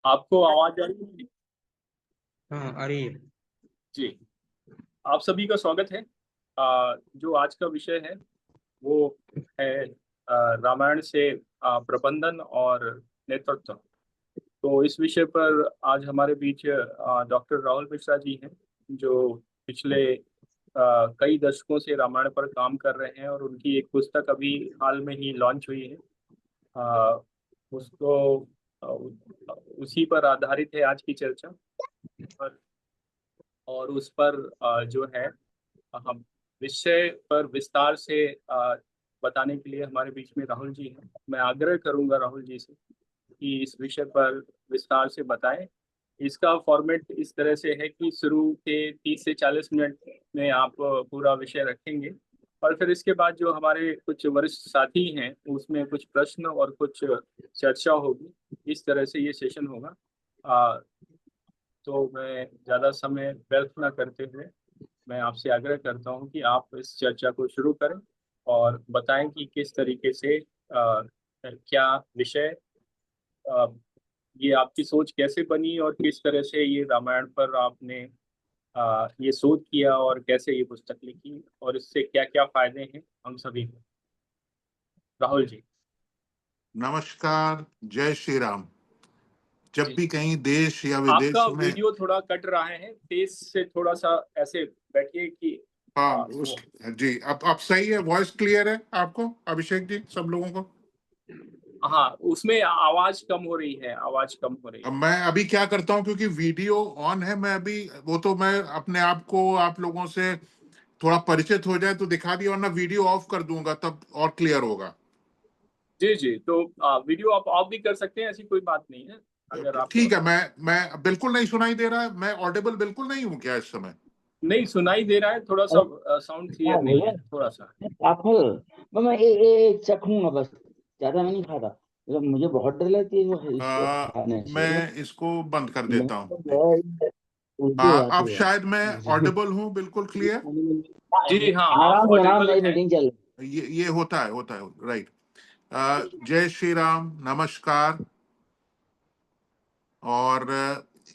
आपको आवाज आ रही है? हाँ, अरे जी। आप सभी का स्वागत है। जो आज का विषय है वो है रामायण से प्रबंधन और नेतृत्व। तो इस विषय पर आज हमारे बीच डॉक्टर राहुल मिश्रा जी हैं, जो पिछले कई दशकों से रामायण पर काम कर रहे हैं और उनकी एक पुस्तक अभी हाल में ही लॉन्च हुई है। अ, उसको उसी पर आधारित है आज की चर्चा। और उस पर जो है हम विषय पर विस्तार से बताने के लिए हमारे बीच में राहुल जी हैं। मैं आग्रह करूंगा राहुल जी से कि इस विषय पर विस्तार से बताएं। इसका फॉर्मेट इस तरह से है कि शुरू के 30 से 40 मिनट में आप पूरा विषय रखेंगे और फिर इसके बाद जो हमारे कुछ वरिष्ठ साथी हैं उसमें कुछ प्रश्न और कुछ चर्चा होगी। इस तरह से ये सेशन होगा। तो मैं ज़्यादा समय व्यर्थ न करते हुए मैं आपसे आग्रह करता हूं कि आप इस चर्चा को शुरू करें और बताएं कि किस तरीके से क्या विषय, अ, ये आपकी सोच कैसे बनी और किस तरह से ये रामायण पर आपने ये शोध किया और कैसे ये पुस्तक लिखी और इससे क्या क्या फायदे हैं हम सभी को। राहुल जी। नमस्कार, जय श्री राम। जब जी भी कहीं देश या आपका विदेश में वीडियो थोड़ा कट रहा है, तेज से थोड़ा सा ऐसे बैठिए कि हाँ उस वो। जी, अब सही है, वॉइस क्लियर है आपको अभिषेक जी, सब लोगों को? हाँ, उसमें आवाज कम हो रही है, आवाज कम हो रही अब है। मैं अभी क्या करता हूँ, क्योंकि वीडियो ऑन है, मैं अभी वो तो मैं अपने आप को आप लोगों से थोड़ा परिचित हो जाए तो दिखा दिया, वरना वीडियो ऑफ कर दूंगा तब और क्लियर होगा। जी जी, तो वीडियो आप ऑफ भी कर सकते हैं, ऐसी कोई बात नहीं है। अगर आप ठीक है, मैं बिल्कुल नहीं सुनाई दे रहा है, मैं ऑडिबल बिल्कुल नहीं हूँ क्या इस समय? नहीं सुनाई दे रहा है, थोड़ा सा साउंड क्लियर हाँ नहीं भैया, है, थोड़ा सा। एप्पल मैं एक चखूंगा बस, ज्यादा मैं नहीं खाता। मतलब मुझे बहुत डर लगती है वो इसको खाने से। मैं इसको बंद कर देता हूँ। उल्टी हो हाँ, जाती अब है शायद मैं मुझे। ऑडिबल हूँ बिल्कुल क्लियर। जी हाँ, आप आराम से ना, ऑडिबल मेरी हैं। मीटिंग चल ये होता है राइट। जय श्री राम, नमस्कार। और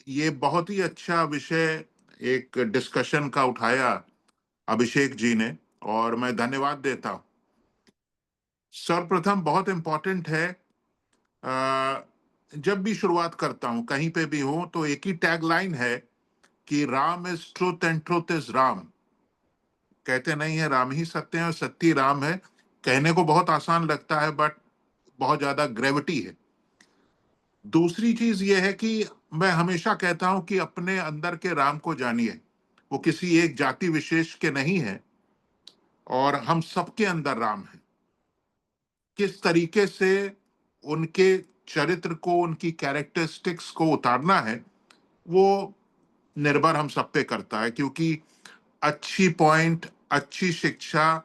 ये बहुत ही अच्छा विषय एक डिस्कशन का उठाया अभिषेक जी ने, और मैं धन्यवाद देता हूँ। सर्वप्रथम बहुत इंपॉर्टेंट है, जब भी शुरुआत करता हूँ कहीं पे भी हूं तो एक ही टैगलाइन है कि Ram is truth and truth is Ram. कहते नहीं है राम ही सत्य है और सत्य ही राम है। कहने को बहुत आसान लगता है, बट बहुत ज्यादा ग्रेविटी है। दूसरी चीज यह है कि मैं हमेशा कहता हूं कि अपने अंदर के राम को जानिए। वो किसी एक जाति विशेष के नहीं है, और हम सबके अंदर राम है। किस तरीके से उनके चरित्र को, उनकी कैरेक्टरिस्टिक्स को उतारना है, वो निर्भर हम सब पे करता है। क्योंकि अच्छी पॉइंट, अच्छी शिक्षा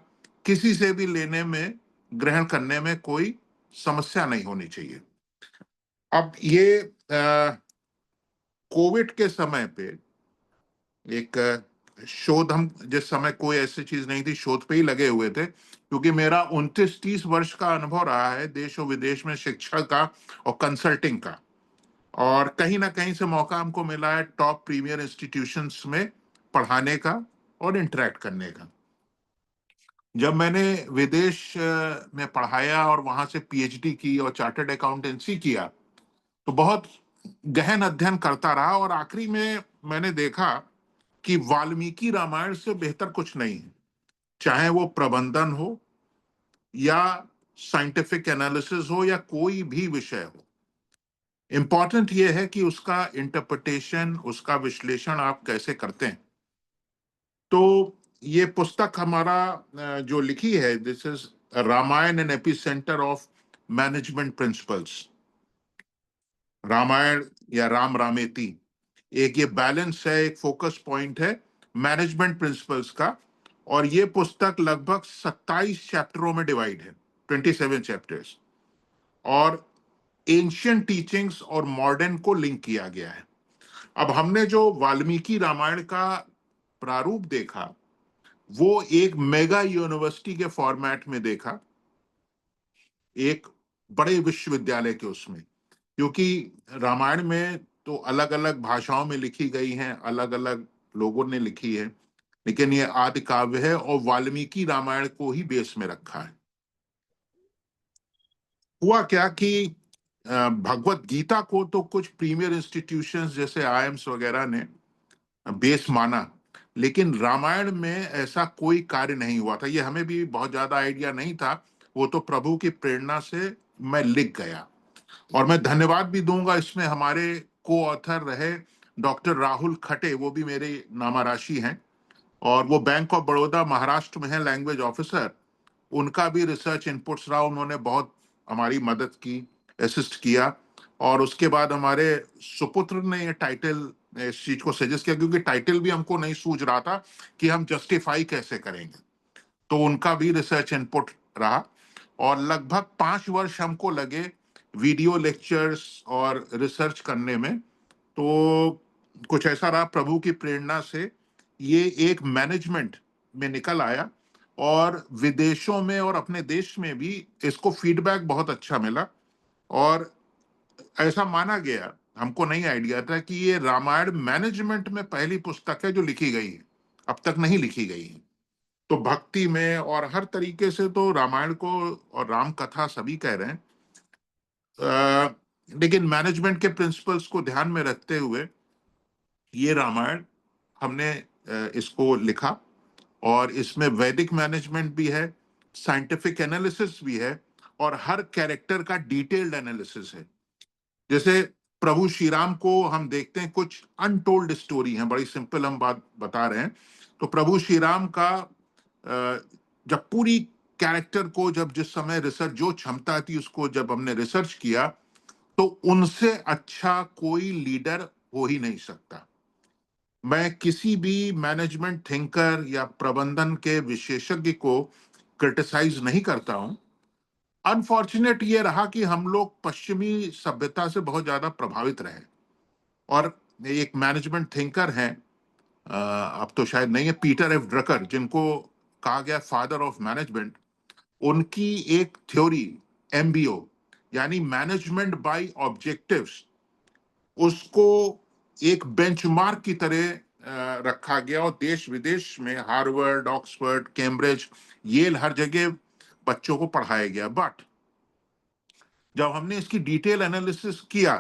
किसी से भी लेने में, ग्रहण करने में कोई समस्या नहीं होनी चाहिए। अब ये कोविड के समय पे एक शोध, हम जिस समय कोई ऐसी चीज नहीं थी, शोध पे ही लगे हुए थे। क्योंकि मेरा 29-30 वर्ष का अनुभव रहा है देश और विदेश में शिक्षा का और कंसल्टिंग का, और कहीं ना कहीं से मौका हमको मिला है टॉप प्रीमियर इंस्टीट्यूशंस में पढ़ाने का और इंटरेक्ट करने का। जब मैंने विदेश में पढ़ाया और वहां से पीएचडी की और चार्टर्ड अकाउंटेंसी किया, तो बहुत गहन अध्ययन करता रहा, और आखिरी में मैंने देखा कि वाल्मीकि रामायण से बेहतर कुछ नहीं है। चाहे वो प्रबंधन हो या साइंटिफिक एनालिसिस हो या कोई भी विषय हो, इंपॉर्टेंट ये है कि उसका इंटरप्रिटेशन, उसका विश्लेषण आप कैसे करते हैं। तो ये पुस्तक हमारा जो लिखी है, this is Ramayan an epicentre of management principles. Ramayan या राम रामेति एक ये बैलेंस है, एक फोकस पॉइंट है मैनेजमेंट प्रिंसिपल्स का। और ये पुस्तक लगभग 27 चैप्टरों में डिवाइड है, 27 चैप्टर्स, और एंशियंट टीचिंग्स और मॉडर्न को लिंक किया गया है। अब हमने जो वाल्मीकि रामायण का प्रारूप देखा, वो एक मेगा यूनिवर्सिटी के फॉर्मेट में देखा, एक बड़े विश्वविद्यालय के उसमें। क्योंकि रामायण में तो अलग अलग भाषाओं में लिखी गई हैं, अलग अलग लोगों ने लिखी है, लेकिन ये आदि काव्य है और वाल्मीकि रामायण को ही बेस में रखा है। हुआ क्या कि भगवत गीता को तो कुछ प्रीमियर इंस्टीट्यूशंस जैसे आईएम्स वगैरह ने बेस माना, लेकिन रामायण में ऐसा कोई कार्य नहीं हुआ था। ये हमें भी बहुत ज्यादा आइडिया नहीं था, वो तो प्रभु की प्रेरणा से मैं लिख गया। और मैं धन्यवाद भी दूंगा इसमें हमारे को ऑथर रहे डॉक्टर राहुल खटे, वो भी मेरे नामाराशी हैं और वो बैंक ऑफ बड़ौदा महाराष्ट्र में है लैंग्वेज ऑफिसर। उनका भी रिसर्च इनपुट्स रहा, उन्होंने बहुत हमारी मदद की, असिस्ट किया। और उसके बाद हमारे सुपुत्र ने ये टाइटल इस चीज को सजेस्ट किया, क्योंकि टाइटल भी हमको नहीं सूझ रहा था कि हम जस्टिफाई कैसे करेंगे, तो उनका भी रिसर्च इनपुट रहा। और लगभग 5 वर्ष हमको लगे वीडियो लेक्चर्स और रिसर्च करने में। तो कुछ ऐसा रहा, प्रभु की प्रेरणा से ये एक मैनेजमेंट में निकल आया और विदेशों में और अपने देश में भी इसको फीडबैक बहुत अच्छा मिला। और ऐसा माना गया, हमको नहीं आइडिया था कि ये रामायण मैनेजमेंट में पहली पुस्तक है जो लिखी गई है, अब तक नहीं लिखी गई है। तो भक्ति में और हर तरीके से तो रामायण को और राम कथा सभी कह रहे हैं, लेकिन मैनेजमेंट के प्रिंसिपल्स को ध्यान में रखते हुए ये रामायण हमने इसको लिखा। और इसमें वैदिक मैनेजमेंट भी है, साइंटिफिक एनालिसिस भी है और हर कैरेक्टर का डिटेल्ड एनालिसिस है। जैसे प्रभु श्री राम को हम देखते हैं, कुछ अनटोल्ड स्टोरी है, बड़ी सिंपल हम बात बता रहे हैं। तो प्रभु श्री राम का जब पूरी कैरेक्टर को जब जिस समय रिसर्च जो क्षमता थी उसको जब हमने रिसर्च किया, तो उनसे अच्छा कोई लीडर हो ही नहीं सकता। मैं किसी भी मैनेजमेंट थिंकर या प्रबंधन के विशेषज्ञ को क्रिटिसाइज नहीं करता हूं। अनफॉर्चुनेट ये रहा कि हम लोग पश्चिमी सभ्यता से बहुत ज्यादा प्रभावित रहे। और एक मैनेजमेंट थिंकर हैं, अब तो शायद नहीं है, पीटर एफ ड्रकर, जिनको कहा गया फादर ऑफ मैनेजमेंट। उनकी एक थ्योरी एमबीओ यानी मैनेजमेंट बाय ऑब्जेक्टिव्स, उसको एक बेंचमार्क की तरह रखा गया और देश विदेश में हार्वर्ड, ऑक्सफोर्ड, कैम्ब्रिज, येल, हर जगह बच्चों को पढ़ाया गया। बट जब हमने इसकी डिटेल एनालिसिस किया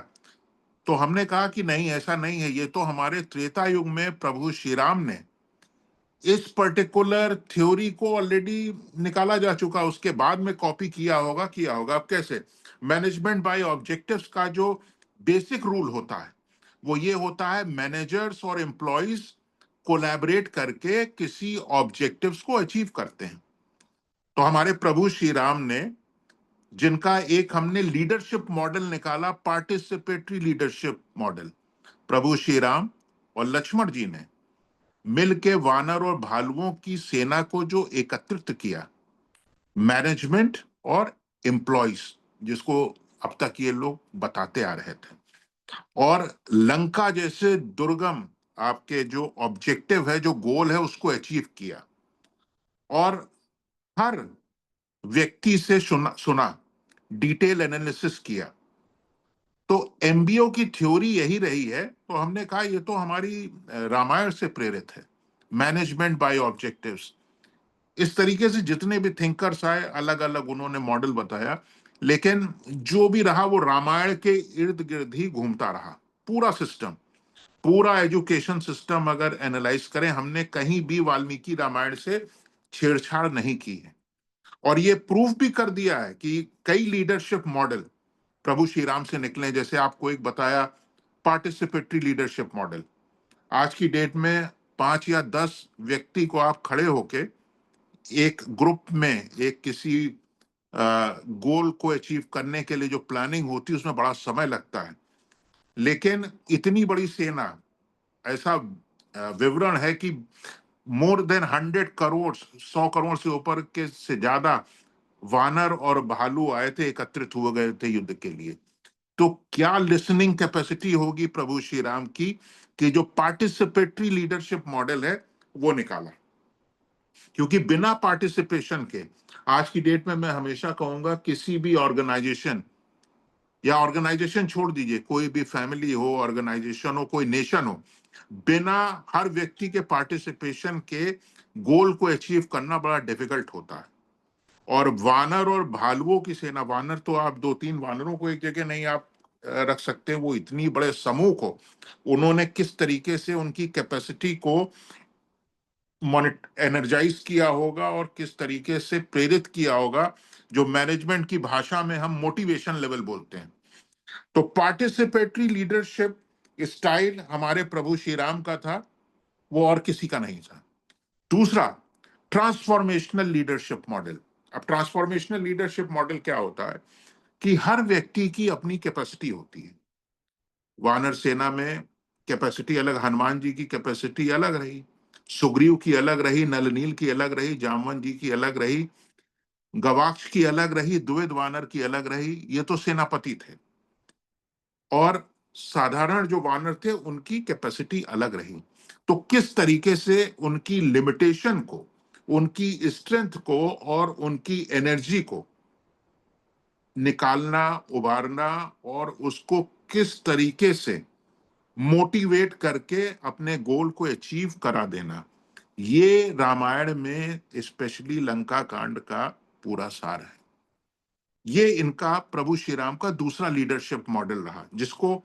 तो हमने कहा कि नहीं, ऐसा नहीं है। ये तो हमारे त्रेता युग में प्रभु श्री राम ने इस पर्टिकुलर थ्योरी को ऑलरेडी निकाला जा चुका, उसके बाद में कॉपी किया होगा। अब कैसे? मैनेजमेंट बाय ऑब्जेक्टिव्स का जो बेसिक रूल होता है वो ये होता है, मैनेजर्स और एम्प्लॉइज कोलैबोरेट करके किसी ऑब्जेक्टिव्स को अचीव करते हैं। तो हमारे प्रभु श्री राम ने, जिनका एक हमने लीडरशिप मॉडल निकाला, पार्टिसिपेटरी लीडरशिप मॉडल, प्रभु श्री राम और लक्ष्मण जी ने मिल के वानर और भालुओं की सेना को जो एकत्रित किया, मैनेजमेंट और एम्प्लॉइज, जिसको अब तक ये लोग बताते आ रहे थे, और लंका जैसे दुर्गम आपके जो ऑब्जेक्टिव है, जो गोल है, उसको अचीव किया। और हर व्यक्ति से सुना डिटेल एनालिसिस किया। तो एमबीओ की थ्योरी यही रही है। तो हमने कहा ये तो हमारी रामायण से प्रेरित है, मैनेजमेंट बाय ऑब्जेक्टिव्स। इस तरीके से जितने भी थिंकर्स आए, अलग अलग उन्होंने मॉडल बताया, लेकिन जो भी रहा वो रामायण के इर्द गिर्द ही घूमता रहा। पूरा सिस्टम, पूरा एजुकेशन सिस्टम अगर एनालाइज करें, हमने कहीं भी वाल्मीकि रामायण से छेड़छाड़ नहीं की है। और ये प्रूफ भी कर दिया है कि कई लीडरशिप मॉडल प्रभु श्री राम से निकले। जैसे आपको एक बताया, पार्टिसिपेटरी लीडरशिप मॉडल। आज की डेट में 5 या 10 व्यक्ति को आप खड़े होके एक ग्रुप में एक किसी गोल को अचीव करने के लिए जो प्लानिंग होती है उसमें बड़ा समय लगता है। लेकिन इतनी बड़ी सेना, ऐसा विवरण है कि मोर देन 100 करोड़, 100 करोड़ से ऊपर के से ज्यादा वानर और भालू आए थे, एकत्रित हुए गए थे युद्ध के लिए। तो क्या लिसनिंग कैपेसिटी होगी प्रभु श्री राम की कि जो पार्टिसिपेटरी लीडरशिप मॉडल है वो निकाला। क्योंकि बिना पार्टिसिपेशन के, आज की डेट में मैं हमेशा कहूंगा, किसी भी ऑर्गेनाइजेशन या ऑर्गेनाइजेशन छोड़ दीजिए, कोई भी फैमिली हो, ऑर्गेनाइजेशन हो, कोई नेशन हो, बिना हर व्यक्ति के पार्टिसिपेशन के गोल को अचीव करना बड़ा डिफिकल्ट होता है। और वानर और भालुओं की सेना, वानर तो आप 2-3 वानरों को एक जगह नहीं आप रख सकते, वो इतनी बड़े समूह को उन्होंने किस तरीके से उनकी कैपेसिटी को एनर्जाइज किया होगा और किस तरीके से प्रेरित किया होगा, जो मैनेजमेंट की भाषा में हम मोटिवेशन लेवल बोलते हैं। तो पार्टिसिपेटरी लीडरशिप स्टाइल हमारे प्रभु श्री राम का था, वो और किसी का नहीं था। दूसरा, ट्रांसफॉर्मेशनल लीडरशिप मॉडल। अब ट्रांसफॉर्मेशनल लीडरशिप मॉडल क्या होता है कि हर व्यक्ति की अपनी कैपेसिटी होती है। वानर सेना में कैपेसिटी अलग, हनुमान जी की कैपेसिटी अलग रही, सुग्रीव की अलग रही, नलनील की अलग रही, जामवंत जी की अलग रही, गवाक्ष की अलग रही, द्विविध वानर की अलग रही। ये तो सेनापति थे। और साधारण जो वानर थे उनकी कैपेसिटी अलग रही। तो किस तरीके से उनकी लिमिटेशन को, उनकी स्ट्रेंथ को और उनकी एनर्जी को निकालना, उभारना और उसको किस तरीके से मोटिवेट करके अपने गोल को अचीव करा देना, ये रामायण में स्पेशली लंका कांड का पूरा सार है। ये इनका प्रभु श्री राम का दूसरा लीडरशिप मॉडल रहा, जिसको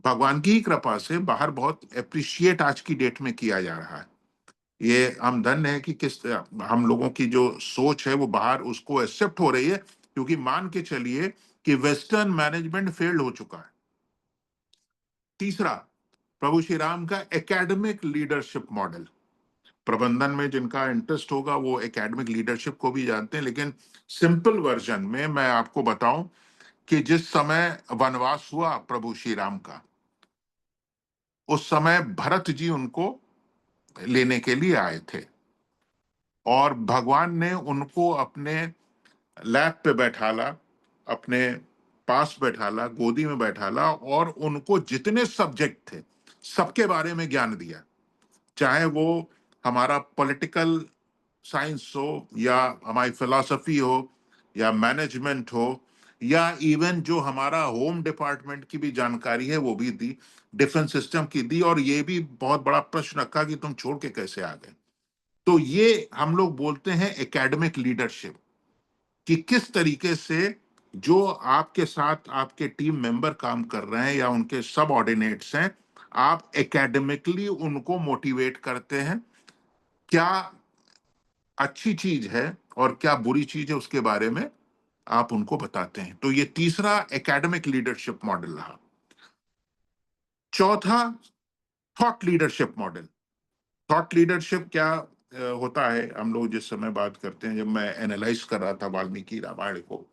भगवान की कृपा से बाहर बहुत अप्रिशिएट आज की डेट में किया जा रहा है। ये हम धन्य है कि किस हम लोगों की जो सोच है वो बाहर उसको एक्सेप्ट हो रही है, क्योंकि मान के चलिए कि वेस्टर्न मैनेजमेंट फेल्ड हो चुका है। तीसरा, प्रभु श्री राम का एकेडमिक लीडरशिप मॉडल। प्रबंधन में जिनका इंटरेस्ट होगा वो एकेडमिक लीडरशिप को भी जानते हैं, लेकिन सिंपल वर्जन में मैं आपको बताऊं कि जिस समय वनवास हुआ प्रभु श्री राम का, उस समय भरत जी उनको लेने के लिए आए थे और भगवान ने उनको अपने लैप पे बैठाला, अपने पास बैठाला, गोदी में बैठाला और उनको जितने सब्जेक्ट थे सबके बारे में ज्ञान दिया। चाहे वो हमारा पॉलिटिकल साइंस हो या हमारी फिलॉसफी हो या मैनेजमेंट हो या इवन जो हमारा होम डिपार्टमेंट की भी जानकारी है वो भी दी, डिफेंस सिस्टम की दी। और ये भी बहुत बड़ा प्रश्न रखा कि तुम छोड़ के कैसे आ गए। तो ये हम लोग बोलते हैं एकेडमिक लीडरशिप, कि किस तरीके से जो आपके साथ आपके टीम मेंबर काम कर रहे हैं या उनके सबऑर्डिनेट्स हैं, आप एकेडमिकली उनको मोटिवेट करते हैं, क्या अच्छी चीज है और क्या बुरी चीज है उसके बारे में आप उनको बताते हैं। तो ये तीसरा एकेडमिक लीडरशिप मॉडल रहा। चौथा, thought leadership model. Thought leadership क्या होता है, हम लोग जिस समय बात करते हैं, जब मैं एनालाइज कर रहा था वाल्मीकि रामायण को,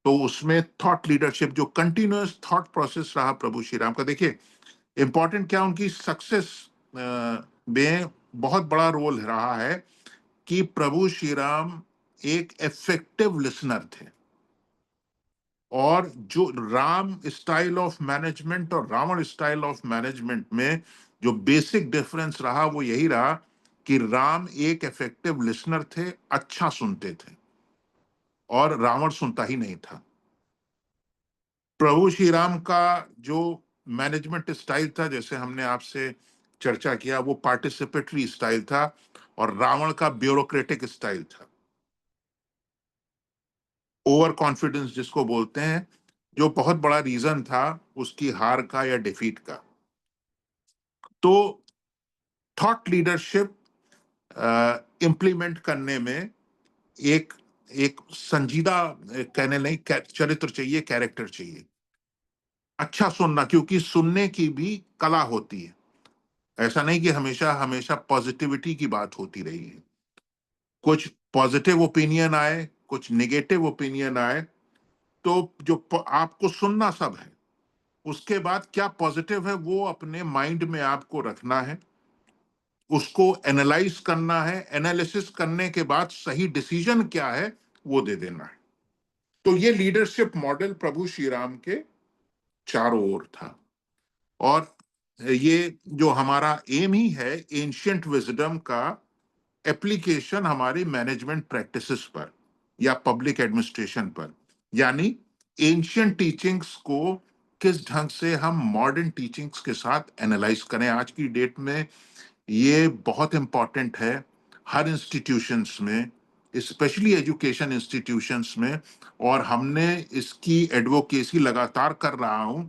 तो उसमें थॉट लीडरशिप जो कंटिन्यूअस थॉट प्रोसेस रहा प्रभु श्री राम का। देखिए इंपॉर्टेंट क्या, उनकी सक्सेस में बहुत बड़ा रोल रहा है कि प्रभु श्री राम एक इफेक्टिव लिसनर थे। और जो राम स्टाइल ऑफ मैनेजमेंट और रावण स्टाइल ऑफ मैनेजमेंट में जो बेसिक डिफरेंस रहा वो यही रहा कि राम एक इफेक्टिव लिसनर थे, अच्छा सुनते थे, और रावण सुनता ही नहीं था। प्रभु श्री राम का जो मैनेजमेंट स्टाइल था, जैसे हमने आपसे चर्चा किया, वो पार्टिसिपेटरी स्टाइल था और रावण का ब्यूरोक्रेटिक स्टाइल था, ओवर कॉन्फिडेंस जिसको बोलते हैं, जो बहुत बड़ा रीजन था उसकी हार का या डिफीट का। तो थॉट लीडरशिप इंप्लीमेंट करने में एक एक संजीदा कहने नहीं, चरित्र चाहिए, कैरेक्टर चाहिए। अच्छा सुनना, क्योंकि सुनने की भी कला होती है। ऐसा नहीं कि हमेशा हमेशा पॉजिटिविटी की बात होती रही है। कुछ पॉजिटिव ओपिनियन आए, कुछ नेगेटिव ओपिनियन आए, तो जो आपको सुनना सब है, उसके बाद क्या पॉजिटिव है वो अपने माइंड में आपको रखना है, उसको एनालाइज करना है, एनालिसिस करने के बाद सही डिसीजन क्या है वो दे देना है। तो ये लीडरशिप मॉडल प्रभु श्री राम के चारों ओर था। और ये जो हमारा एम ही है एंशिएंट विजडम का एप्लीकेशन हमारी मैनेजमेंट प्रैक्टिसेस पर या पब्लिक एडमिनिस्ट्रेशन पर, यानी एंशियंट टीचिंग्स को किस ढंग से हम मॉडर्न टीचिंग्स के साथ एनालाइज करें। आज की डेट में ये बहुत इंपॉर्टेंट है हर इंस्टीट्यूशंस में, स्पेशली एजुकेशन इंस्टीट्यूशंस में। और हमने इसकी एडवोकेसी लगातार कर रहा हूं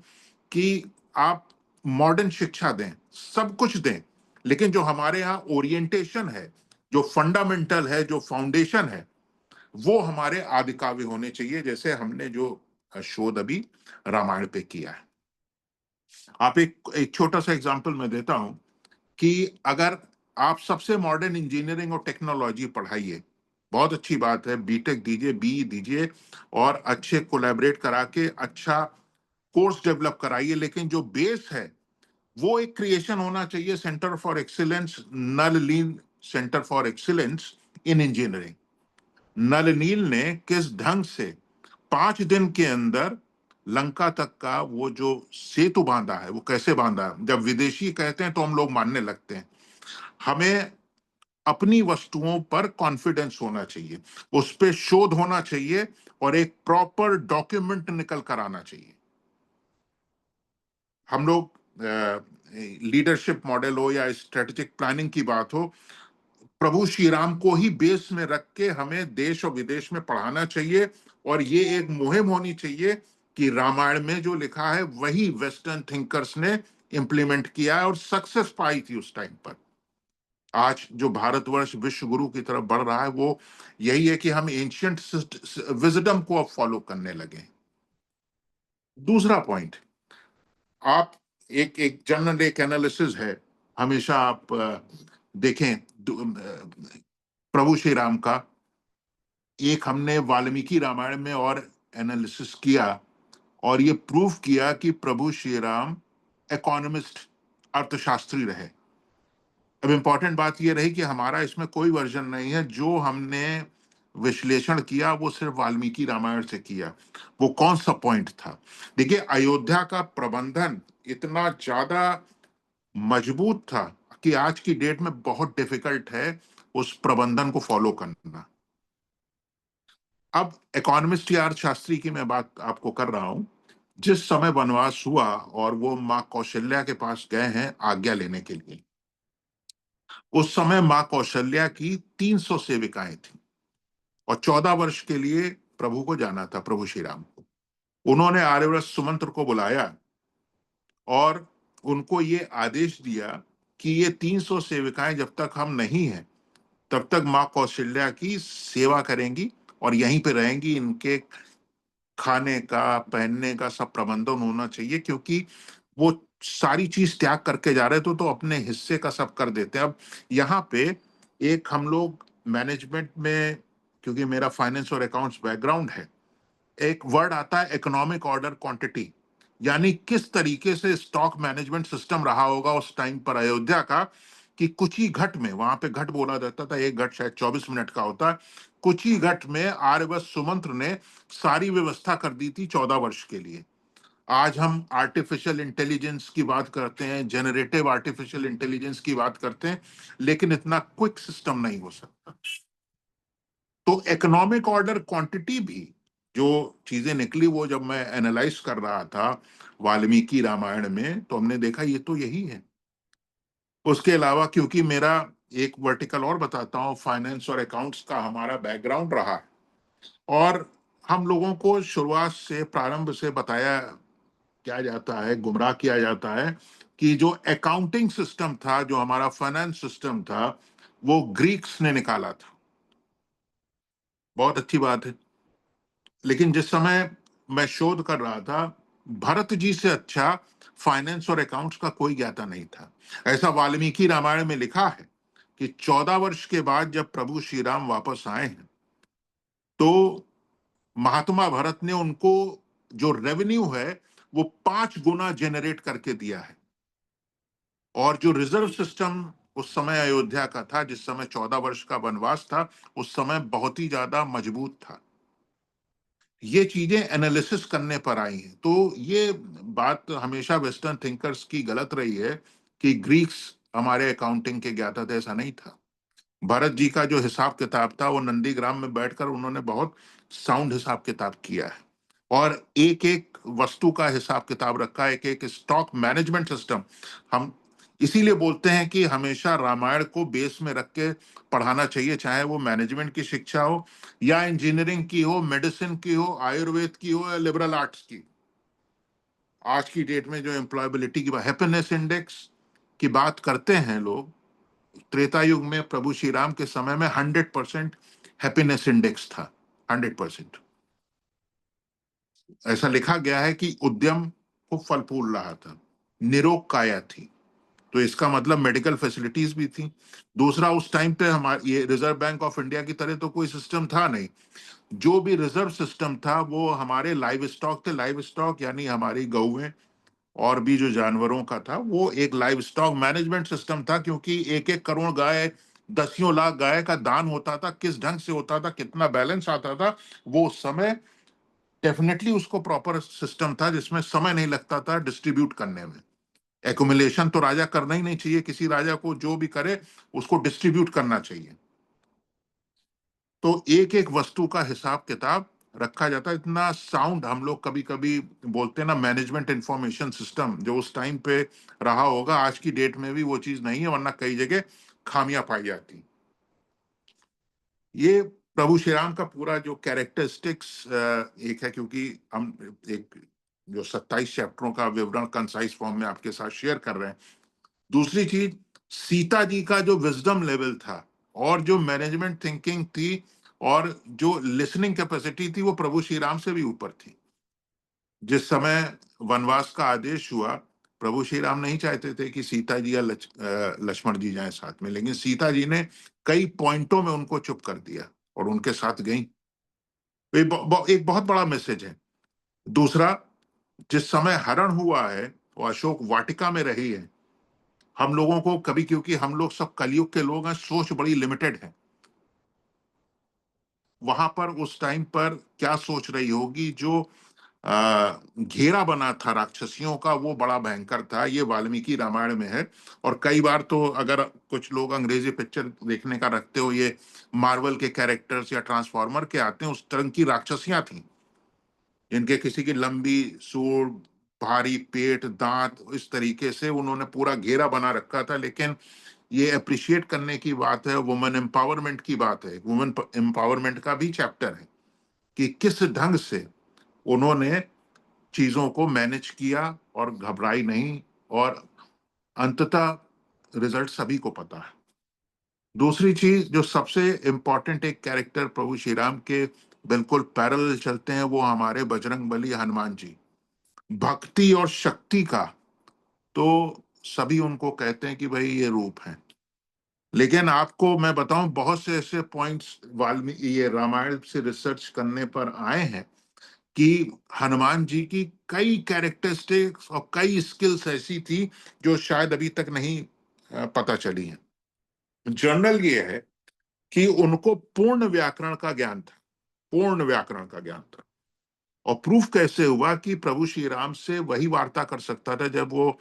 कि आप मॉडर्न शिक्षा दें, सब कुछ दें, लेकिन जो हमारे यहाँ ओरिएंटेशन है, जो फंडामेंटल है, जो फाउंडेशन है, वो हमारे आदि काव्य होने चाहिए, जैसे हमने जो शोध अभी रामायण पे किया है। आप एक छोटा सा एग्जांपल मैं देता हूं कि अगर आप सबसे मॉडर्न इंजीनियरिंग और टेक्नोलॉजी पढ़ाइए, बहुत अच्छी बात है, बीटेक दीजिए, बी दीजिए, और अच्छे कोलैबोरेट करा के अच्छा कोर्स डेवलप कराइए, लेकिन जो बेस है वो एक क्रिएशन होना चाहिए, सेंटर फॉर एक्सीलेंस, नल लीन centre for excellence in engineering. Nal Neel ने किस ढंग से 5 दिन के अंदर लंका तक का वो जो सेतु बांधा है, वो कैसे बांधा है। जब विदेशी कहते हैं तो हम लोग मानने लगते हैं। हमें अपनी वस्तुओं पर कॉन्फिडेंस होना चाहिए, उस पर शोध होना चाहिए, और एक प्रॉपर डॉक्यूमेंट निकल कर आना चाहिए। हम लोग लीडरशिप मॉडल हो या स्ट्रेटेजिक प्लानिंग की बात हो, प्रभु श्री राम को ही बेस में रख के हमें देश और विदेश में पढ़ाना चाहिए। और ये एक मुहिम होनी चाहिए कि रामायण में जो लिखा है वही वेस्टर्न थिंकर्स ने इंप्लीमेंट किया है और सक्सेस पाई थी उस टाइम पर। आज जो भारतवर्ष विश्व गुरु की तरफ बढ़ रहा है वो यही है कि हम एंशियंट विजडम को अब फॉलो करने लगे। दूसरा पॉइंट, आप एक एक जनरल एक एनालिसिस है, हमेशा आप देखें प्रभु श्री राम का। एक हमने वाल्मीकि रामायण में और एनालिसिस किया और ये प्रूव किया कि प्रभु श्री राम इकोनॉमिस्ट, अर्थशास्त्री रहे। अब इंपॉर्टेंट बात ये रही कि हमारा इसमें कोई वर्जन नहीं है, जो हमने विश्लेषण किया वो सिर्फ वाल्मीकि रामायण से किया। वो कौन सा पॉइंट था? देखिए, अयोध्या का प्रबंधन इतना ज्यादा मजबूत था कि आज की डेट में बहुत डिफिकल्ट है उस प्रबंधन को फॉलो करना। अब इकोनॉमिस्ट या अर्थशास्त्री की मैं बात आपको कर रहा हूं। जिस समय वनवास हुआ और वो मां कौशल्या के पास गए हैं आज्ञा लेने के लिए, उस समय मां कौशल्या की 300 सेविकाएं थी और 14 वर्ष के लिए प्रभु को जाना था, प्रभु श्री राम को। उन्होंने आर्यव्रत सुमंत्र को बुलाया और उनको ये आदेश दिया कि ये 300 सेविकाएं जब तक हम नहीं हैं तब तक मां कौशल्या की सेवा करेंगी और यहीं पे रहेंगी। इनके खाने का, पहनने का सब प्रबंधन होना चाहिए, क्योंकि वो सारी चीज त्याग करके जा रहे थे तो अपने हिस्से का सब कर देते हैं। अब यहाँ पे एक हम लोग मैनेजमेंट में, क्योंकि मेरा फाइनेंस और अकाउंट्स बैकग्राउंड है, एक वर्ड आता है इकोनॉमिक ऑर्डर क्वांटिटी, यानी किस तरीके से स्टॉक मैनेजमेंट सिस्टम रहा होगा उस टाइम पर अयोध्या का, कि कुछ ही घट में, वहां पे घट बोला जाता था, एक घट शायद 24 मिनट का होता है, कुछ ही घट में आर्यवत सुमंत्र ने सारी व्यवस्था कर दी थी 14 वर्ष के लिए। आज हम आर्टिफिशियल इंटेलिजेंस की बात करते हैं, जनरेटिव आर्टिफिशियल इंटेलिजेंस की बात करते हैं, लेकिन इतना क्विक सिस्टम नहीं हो सकता। तो इकोनॉमिक ऑर्डर क्वांटिटी भी जो चीजें निकली, वो जब मैं एनालाइज कर रहा था वाल्मीकि रामायण में, तो हमने देखा ये तो यही है। उसके अलावा, क्योंकि मेरा एक वर्टिकल और बताता हूँ, फाइनेंस और अकाउंट्स का हमारा बैकग्राउंड रहा है, और हम लोगों को शुरुआत से, प्रारंभ से बताया क्या जाता है, गुमराह किया जाता है कि जो अकाउंटिंग सिस्टम था, जो हमारा फाइनेंस सिस्टम था, वो ग्रीक्स ने निकाला था। बहुत अच्छी बात है, लेकिन जिस समय मैं शोध कर रहा था, भरत जी से अच्छा फाइनेंस और अकाउंट्स का कोई ज्ञाता नहीं था। ऐसा वाल्मीकि रामायण में लिखा है कि 14 वर्ष के बाद जब प्रभु श्री राम वापस आए हैं, तो महात्मा भरत ने उनको जो रेवेन्यू है वो 5 गुना जेनरेट करके दिया है। और जो रिजर्व सिस्टम उस समय अयोध्या का था, जिस समय 14 वर्ष का वनवास था, उस समय बहुत ही ज्यादा मजबूत था। ये चीजें एनालिसिस करने पर आई हैं। तो ये बात हमेशा वेस्टर्न थिंकर्स की गलत रही है कि ग्रीक्स हमारे अकाउंटिंग के ज्ञाता थे, ऐसा नहीं था। भरत जी का जो हिसाब किताब था, वो नंदीग्राम में बैठकर उन्होंने बहुत साउंड हिसाब किताब किया है। और एक एक वस्तु का हिसाब किताब रखा है, एक एक स्टॉक मैनेजमेंट सिस्टम। हम इसीलिए बोलते हैं कि हमेशा रामायण को बेस में रख के पढ़ाना चाहिए, चाहे वो मैनेजमेंट की शिक्षा हो या इंजीनियरिंग की हो, मेडिसिन की हो, आयुर्वेद की हो या लिबरल आर्ट्स की। आज की डेट में जो एम्प्लॉयबिलिटी की हैप्पीनेस इंडेक्स की बात करते हैं लोग, त्रेता युग में प्रभु श्री राम के समय में 100% हैप्पीनेस इंडेक्स था, 100%। ऐसा लिखा गया है कि उद्यम खूब फल फूल रहा था, निरोग काया थी, तो इसका मतलब मेडिकल फैसिलिटीज भी थी। दूसरा, उस टाइम पे हमारे ये रिजर्व बैंक ऑफ इंडिया की तरह तो कोई सिस्टम था नहीं। जो भी रिजर्व सिस्टम था वो हमारे लाइव स्टॉक थे। लाइव स्टॉक यानी हमारी गौएं और भी जो जानवरों का था, वो एक लाइव स्टॉक मैनेजमेंट सिस्टम था, क्योंकि एक एक करोड़ गाय, दसियों लाख गाय का दान होता था, किस ढंग से होता था, कितना बैलेंस आता था, वो उस समय डेफिनेटली उसको प्रॉपर सिस्टम था जिसमें समय नहीं लगता था डिस्ट्रीब्यूट करने में। एकुमुलेशन तो राजा करना ही नहीं चाहिए, किसी राजा को जो भी करे उसको डिस्ट्रीब्यूट करना चाहिए। तो एक एक वस्तु का हिसाब किताब रखा जाता है। इतना साउंड, हम लोग कभी कभी बोलते हैं ना मैनेजमेंट इंफॉर्मेशन सिस्टम, जो उस टाइम पे रहा होगा, आज की डेट में भी वो चीज नहीं है, वरना कई जगह खामियां पाई जाती। ये प्रभु श्री राम का पूरा जो कैरेक्टरिस्टिक्स एक है, क्योंकि हम एक जो 27 चैप्टरों का विवरण कंसाइज फॉर्म में आपके साथ शेयर कर रहे हैं। दूसरी चीज, सीता जी का जो विजडम लेवल था और जो मैनेजमेंट थिंकिंग थी और जो लिसनिंग कैपेसिटी थी, वो प्रभु श्री राम से भी ऊपर थी। जिस समय वनवास का आदेश हुआ, प्रभु श्री राम नहीं चाहते थे कि सीता जी या लक्ष्मण जी जाएं साथ में, लेकिन सीता जी ने कई पॉइंटों में उनको चुप कर दिया और उनके साथ गई। एक बहुत बड़ा मैसेज है। दूसरा, जिस समय हरण हुआ है वो अशोक वाटिका में रही है। हम लोगों को कभी, क्योंकि हम लोग सब कलयुग के लोग हैं, सोच बड़ी लिमिटेड है। वहां पर उस टाइम पर क्या सोच रही होगी, जो घेरा बना था राक्षसियों का, वो बड़ा भयंकर था। ये वाल्मीकि रामायण में है। और कई बार तो अगर कुछ लोग अंग्रेजी पिक्चर देखने का रखते हो, ये मार्वल के कैरेक्टर्स या ट्रांसफॉर्मर के आते हैं, उस तरह की राक्षसियां थी, जिनके किसी की लंबी सूंड, भारी पेट, दांत, इस तरीके से उन्होंने पूरा घेरा बना रखा था। लेकिन ये अप्रिशिएट करने की बात है, वुमेन एम्पावरमेंट की बात है, वुमेन एम्पावरमेंट का भी चैप्टर है कि किस ढंग से उन्होंने चीजों को मैनेज किया और घबराई नहीं, और अंततः रिजल्ट सभी को पता है। दूसरी चीज जो सबसे इंपॉर्टेंट, एक कैरेक्टर प्रभु श्री राम के बिल्कुल पैरेलल चलते हैं, वो हमारे बजरंग बली हनुमान जी। भक्ति और शक्ति का तो सभी उनको कहते हैं कि भाई ये रूप है, लेकिन आपको मैं बताऊं, बहुत से ऐसे पॉइंट्स वाल्मीकि ये रामायण से रिसर्च करने पर आए हैं कि हनुमान जी की कई कैरेक्टरिस्टिक्स और कई स्किल्स ऐसी थी जो शायद अभी तक नहीं पता चली हैं। जनरल ये है कि उनको पूर्ण व्याकरण का ज्ञान था, पूर्ण व्याकरण का ज्ञान था। और प्रूफ कैसे हुआ कि प्रभु श्री राम से वही वार्ता कर सकता था जब वो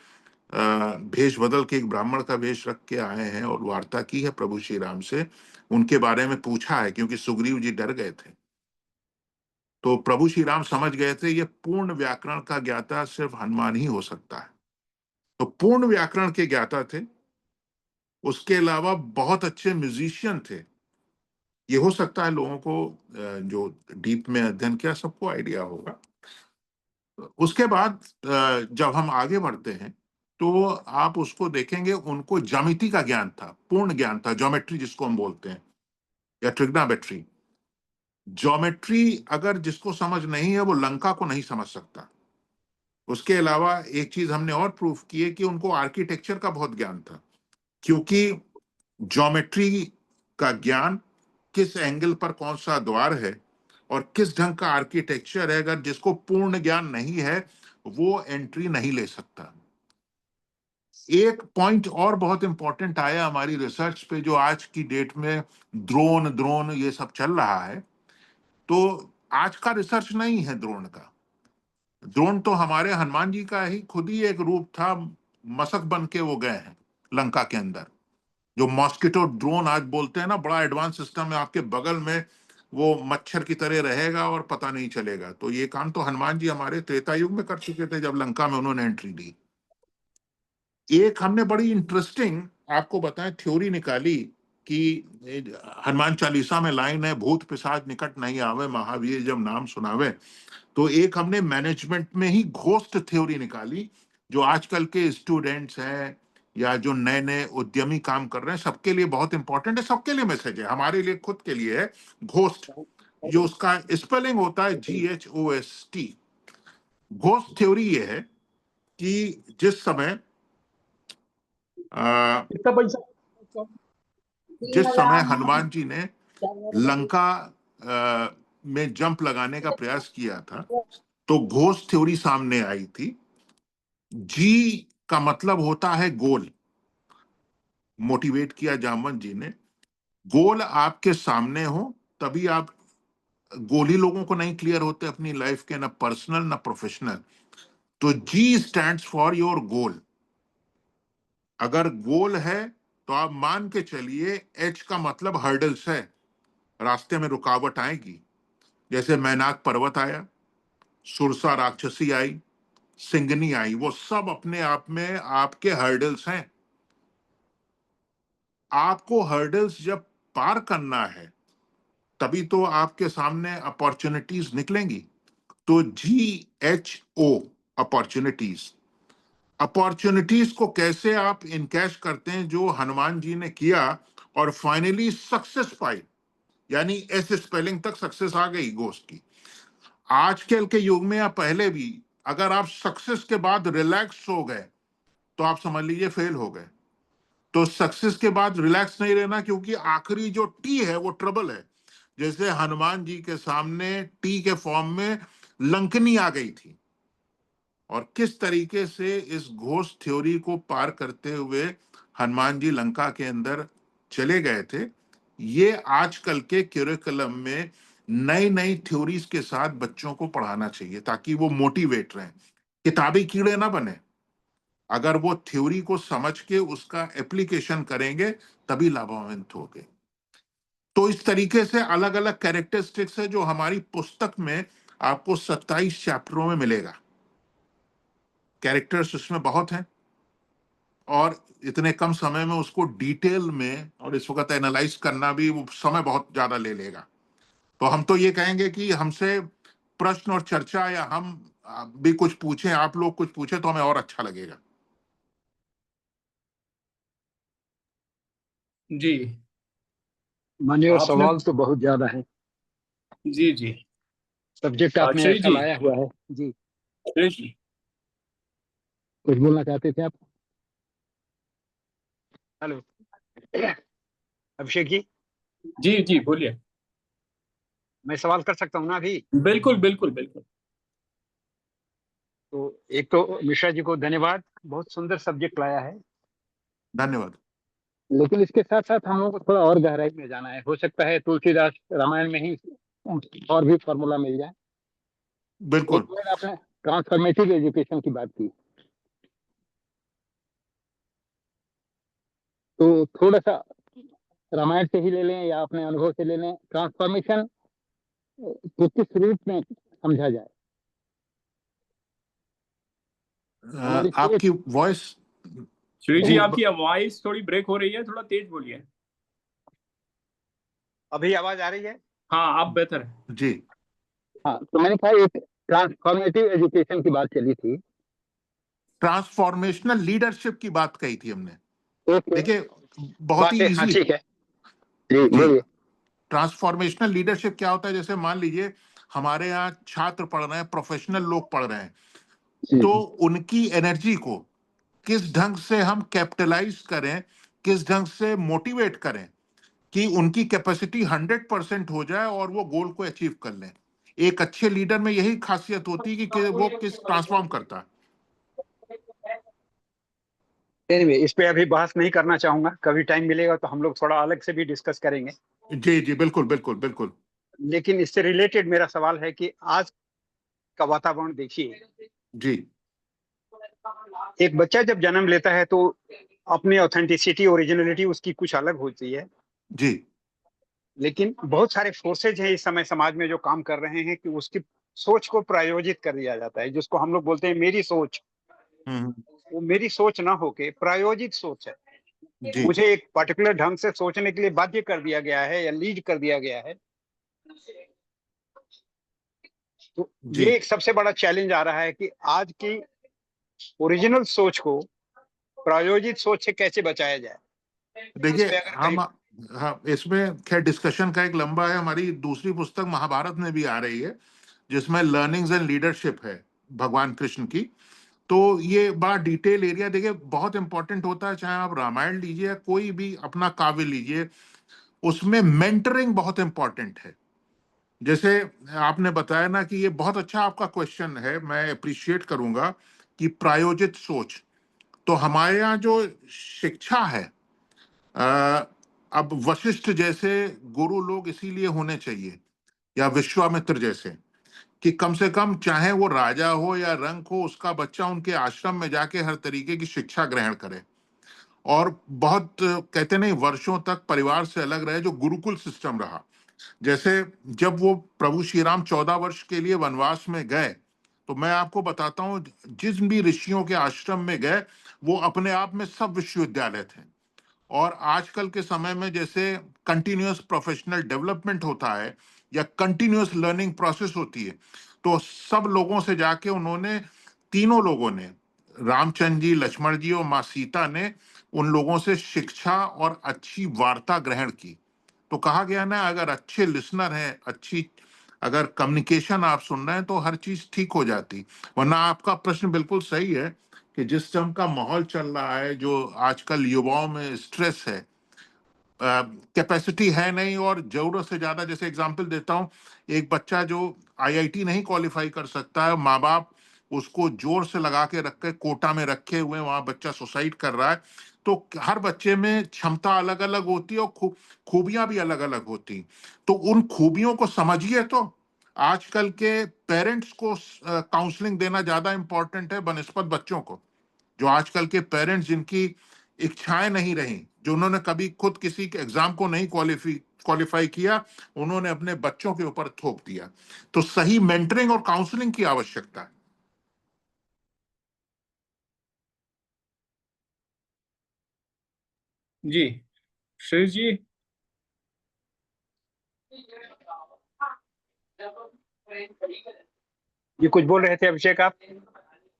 भेष बदल के एक ब्राह्मण का वेश रख के आए हैं और वार्ता की है प्रभु श्री राम से, उनके बारे में पूछा है, क्योंकि सुग्रीव जी डर गए थे। तो प्रभु श्री राम समझ गए थे ये पूर्ण व्याकरण का ज्ञाता सिर्फ हनुमान ही हो सकता है। तो पूर्ण व्याकरण के ज्ञाता थे। उसके अलावा बहुत अच्छे म्यूजिशियन थे। ये हो सकता है लोगों को जो डीप में अध्ययन किया सबको आइडिया होगा। उसके बाद जब हम आगे बढ़ते हैं तो आप उसको देखेंगे, उनको ज्यामिति का ज्ञान था, पूर्ण ज्ञान था, ज्योमेट्री जिसको हम बोलते हैं, या ट्रिग्नोमेट्री। ज्योमेट्री अगर जिसको समझ नहीं है वो लंका को नहीं समझ सकता। उसके अलावा एक चीज हमने और प्रूफ की है कि उनको आर्किटेक्चर का बहुत ज्ञान था, क्योंकि ज्योमेट्री का ज्ञान, किस एंगल पर कौन सा द्वार है और किस ढंग का आर्किटेक्चर है, अगर जिसको पूर्ण ज्ञान नहीं है वो एंट्री नहीं ले सकता। एक पॉइंट और बहुत इंपॉर्टेंट आया हमारी रिसर्च पे, जो आज की डेट में ड्रोन ड्रोन ये सब चल रहा है, तो आज का रिसर्च नहीं है ड्रोन का। ड्रोन तो हमारे हनुमान जी का ही खुद ही एक रूप था, मशक बन के वो गए हैं लंका के अंदर। जो मॉस्किटो ड्रोन आज बोलते हैं ना, बड़ा एडवांस सिस्टम है, आपके बगल में वो मच्छर की तरह रहेगा और पता नहीं चलेगा। तो ये काम तो हनुमान जी हमारे त्रेता युग में कर चुके थे, जब लंका में उन्होंने एंट्री दी। एक हमने बड़ी इंटरेस्टिंग आपको बताएं थ्योरी निकाली कि हनुमान चालीसा में लाइन है, भूत पिशाच निकट नहीं आवे, महावीर जब नाम सुनावे। तो एक हमने मैनेजमेंट में ही घोस्ट थ्योरी निकाली, जो आजकल के स्टूडेंट्स हैं या जो नए नए उद्यमी काम कर रहे हैं, सबके लिए बहुत इंपॉर्टेंट है, सबके लिए मैसेज है, हमारे लिए खुद के लिए है। घोस्ट, जो उसका स्पेलिंग होता है GHOST। घोस्ट थ्योरी ये है कि जिस समय कितना पैसा? जिस समय हनुमान जी ने लंका में जंप लगाने का प्रयास किया था, तो घोस्ट थ्योरी सामने आई थी। जी का मतलब होता है गोल। मोटिवेट किया जामवंत जी ने, गोल आपके सामने हो तभी आप, गोल ही लोगों को नहीं क्लियर होते अपनी लाइफ के, ना पर्सनल ना प्रोफेशनल। तो जी स्टैंड्स फॉर योर गोल। अगर गोल है तो आप मान के चलिए, एच का मतलब हर्डल्स है, रास्ते में रुकावट आएगी। जैसे मैनाक पर्वत आया, सुरसा राक्षसी आई, सिंगनी आई, वो सब अपने आप में आपके हर्डल्स हैं। आपको हर्डल्स जब पार करना है तभी तो आपके सामने अपॉर्चुनिटीज निकलेंगी। तो GHO, अपॉर्चुनिटीज। अपॉर्चुनिटीज को कैसे आप इनकैश करते हैं, जो हनुमान जी ने किया और फाइनली सक्सेस पाई, यानी एस स्पेलिंग तक सक्सेस आ गई घोस्ट की। आजकल के युग में या पहले भी, अगर आप सक्सेस के बाद रिलैक्स हो गए तो आप समझ लीजिए फेल हो गए। तो सक्सेस के बाद रिलैक्स नहीं रहना, क्योंकि आखिरी जो टी है वो ट्रबल है। जैसे हनुमान जी के सामने टी के फॉर्म में लंकनी आ गई थी, और किस तरीके से इस घोस्ट थ्योरी को पार करते हुए हनुमान जी लंका के अंदर चले गए थे, ये आजकल के करिकुलम में नई नई थ्योरीज के साथ बच्चों को पढ़ाना चाहिए, ताकि वो मोटिवेट रहें, किताबी कीड़े ना बने। अगर वो थ्योरी को समझ के उसका एप्लीकेशन करेंगे तभी लाभान्वित होंगे। तो इस तरीके से अलग अलग कैरेक्टरिस्टिक्स है जो हमारी पुस्तक में आपको 27 चैप्टरों में मिलेगा। कैरेक्टर्स उसमें बहुत हैं, और इतने कम समय में उसको डिटेल में और इस वक्त एनालाइज करना भी वो समय बहुत ज्यादा ले लेगा। तो हम तो ये कहेंगे कि हमसे प्रश्न और चर्चा, या हम भी कुछ पूछें, आप लोग कुछ पूछे तो हमें और अच्छा लगेगा। जी, माननीय, आपने, सवाल तो बहुत ज्यादा है। जी जी, सब्जेक्ट आपने श्री ऐसा जी, लाया हुआ है जी। श्री जी, कुछ बोलना चाहते थे आप? हेलो अभिषेक जी, जी जी बोलिए। मैं सवाल कर सकता हूँ ना अभी? बिल्कुल बिल्कुल बिल्कुल। तो एक तो मिश्रा जी को धन्यवाद, बहुत सुंदर सब्जेक्ट लाया है। धन्यवाद। लेकिन इसके साथ साथ हम लोग को थोड़ा और गहराई में जाना है। हो सकता है तुलसीदास रामायण में ही और भी फॉर्मूला मिल जाए। एक बिल्कुल। बार आपने ट्रांसफॉर्मेटिव एजुकेशन की बात की, तो थोड़ा सा रामायण से ही ले लें या अपने अनुभव से ले लें। ट्रांसफॉर्मेशन को किस रूप में समझा जाए? हमारी सोच। आपकी वॉइस, श्री जी, जी आपकी आवाज थोड़ी ब्रेक हो रही है, थोड़ा तेज बोलिए। अभी आवाज आ रही है? हाँ, आप बेहतर है। जी। हाँ, तो मैंने कहा एक ट्रांसफॉर्मेटिव एजुकेशन की बात चली थी। ट्रांसफॉर्मेशनल लीडरशिप की बात कही थी हमने। एक देखिए, बहुत ही बात है, हाँ इजी। ठीक है जी, जी, बोलिए। ट्रांसफॉर्मेशनल लीडरशिप क्या होता है? जैसे मान लीजिए हमारे यहाँ छात्र पढ़ रहे हैं, प्रोफेशनल लोग पढ़ रहे हैं, जी तो उनकी एनर्जी को किस ढंग से हम कैपिटलाइज करें, किस ढंग से मोटिवेट करें कि उनकी कैपेसिटी 100% हो जाए और वो गोल को अचीव कर लें। एक अच्छे लीडर में यही खासियत होती है कि वो किस ट्रांसफॉर्म करता है। एनीवे, इस पे अभी बहस नहीं करना चाहूंगा, कभी टाइम मिलेगा तो हम लोग थोड़ा अलग से भी डिस्कस करेंगे। जी जी, बिल्कुल बिल्कुल बिल्कुल। लेकिन इससे रिलेटेड मेरा सवाल है कि आज का वातावरण देखिए। जी एक बच्चा जब जन्म लेता है तो अपनी ऑथेंटिसिटी, ओरिजिनलिटी उसकी कुछ अलग होती है। जी लेकिन बहुत सारे फोर्सेज हैं इस समय समाज में जो काम कर रहे हैं कि उसकी सोच को प्रायोजित कर दिया जाता है, जिसको हम लोग बोलते हैं मेरी सोच। हम्म, वो मेरी सोच ना होके प्रायोजित सोच है। जी मुझे एक पर्टिकुलर ढंग से सोचने के लिए बाध्य कर दिया गया है या लीड कर दिया गया है। तो जी। ये एक सबसे बड़ा चैलेंज आ रहा है कि आज की ओरिजिनल सोच को प्रायोजित सोच से कैसे बचाया जाए। इस देखिए पे अगर हम, कहीं हाँ, इसमें खैर डिस्कशन का एक लंबा है। हमारी दूसरी पुस्तक महाभारत में भी आ रही है, जिसमें लर्निंग्स एंड लीडरशिप है भगवान कृष्ण की। तो ये बड़ा डिटेल एरिया, देखिए बहुत इंपॉर्टेंट होता है, चाहे आप रामायण लीजिए, कोई भी अपना काव्य लीजिए, उसमें मेंटरिंग बहुत इंपॉर्टेंट है। जैसे आपने बताया ना कि ये बहुत अच्छा आपका क्वेश्चन है, मैं अप्रिशिएट करूंगा कि प्रायोजित सोच। तो हमारे यहाँ जो शिक्षा है, अब वशिष्ठ जैसे गुरु लोग इसीलिए होने चाहिए, या विश्वामित्र जैसे, कि कम से कम चाहे वो राजा हो या रंक हो, उसका बच्चा उनके आश्रम में जाके हर तरीके की शिक्षा ग्रहण करे। और बहुत कहते नहीं, वर्षों तक परिवार से अलग रहे, जो गुरुकुल सिस्टम रहा। जैसे जब वो प्रभु श्री राम 14 वर्ष के लिए वनवास में गए, तो मैं आपको बताता हूँ, जिस भी ऋषियों के आश्रम में गए, वो अपने आप में सब विश्वविद्यालय थे। और आजकल के समय में जैसे कंटिन्यूअस प्रोफेशनल डेवलपमेंट होता है या कंटिन्यूअस लर्निंग प्रोसेस होती है, तो सब लोगों से जाके उन्होंने, तीनों लोगों ने, रामचंद्र जी, लक्ष्मण जी और माँ सीता ने, उन लोगों से शिक्षा और अच्छी वार्ता ग्रहण की। तो कहा गया ना, अगर अच्छे लिसनर हैं, अच्छी अगर कम्युनिकेशन आप सुन रहे हैं, तो हर चीज ठीक हो जाती। वरना आपका प्रश्न बिल्कुल सही है कि जिस तरह का माहौल चल रहा है, जो आजकल युवाओं में स्ट्रेस है, कैपेसिटी है नहीं और जरूरत से ज्यादा। जैसे एग्जांपल देता हूं, एक बच्चा जो आईआईटी नहीं क्वालिफाई कर सकता है, माँ बाप उसको जोर से लगा के रख के कोटा में रखे हुए, वहां बच्चा सुसाइड कर रहा है। तो हर बच्चे में क्षमता अलग अलग होती है और खूबियां भी अलग अलग होती। तो उन खूबियों को समझिए। तो आजकल के पेरेंट्स को काउंसलिंग देना ज्यादा इंपॉर्टेंट है बनस्पत बच्चों को। जो आजकल के पेरेंट्स, जिनकी इच्छाएं नहीं रही, जो उन्होंने कभी खुद किसी के एग्जाम को नहीं क्वालिफाई किया, उन्होंने अपने बच्चों के ऊपर थोप दिया। तो सही मेंटरिंग और काउंसलिंग की आवश्यकता है। जी श्री जी। ये कुछ बोल रहे थे अभिषेक आप?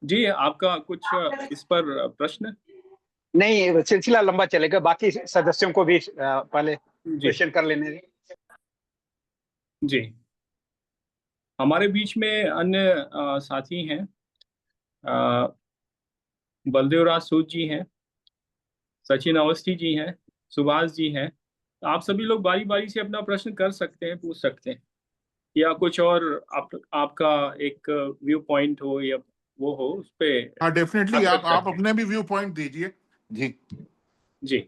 जी आपका कुछ इस पर प्रश्न? नहीं, सिलसिला लंबा चलेगा, बाकी सदस्यों को भी पहले जी क्वेश्चन कर लेने दें। जी। हमारे बीच में अन्य साथी हैं, बलदेव राज सूद जी हैं, सचिन अवस्थी जी हैं, सुभाष जी हैं। आप सभी लोग बारी बारी से अपना प्रश्न कर सकते हैं, पूछ सकते हैं, या कुछ और आपका एक व्यू पॉइंट हो या वो हो, उस पे हाँ, डेफिनेटली बात कर आप सकते हैं। अपने भी व्यू पॉइंट दीजिए। जी जी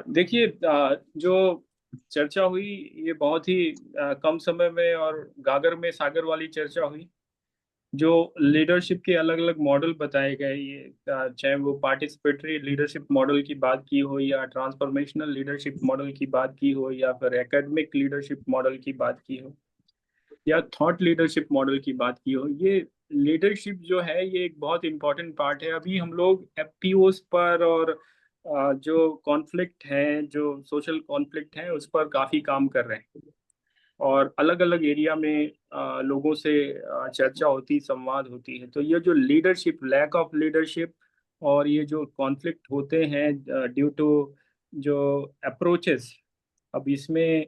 देखिए, जो चर्चा हुई, ये बहुत ही कम समय में और गागर में सागर वाली चर्चा हुई। जो लीडरशिप के अलग अलग मॉडल बताए गए, ये चाहे वो पार्टिसिपेटरी लीडरशिप मॉडल की बात की हो, या ट्रांसफॉर्मेशनल लीडरशिप मॉडल की बात की हो, या फिर एकेडमिक लीडरशिप मॉडल की बात की हो, या थॉट लीडरशिप मॉडल की बात की हो, ये लीडरशिप जो है ये एक बहुत इंपॉर्टेंट पार्ट है। अभी हम लोग एफपीओस पर और जो कॉन्फ्लिक्ट है, जो सोशल कॉन्फ्लिक्ट है, उस पर काफ़ी काम कर रहे हैं। और अलग अलग एरिया में लोगों से चर्चा होती, संवाद होती है। तो ये जो लीडरशिप, लैक ऑफ लीडरशिप, और ये जो कॉन्फ्लिक्ट होते हैं ड्यू टू जो अप्रोचेस, अब इसमें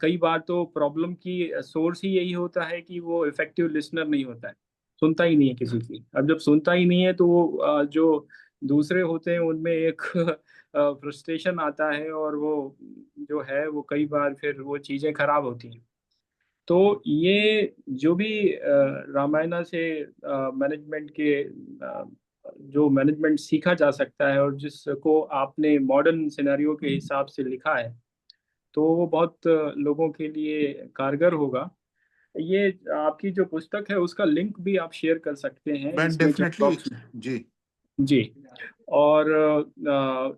कई बार तो प्रॉब्लम की सोर्स ही यही होता है कि वो इफेक्टिव लिसनर नहीं होता है, सुनता ही नहीं है किसी की। अब जब सुनता ही नहीं है, तो वो जो दूसरे होते हैं उनमें एक फ्रस्ट्रेशन आता है, और वो जो है वो कई बार फिर वो चीज़ें खराब होती हैं। तो ये जो भी रामायणा से मैनेजमेंत के जो मैनेजमेंट सीखा जा सकता है, और जिसको आपने मॉडर्न सिनेरियो के हिसाब से लिखा है, तो वो बहुत लोगों के लिए कारगर होगा। ये आपकी जो पुस्तक है, उसका लिंक भी आप शेयर कर सकते हैं मैं इसमें चैट डेफिनेटली। बॉक्स में। जी जी। और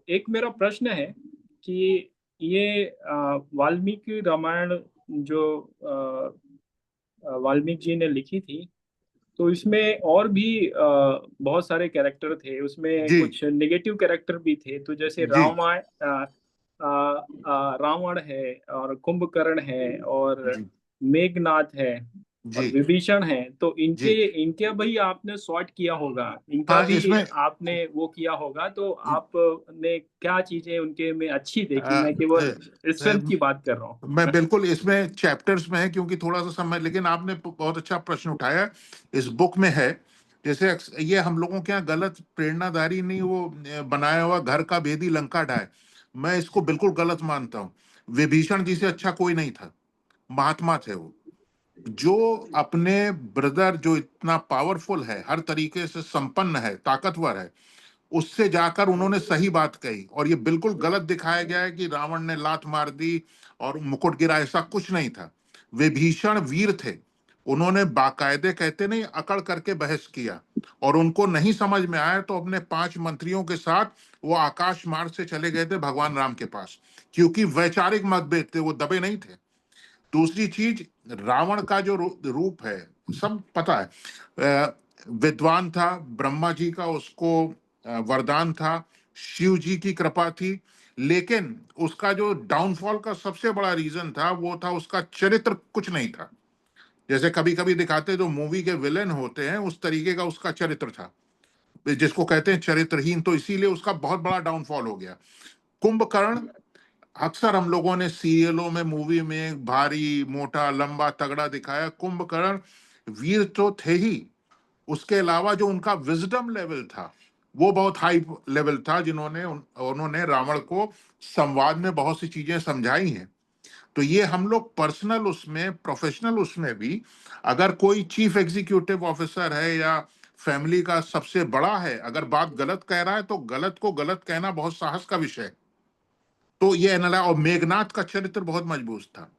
एक मेरा प्रश्न है कि ये वाल्मीकि रामायण जो वाल्मीकि जी ने लिखी थी, तो इसमें और भी बहुत सारे कैरेक्टर थे, उसमें जी कुछ नेगेटिव कैरेक्टर भी थे। तो जैसे जी रावण है, और कुंभकर्ण है, और जी मेघनाथ है, और जी विभीषण है। तो इनके जी। इनका भी आपने सॉर्ट किया होगा, इनका हाँ भी इसमें आपने वो किया होगा। तो आपने क्या चीजें उनके में अच्छी अ, देखी? मैं केवल स्ट्रेंथ की बात कर रहा मैं हूँ। बिल्कुल इसमें चैप्टर्स में है क्योंकि थोड़ा सा समय, लेकिन आपने बहुत अच्छा प्रश्न उठाया। इस बुक में है, जैसे ये हम लोगों के यहाँ गलत प्रेरणादारी नहीं, वो बनाया हुआ घर का भेदी लंका ढाए, मैं इसको बिल्कुल गलत मानता हूँ। विभीषण जी से अच्छा कोई नहीं था, महात्मा थे वो, जो अपने ब्रदर जो इतना पावरफुल है, हर तरीके से संपन्न है, ताकतवर है, उससे जाकर उन्होंने सही बात कही। और ये बिल्कुल गलत दिखाया गया है कि रावण ने लात मार दी और मुकुट गिरा, ऐसा कुछ नहीं था। विभीषण वीर थे, उन्होंने बाकायदे, कहते नहीं, अकड़ करके बहस किया, और उनको नहीं समझ में आया तो अपने 5 मंत्रियों के साथ वो आकाश मार्ग से चले गए थे भगवान राम के पास, क्योंकि वैचारिक मतभेद थे, वो दबे नहीं थे। दूसरी चीज, रावण का जो रूप है, सब पता है। विद्वान था, ब्रह्मा जी का उसको वरदान था, शिव जी की कृपा थी, लेकिन उसका जो डाउनफॉल का सबसे बड़ा रीजन था वो था उसका चरित्र कुछ नहीं था। जैसे कभी कभी दिखाते जो मूवी के विलेन होते हैं, उस तरीके का उसका चरित्र था, जिसको कहते हैं चरित्रहीन, तो इसीलिए उसका बहुत बड़ा डाउनफॉल हो गया। कुंभकर्ण, अक्सर हम लोगों ने सीरियलों में, मूवी में भारी मोटा लंबा तगड़ा दिखाया, कुंभकर्ण वीर तो थे ही, उसके अलावा जो उनका विजडम लेवल था वो बहुत हाई लेवल था, उन्होंने रावण को संवाद में बहुत सी चीजें समझाई हैं। तो ये हम लोग पर्सनल उसमें, प्रोफेशनल उसमें भी, अगर कोई चीफ एग्जीक्यूटिव ऑफिसर है या फैमिली का सबसे बड़ा है, अगर बात गलत कह रहा है तो गलत को गलत कहना बहुत साहस का विषय है। तो ये एनाला, और मेघनाथ का चरित्र बहुत मजबूत था।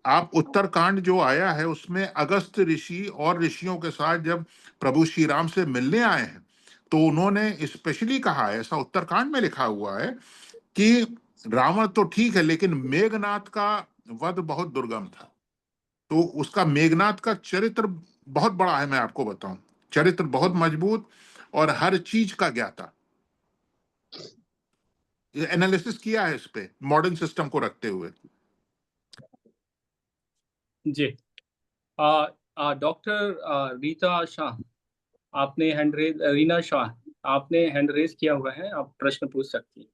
आप उत्तरकांड जो आया है उसमें अगस्त ऋषि और ऋषियों के साथ जब प्रभु श्री राम से मिलने आए हैं, तो उन्होंने स्पेशली कहा है, ऐसा उत्तरकांड में लिखा हुआ है, कि रावण तो ठीक है लेकिन मेघनाथ का वध बहुत दुर्गम था। तो उसका, मेघनाथ का चरित्र बहुत बड़ा है, मैं आपको बताऊं, चरित्र बहुत मजबूत और हर चीज का ज्ञाता। एनालिसिस किया है इस पे मॉडर्न सिस्टम को रखते हुए। जी। डॉक्टर रीता शाह, आपने हैंड रेज, रीना शाह, आपने हैंड रेज किया हुआ है, आप प्रश्न पूछ सकती हैं।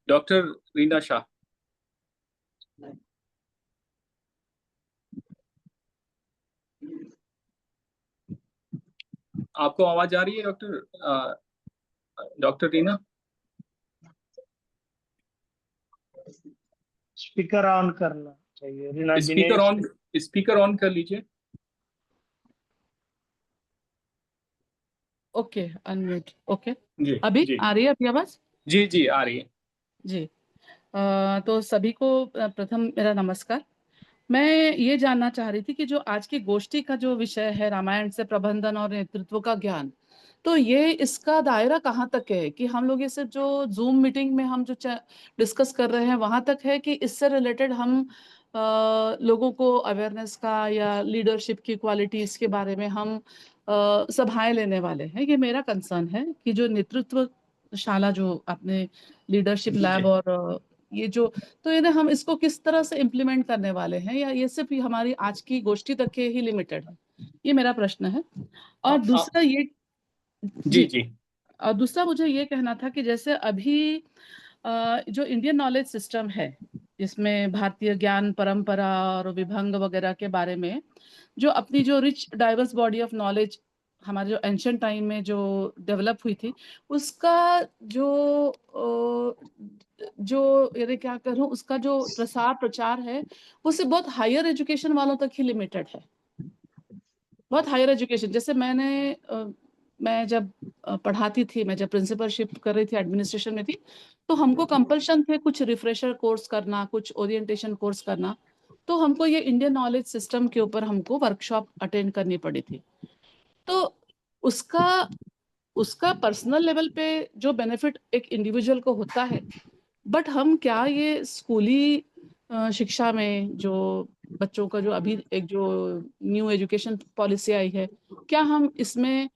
डॉक्टर रीना शाह। आपको आवाज आ रही है डॉक्टर रीना? स्पीकर ऑन करना चाहिए रीना जी ने। स्पीकर ऑन कर लीजिए। Okay, unmute. ओके, जी अभी जी आ रही है अभी आवाज? जी जी, आ रही है जी। तो सभी को प्रथम मेरा नमस्कार। मैं ये जानना चाह रही थी कि जो आज की गोष्ठी का जो विषय है, रामायण से प्रबंधन और नेतृत्व का ज्ञान, तो ये इसका दायरा कहाँ तक है? कि हम लोग ये सिर्फ जो जूम मीटिंग में हम जो डिस्कस कर रहे हैं वहां तक है, कि इससे रिलेटेड हम लोगों को अवेयरनेस का या लीडरशिप की क्वालिटीज के बारे में हम सभाएं लेने वाले हैं? ये मेरा कंसर्न है कि जो नेतृत्व शाला जो आपने लीडरशिप लैब जी। और ये जो, तो ये हम इसको किस तरह से इम्प्लीमेंट करने वाले हैं, या ये सिर्फ हमारी आज की गोष्ठी तक के ही लिमिटेड है? ये मेरा प्रश्न है। आ, और आ, दूसरा ये, जी जी, जी और दूसरा मुझे ये कहना था कि जैसे अभी जो इंडियन नॉलेज सिस्टम है, जिसमें भारतीय ज्ञान परंपरा और विभंग वगैरह के बारे में जो अपनी जो rich diverse body of knowledge हमारे जो एंशिएंट टाइम में जो डेवलप हुई थी, उसका जो यानी क्या करूं, उसका जो प्रसार प्रचार है वो सिर्फ बहुत हायर एजुकेशन वालों तक ही लिमिटेड है। बहुत हायर एजुकेशन, जैसे मैं जब पढ़ाती थी, मैं जब प्रिंसिपलशिप कर रही थी, एडमिनिस्ट्रेशन में थी, तो हमको कंपल्शन थे कुछ रिफ्रेशर कोर्स करना, कुछ ओरिएंटेशन कोर्स करना। तो हमको ये इंडियन नॉलेज सिस्टम के ऊपर हमको वर्कशॉप अटेंड करनी पड़ी थी। तो उसका उसका पर्सनल लेवल पे जो बेनिफिट एक इंडिविजुअल को होता है, बट हम क्या ये स्कूली शिक्षा में जो बच्चों का जो अभी एक जो न्यू एजुकेशन पॉलिसी आई है, क्या हम इसमें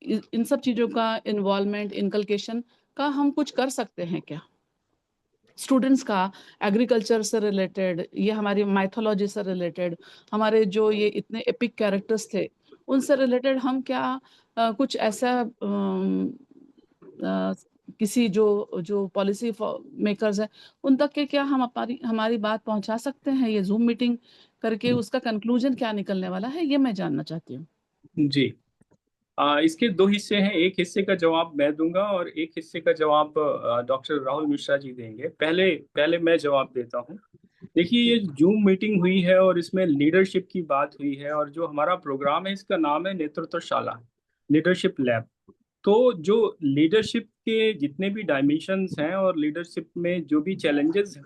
इन सब चीजों का इन्वॉल्वमेंट, इनकलकेशन का हम कुछ कर सकते हैं क्या? स्टूडेंट्स का एग्रीकल्चर से रिलेटेड, ये हमारी माइथोलॉजी से रिलेटेड, हमारे जो ये इतने एपिक कैरेक्टर्स थे उनसे रिलेटेड हम क्या कुछ ऐसा किसी जो पॉलिसी मेकर्स हैं उन तक के क्या हम हमारी बात पहुंचा सकते हैं? ये जूम मीटिंग करके उसका कंक्लूजन क्या निकलने वाला है, ये मैं जानना चाहती हूँ। जी, इसके दो हिस्से हैं। एक हिस्से का जवाब मैं दूंगा और एक हिस्से का जवाब डॉक्टर राहुल मिश्रा जी देंगे। पहले पहले मैं जवाब देता हूँ। देखिए, ये जूम मीटिंग हुई है और इसमें लीडरशिप की बात हुई है, और जो हमारा प्रोग्राम है इसका नाम है नेतृत्वशाला, लीडरशिप लैब। तो जो लीडरशिप के जितने भी डायमेंशंस हैं और लीडरशिप में जो भी चैलेंजेस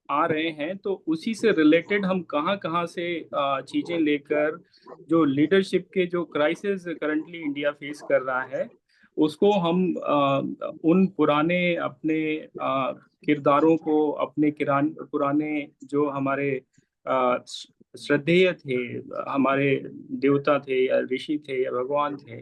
आ रहे हैं, तो उसी से रिलेटेड हम कहाँ कहाँ से चीज़ें लेकर जो लीडरशिप के जो क्राइसिस करंटली इंडिया फेस कर रहा है, उसको हम उन पुराने अपने किरदारों को, अपने पुराने जो हमारे श्रद्धेय थे, हमारे देवता थे या ऋषि थे या भगवान थे,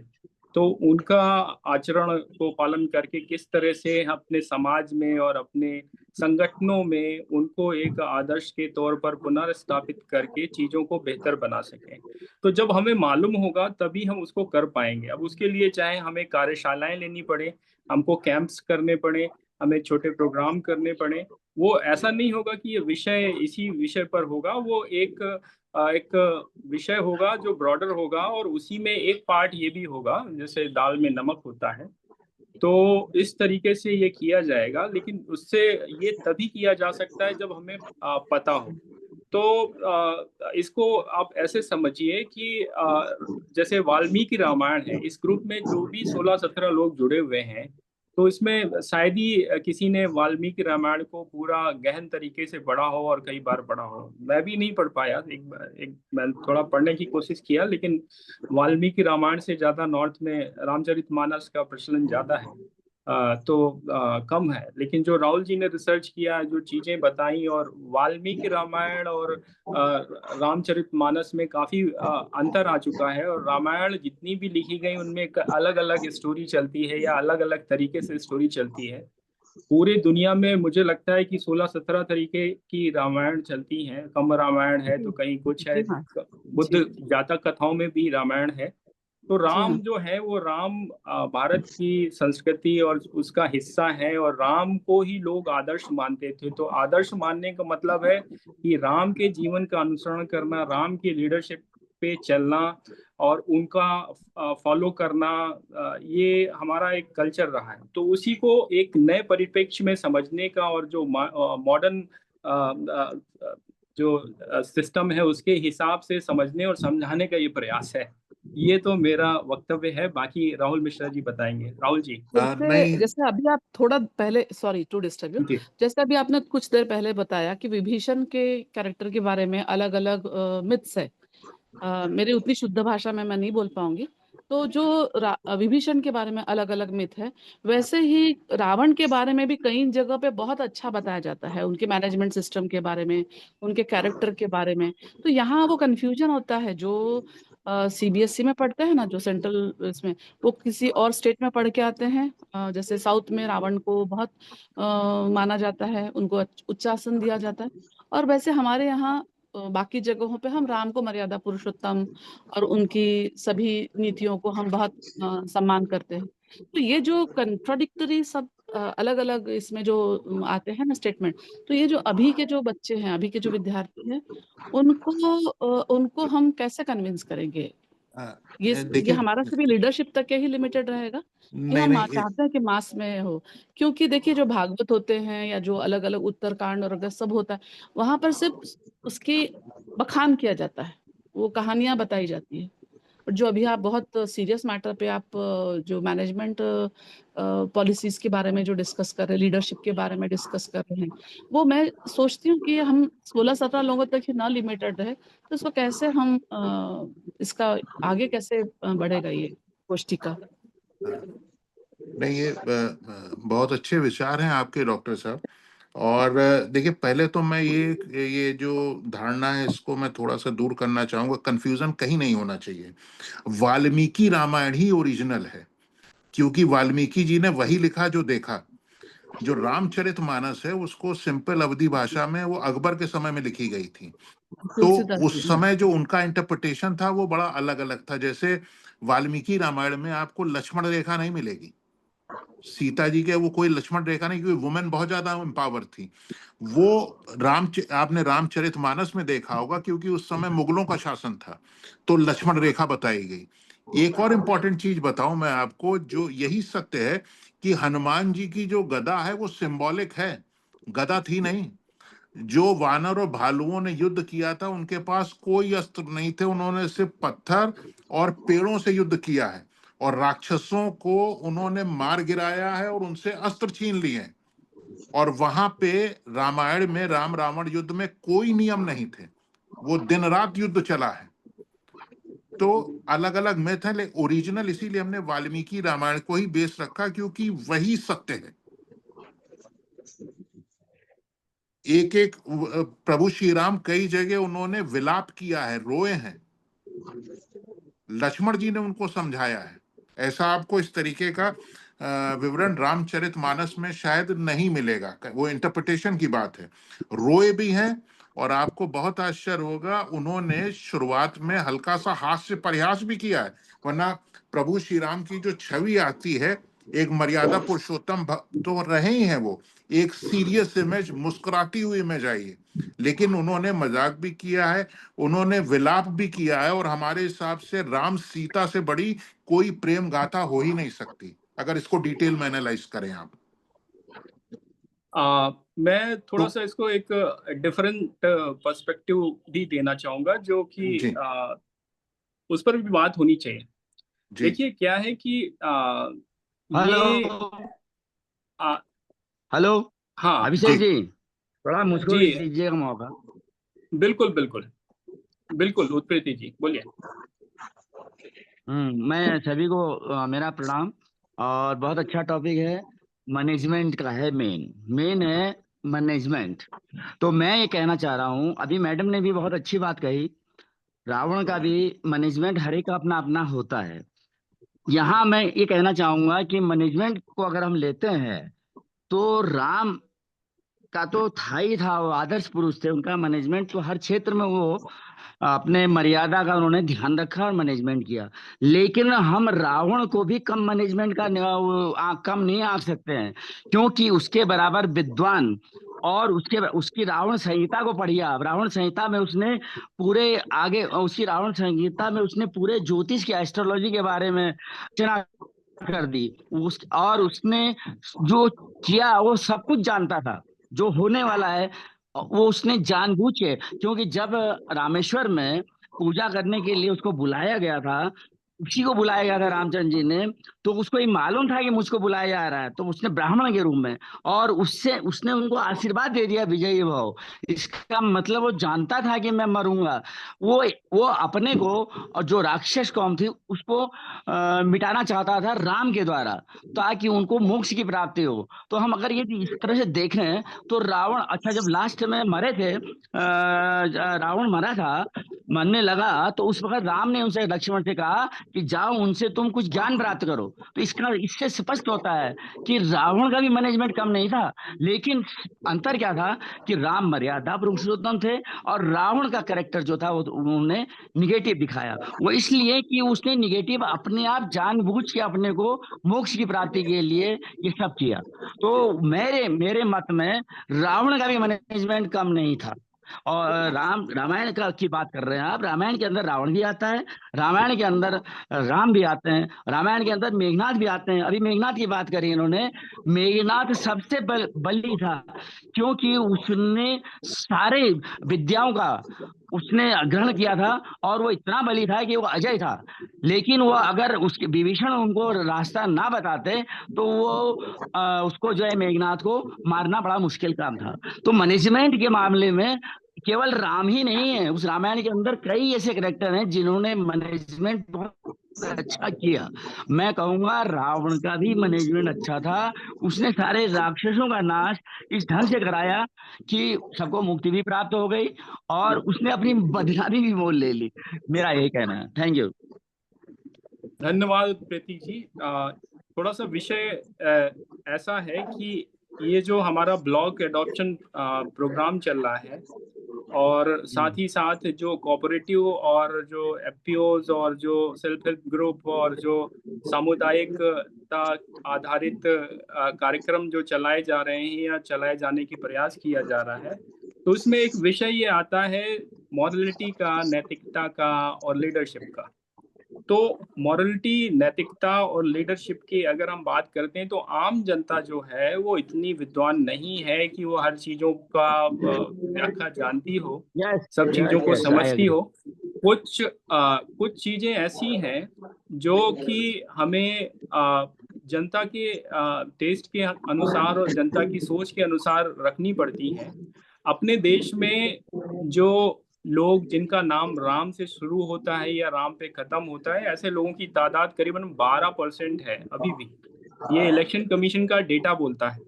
तो उनका आचरण को पालन करके किस तरह से अपने समाज में और अपने संगठनों में उनको एक आदर्श के तौर पर पुनर्स्थापित करके चीज़ों को बेहतर बना सकें। तो जब हमें मालूम होगा तभी हम उसको कर पाएंगे। अब उसके लिए चाहे हमें कार्यशालाएं लेनी पड़े, हमको कैंप्स करने पड़े, हमें छोटे प्रोग्राम करने पड़े, वो ऐसा नहीं होगा कि ये विषय इसी विषय पर होगा। वो एक विषय होगा जो ब्रॉडर होगा, और उसी में एक पार्ट ये भी होगा, जैसे दाल में नमक होता है। तो इस तरीके से ये किया जाएगा, लेकिन उससे ये तभी किया जा सकता है जब हमें पता हो। तो इसको आप ऐसे समझिए कि जैसे वाल्मीकि रामायण है, इस ग्रुप में जो भी 16-17 लोग जुड़े हुए हैं, तो इसमें शायद ही किसी ने वाल्मीकि रामायण को पूरा गहन तरीके से पढ़ा हो और कई बार पढ़ा हो। मैं भी नहीं पढ़ पाया, मैं थोड़ा पढ़ने की कोशिश किया, लेकिन वाल्मीकि रामायण से ज़्यादा नॉर्थ में रामचरितमानस का प्रचलन ज़्यादा है। कम है। लेकिन जो राहुल जी ने रिसर्च किया, जो चीज़ें बताई, और वाल्मीकि रामायण और रामचरितमानस में काफ़ी अंतर आ चुका है, और रामायण जितनी भी लिखी गई उनमें अलग अलग स्टोरी चलती है या अलग अलग तरीके से स्टोरी चलती है। पूरी दुनिया में मुझे लगता है कि 16-17 तरीके की रामायण चलती हैं। कम रामायण है तो कहीं कुछ है, बुद्ध जातक कथाओं में भी रामायण है। तो राम जो है वो राम भारत की संस्कृति और उसका हिस्सा है, और राम को ही लोग आदर्श मानते थे। तो आदर्श मानने का मतलब है कि राम के जीवन का अनुसरण करना, राम की लीडरशिप पे चलना और उनका फॉलो करना, ये हमारा एक कल्चर रहा है। तो उसी को एक नए परिप्रेक्ष्य में समझने का, और जो मॉडर्न जो सिस्टम है उसके हिसाब से समझने और समझाने का ये प्रयास है। ये तो मेरा वक्तव्य है। बाकी राहुल मिश्रा जी बताएंगे। राहुल जी। जैसे अभी आप थोड़ा पहले, सॉरी टू डिस्टर्ब यू, जैसे अभी आपने कुछ देर पहले बताया कि विभीषण के कैरेक्टर के बारे में अलग अलग मिथ्स है। मेरी उतनी शुद्ध भाषा में मैं नहीं बोल पाऊंगी। तो जो विभीषण के बारे में अलग अलग मिथ है, वैसे ही रावण के बारे में भी कई जगह पे बहुत अच्छा बताया जाता है, उनके मैनेजमेंट सिस्टम के बारे में, उनके कैरेक्टर के बारे में। तो यहाँ वो कंफ्यूजन होता है, जो सीबीएसई में पढ़ते हैं ना, जो सेंट्रल इसमें, वो किसी और स्टेट में पढ़ के आते हैं। जैसे साउथ में रावण को बहुत माना जाता है, उनको उच्च आसन दिया जाता है, और वैसे हमारे यहाँ बाकी जगहों पे हम राम को मर्यादा पुरुषोत्तम और उनकी सभी नीतियों को हम बहुत सम्मान करते हैं। तो ये जो कंट्राडिक्टरी सब अलग अलग इसमें जो आते हैं ना स्टेटमेंट, तो ये जो अभी के जो बच्चे हैं, अभी के जो विद्यार्थी हैं, उनको हम कैसे कन्विंस करेंगे? ये हमारा सभी लीडरशिप तक के ही लिमिटेड रहेगा, कि हम चाहते हैं कि मास में हो? क्योंकि देखिए, जो भागवत होते हैं या जो अलग अलग उत्तरकांड और सब होता है, वहां पर सिर्फ उसकी बखान किया जाता है, वो कहानियां बताई जाती है। और जो अभी आप बहुत सीरियस मैटर पे आप जो मैनेजमेंट पॉलिसीज के बारे में जो डिस्कस कर रहे हैं, लीडरशिप के बारे में डिस्कस कर रहे हैं, वो मैं सोचती हूँ कि हम 16-17 लोगों तक ही ना लिमिटेड रहे, तो इसको कैसे हम इसका आगे कैसे बढ़ेगा ये गोष्ठी का? नहीं, ये बहुत अच्छे विचार हैं आपके डॉक्टर साहब। और देखिए, पहले तो मैं ये जो धारणा है इसको मैं थोड़ा सा दूर करना चाहूंगा, कंफ्यूजन कहीं नहीं होना चाहिए। वाल्मीकि रामायण ही ओरिजिनल है, क्योंकि वाल्मीकि जी ने वही लिखा जो देखा। जो रामचरितमानस है उसको सिंपल अवधी भाषा में वो अकबर के समय में लिखी गई थी, तो तुलसीदास जी। उस समय जो उनका इंटरप्रिटेशन था वो बड़ा अलग अलग था। जैसे वाल्मीकि रामायण में आपको लक्ष्मण रेखा नहीं मिलेगी, सीता जी के वो कोई लक्ष्मण रेखा नहीं, क्योंकि वुमेन बहुत ज्यादा एम्पावर थी। वो आपने रामचरितमानस में देखा होगा, क्योंकि उस समय मुगलों का शासन था, तो लक्ष्मण रेखा बताई गई। एक और इंपॉर्टेंट चीज बताऊं मैं आपको, जो यही सत्य है कि हनुमान जी की जो गदा है वो सिंबॉलिक है, गदा थी नहीं। जो वानर और भालुओं ने युद्ध किया था उनके पास कोई अस्त्र नहीं थे, उन्होंने सिर्फ पत्थर और पेड़ों से युद्ध किया है, और राक्षसों को उन्होंने मार गिराया है और उनसे अस्त्र छीन लिए हैं। और वहां पे रामायण में राम रावण युद्ध में कोई नियम नहीं थे, वो दिन रात युद्ध चला है। तो अलग अलग मैथ है, लेकिन ओरिजिनल इसीलिए हमने वाल्मीकि रामायण को ही बेस रखा, क्योंकि वही सत्य है। एक एक प्रभु श्री राम कई जगह उन्होंने विलाप किया है, रोए हैं, लक्ष्मण जी ने उनको समझाया है। ऐसा आपको इस तरीके का विवरण रामचरितमानस में शायद नहीं मिलेगा, वो इंटरप्रिटेशन की बात है। रोए भी हैं, और आपको बहुत आश्चर्य होगा उन्होंने शुरुआत में हल्का सा हास्य परिहास भी किया है, वरना प्रभु श्री राम की जो छवि आती है, एक मर्यादा पुरुषोत्तम तो रहे ही हैं, वो एक सीरियस इमेज, मुस्कुराती हुई इमेज आई है, लेकिन उन्होंने मजाक भी किया है, उन्होंने विलाप भी किया है। और हमारे हिसाब से राम सीता से बड़ी कोई प्रेम गाथा हो ही नहीं सकती, अगर इसको डिटेल में एनालाइज करें आप। मैं थोड़ा सा इसको एक डिफरेंट पर्सपेक्टिव भी देना चाहूंगा, जो कि जी उस पर भी बात होनी चाहिए। जी देखिए क्या है कि हेलो ये हेलो हाँ अभिषेक जी जी, थोड़ा मुझको भी जी दीजिएगा मौका। बिल्कुल बिल्कुल बिल्कुल, उत्प्रीति जी बोलिए। मैं सभी को मेरा प्रणाम। और बहुत अच्छा टॉपिक है, मैनेजमेंट का है। मेन है मैनेजमेंट। तो मैं ये कहना चाह रहा हूँ, अभी मैडम ने भी बहुत अच्छी बात कही, रावण का भी मैनेजमेंट हर एक का अपना अपना होता है। यहाँ मैं ये कहना चाहूंगा कि मैनेजमेंट को अगर हम लेते हैं तो राम का तो था ही था, वो आदर्श पुरुष थे, उनका मैनेजमेंट तो हर क्षेत्र में वो अपने मर्यादा का उन्होंने ध्यान रखा और मैनेजमेंट किया। लेकिन हम रावण को भी कम मैनेजमेंट का कम नहीं आंक सकते हैं, क्योंकि उसके बराबर विद्वान। और उसकी रावण संहिता को पढ़िए आप। रावण संहिता में उसने पूरे आगे उसकी रावण संहिता में उसने पूरे ज्योतिष की, एस्ट्रोलॉजी के बारे में रचना कर दी। और उसने जो किया वो सब कुछ जानता था, जो होने वाला है वो उसने जानबूझ के, क्योंकि जब रामेश्वर में पूजा करने के लिए उसको बुलाया गया था, उसी को बुलाया गया था रामचंद्र जी ने, तो उसको ये मालूम था कि मुझको बुलाया जा रहा है, तो उसने ब्राह्मण के रूप में, और उसने उनको आशीर्वाद दे दिया विजयी भाव। इसका मतलब वो जानता था कि मैं मरूंगा। वो अपने को और जो राक्षस कौम थी उसको मिटाना चाहता था राम के द्वारा, ताकि उनको मोक्ष की प्राप्ति हो। तो हम अगर ये इस तरह से देखें तो रावण, अच्छा जब लास्ट में मरे थे, रावण मरा था, मरने लगा, तो उस वक्त राम ने उनसे, लक्ष्मण से कहा कि जाओ उनसे तुम कुछ ज्ञान प्राप्त करो। तो इससे स्पष्ट होता है कि रावण का भी मैनेजमेंट कम नहीं था। लेकिन अंतर क्या था कि राम मर्यादा पुरुषोत्तम थे, और रावण का कैरेक्टर जो था वो उन्होंने निगेटिव दिखाया। वो इसलिए कि उसने निगेटिव अपने आप जानबूझ के अपने को मोक्ष की प्राप्ति के लिए ये सब किया। तो मेरे मत में रावण का भी मैनेजमेंट कम नहीं था। और रामायण का की बात कर रहे हैं आप, रामायण के अंदर रावण भी आता है, रामायण के अंदर राम भी आते हैं, रामायण के अंदर मेघनाथ भी आते हैं। अभी मेघनाथ की बात करी इन्होंने, मेघनाथ सबसे बली था, क्योंकि उसने सारे विद्याओं का उसने ग्रहण किया था, और वो इतना बली था कि वो अजय था। लेकिन वो अगर उसके विभीषण उनको रास्ता ना बताते तो वो उसको जो है मेघनाथ को मारना बड़ा मुश्किल काम था। तो मैनेजमेंट के मामले में केवल राम ही नहीं है, उस रामायण के अंदर कई ऐसे कैरेक्टर हैं जिन्होंने मैनेजमेंट बहुत अच्छा किया। मैं कहूंगा रावण का भी मैनेजमेंट अच्छा था। उसने सारे राक्षसों का नाश इस ढंग से कराया कि सबको मुक्ति भी प्राप्त हो गई और उसने अपनी बदनामी भी मोल ले ली। मेरा यही कहना है। Thank you. धन्यवाद प्रतीक जी। थोड़ा सा विषय ऐसा है कि ये जो हमारा ब्लॉक एडॉप्शन प्रोग्राम चल रहा है और साथ ही साथ जो कोऑपरेटिव और जो एफपीओज और जो सेल्फ हेल्प ग्रुप और जो सामुदायिकता आधारित कार्यक्रम जो चलाए जा रहे हैं या चलाए जाने की प्रयास किया जा रहा है, तो उसमें एक विषय ये आता है मॉरलिटी का, नैतिकता का और लीडरशिप का। तो मॉरलिटी, नैतिकता और लीडरशिप की अगर हम बात करते हैं तो आम जनता जो है वो इतनी विद्वान नहीं है कि वो हर चीजों का व्याख्या जानती हो, यस सब चीजों यस को यस, आई समझती एग्री। हो। कुछ चीजें ऐसी हैं जो कि हमें जनता के टेस्ट के अनुसार और जनता की सोच के अनुसार रखनी पड़ती हैं। अपने देश में जो लोग जिनका नाम राम से शुरू होता है या राम पे खत्म होता है, ऐसे लोगों की तादाद करीबन 12% है अभी भी। ये इलेक्शन कमीशन का डेटा बोलता है।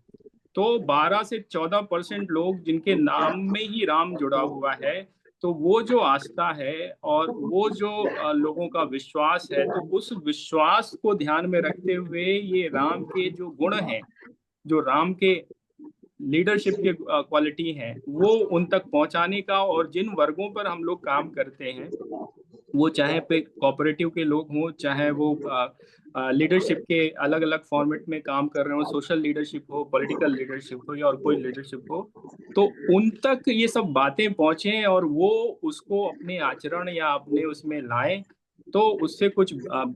तो 12 से 14% लोग जिनके नाम में ही राम जुड़ा हुआ है, तो वो जो आस्था है और वो जो लोगों का विश्वास है, तो उस विश्वास को ध्यान में रखते हुए ये राम के जो गुण हैं, जो राम के लीडरशिप के क्वालिटी हैं, वो उन तक पहुंचाने का, और जिन वर्गों पर हम लोग काम करते हैं, वो चाहे पे कोऑपरेटिव के लोग हों, चाहे वो लीडरशिप के अलग अलग फॉर्मेट में काम कर रहे हो, सोशल लीडरशिप हो, पॉलिटिकल लीडरशिप हो या और कोई लीडरशिप हो, तो उन तक ये सब बातें पहुंचे और वो उसको अपने आचरण या अपने उसमें लाएं, तो उससे कुछ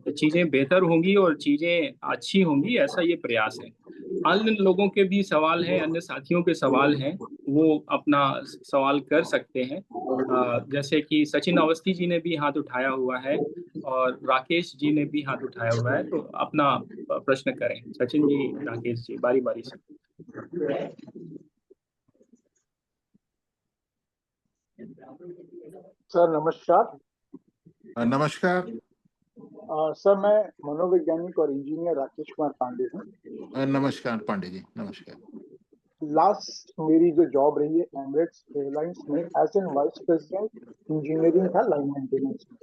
चीजें बेहतर होंगी और चीजें अच्छी होंगी, ऐसा ये प्रयास है। अन्य लोगों के भी सवाल हैं, अन्य साथियों के सवाल हैं, वो अपना सवाल कर सकते हैं। जैसे कि सचिन अवस्थी जी ने भी हाथ उठाया हुआ है और राकेश जी ने भी हाथ उठाया हुआ है, तो अपना प्रश्न करें सचिन जी, राकेश जी, बारी बारी से। सर नमस्कार। नमस्कार। सर मैं मनोवैज्ञानिक और इंजीनियर राकेश कुमार पांडे हूँ। नमस्कार पांडे जी, नमस्कार। लास्ट मेरी जो जॉब रही है एमिरेट्स एयरलाइंस में as an vice president engineering था, लाइन मेंटेनेंस में।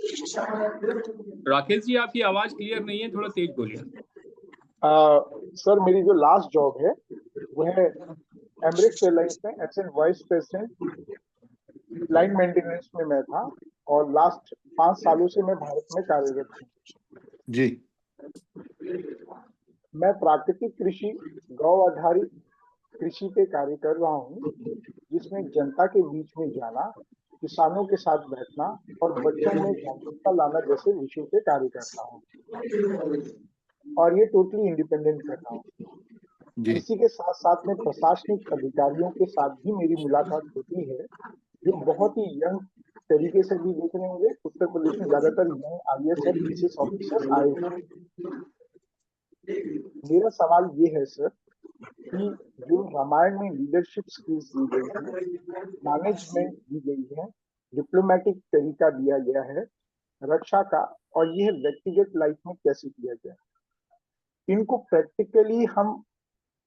राकेश जी आपकी आवाज क्लियर नहीं है, थोड़ा तेज बोलिए। सर मेरी जो लास्ट जॉब है वह एमिरेट्स एयरलाइंस में as an vice president line maintenance में मैं था और लास्ट 5 सालों से मैं भारत में कार्यरत हूँ जी। मैं प्राकृतिक कृषि, गौ आधारित कृषि पे कार्य कर रहा हूँ, जिसमें जनता के बीच में जाना, किसानों के साथ बैठना और बच्चों में जागरूकता लाना जैसे विषयों पे कार्य करता हूँ और ये टोटली इंडिपेंडेंट कर रहा हूँ। इसी के साथ साथ में प्रशासनिक अधिकारियों के साथ भी मेरी मुलाकात होती है, जो बहुत ही यंग तरीके से भी देख रहे होंगे। उत्तर प्रदेश में ज्यादातर यंग आईएएस और पीसीएस ऑफिसर आए हैं। मेरा सवाल ये है सर कि जो रामायण में लीडरशिप स्किल्स दी गई है, मैनेजमेंट दी गई है, डिप्लोमेटिक तरीका दिया गया है रक्षा का, और यह व्यक्तिगत लाइफ में कैसे किया जाए, इनको प्रैक्टिकली हम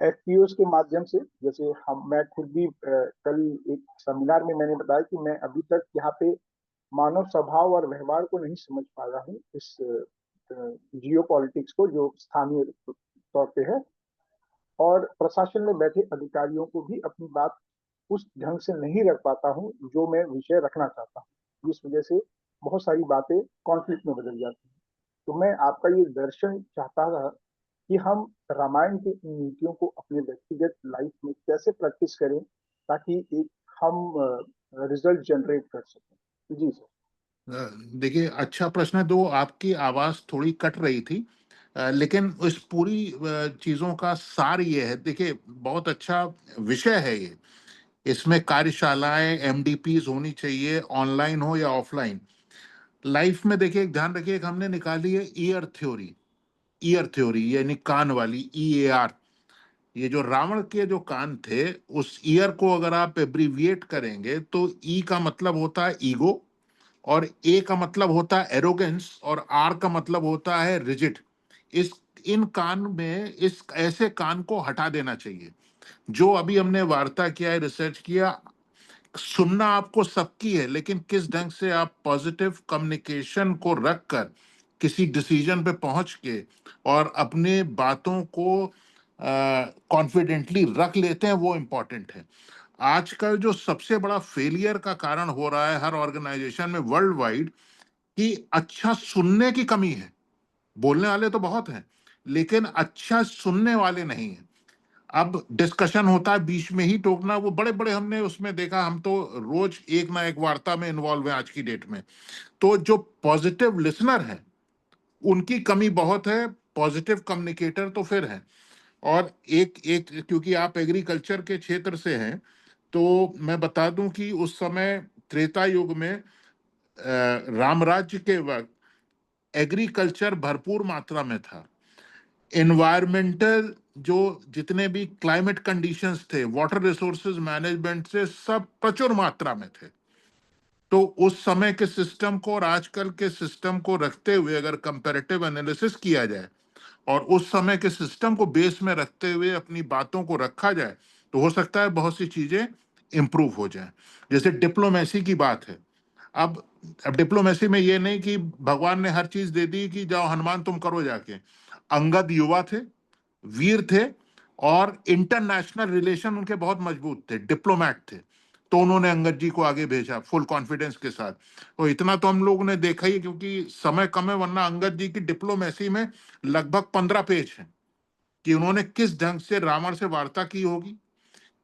एफपीओस के माध्यम से, जैसे मैं खुद भी कल एक सेमिनार में मैंने बताया कि मैं अभी तक यहाँ पे मानव स्वभाव और व्यवहार को नहीं समझ पा रहा हूँ, इस जियो पॉलिटिक्स को जो स्थानीय तौर पे है, और प्रशासन में बैठे अधिकारियों को भी अपनी बात उस ढंग से नहीं रख पाता हूँ जो मैं विषय रखना चाहता हूँ, जिस वजह से बहुत सारी बातें कॉन्फ्लिक्ट में बदल जाती हैं। तो मैं आपका ये दर्शन चाहता था कि हम रामायण की इन नीतियों को अपने व्यक्तिगत लाइफ में कैसे प्रैक्टिस करें ताकि एक हम रिजल्ट जनरेट कर सकें। जी सर। देखिए, अच्छा प्रश्न है। दो, आपकी आवाज थोड़ी कट रही थी, लेकिन इस पूरी चीजों का सार ये है। देखिए, बहुत अच्छा विषय है ये। इसमें कार्यशालाएं, एमडीपीज होनी चाहिए, ऑनलाइन हो या ऑफलाइन। लाइफ में देखिए, एक ध्यान रखिए, एक हमने निकाली है ईयर थ्योरी। ईयर थ्योरी यानी कान वाली, EAR। ये जो रावण के जो कान थे, उस ईयर को अगर आप एब्रीविएट करेंगे तो ई का मतलब होता है ईगो, और ए का मतलब होता है एरोगेंस और आर का मतलब होता है रिजिड। इस इन कान में इस ऐसे कान को हटा देना चाहिए। जो अभी हमने वार्ता किया है, रिसर्च किया, सुनना आपको सबकी है, लेकिन किस ढंग से आप पॉजिटिव कम्युनिकेशन को रखकर किसी डिसीजन पे पहुंच के और अपने बातों को कॉन्फिडेंटली रख लेते हैं, वो इम्पोर्टेंट है। आजकल जो सबसे बड़ा फेलियर का कारण हो रहा है हर ऑर्गेनाइजेशन में वर्ल्ड वाइड, कि अच्छा सुनने की कमी है। बोलने वाले तो बहुत हैं, लेकिन अच्छा सुनने वाले नहीं हैं। अब डिस्कशन होता है, बीच में ही टोकना, वो बड़े बड़े हमने उसमें देखा। हम तो रोज एक ना एक वार्ता में इन्वॉल्व है आज की डेट में। तो जो पॉजिटिव लिसनर है उनकी कमी बहुत है, पॉजिटिव कम्युनिकेटर तो फिर है। और एक एक क्योंकि आप एग्रीकल्चर के क्षेत्र से हैं, तो मैं बता दूं कि उस समय त्रेता युग में राम राज्य के वक्त एग्रीकल्चर भरपूर मात्रा में था। एनवायरमेंटल जो जितने भी क्लाइमेट कंडीशंस थे, वाटर रिसोर्सेज मैनेजमेंट से सब प्रचुर मात्रा में थे। तो उस समय के सिस्टम को और आजकल के सिस्टम को रखते हुए अगर कंपैरेटिव एनालिसिस किया जाए और उस समय के सिस्टम को बेस में रखते हुए अपनी बातों को रखा जाए, तो हो सकता है बहुत सी चीजें इंप्रूव हो जाएं। जैसे डिप्लोमेसी की बात है। अब डिप्लोमेसी में ये नहीं कि भगवान ने हर चीज दे दी कि जाओ हनुमान तुम करो जाके। अंगद युवा थे, वीर थे, और इंटरनेशनल रिलेशन उनके बहुत मजबूत थे, डिप्लोमैट थे। तो उन्होंने अंगद जी को आगे भेजा फुल कॉन्फिडेंस के साथ। तो इतना तो हम लोगों ने देखा ही, क्योंकि समय कम है, वरना अंगद जी की डिप्लोमेसी में लगभग 15 पेज हैं कि उन्होंने किस ढंग से रावण से वार्ता की होगी,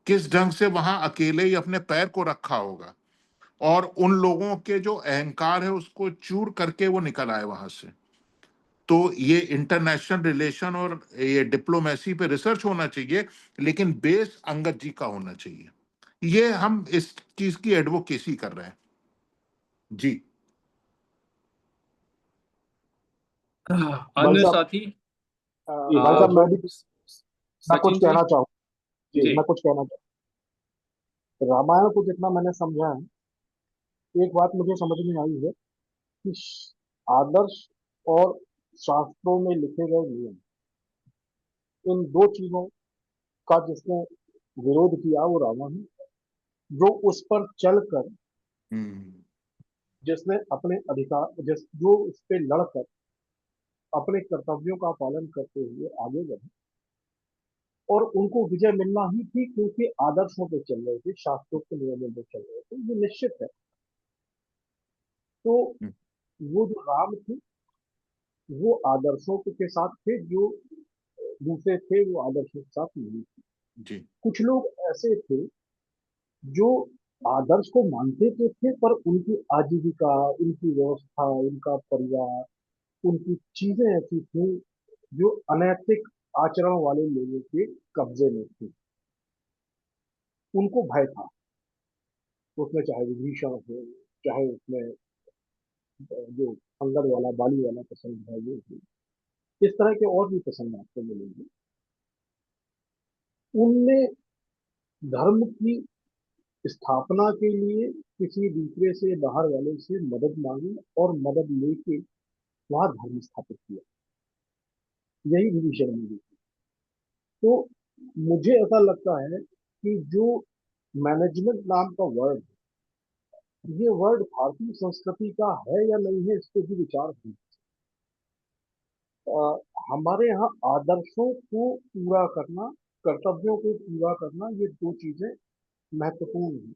किस ढंग से वहां अकेले ही अपने पैर को रखा होगा, और उन लोगों के जो अहंकार है उसको चूर करके वो निकल आए वहां से। तो ये इंटरनेशनल रिलेशन और ये डिप्लोमेसी पे रिसर्च होना चाहिए, लेकिन बेस अंगद जी का होना चाहिए। ये हम इस चीज की एडवोकेसी कर रहे हैं जी। भाई अन्य साहब, साथी भाई साहब मैं भी मैं कुछ सचिन जी। कहना चाहूँ। जी, जी मैं कुछ कहना चाहूँ। रामायण को जितना मैंने समझा है, एक बात मुझे समझ में आई है कि आदर्श और शास्त्रों में लिखे गए नियम, इन दो चीजों का जिसने विरोध किया वो रावण है। जो उस पर चलकर, हम्म। जिसने अपने अधिकार जो उस पर लड़कर अपने कर्तव्यों का पालन करते हुए आगे बढ़े, और उनको विजय मिलना ही थी, क्योंकि आदर्शों पे चल रहे थे, शास्त्रों के नियमों पे चल रहे थे, ये निश्चित है। तो वो जो राम थे वो आदर्शों के साथ थे, जो दूसरे थे वो आदर्शों के साथ नहीं थे। जी कुछ लोग ऐसे थे जो आदर्श को मानते तो थे, पर उनकी आजीविका, उनकी व्यवस्था, उनका परिवार, उनकी चीजें ऐसी थी जो अनैतिक आचरण वाले लोगों के कब्जे में थी। उनको भय था। उसमें चाहे विभीषण हो, चाहे उसमें जो अंगद वाला बाली वाला प्रसंग है वो हो, इस तरह के और भी प्रसंग आपको मिलेंगे। उनमें धर्म की स्थापना के लिए किसी दूसरे से, बाहर वाले से मदद मांगी और मदद लेके वहां धर्म स्थापित किया। यही विभीषण में भी। तो मुझे ऐसा लगता है कि जो मैनेजमेंट नाम का वर्ड, ये वर्ड भारतीय संस्कृति का है या नहीं है, इस पर भी विचार है। हमारे यहाँ आदर्शों को पूरा करना, कर्तव्यों को पूरा करना, ये दो चीजें महत्वपूर्ण हैं।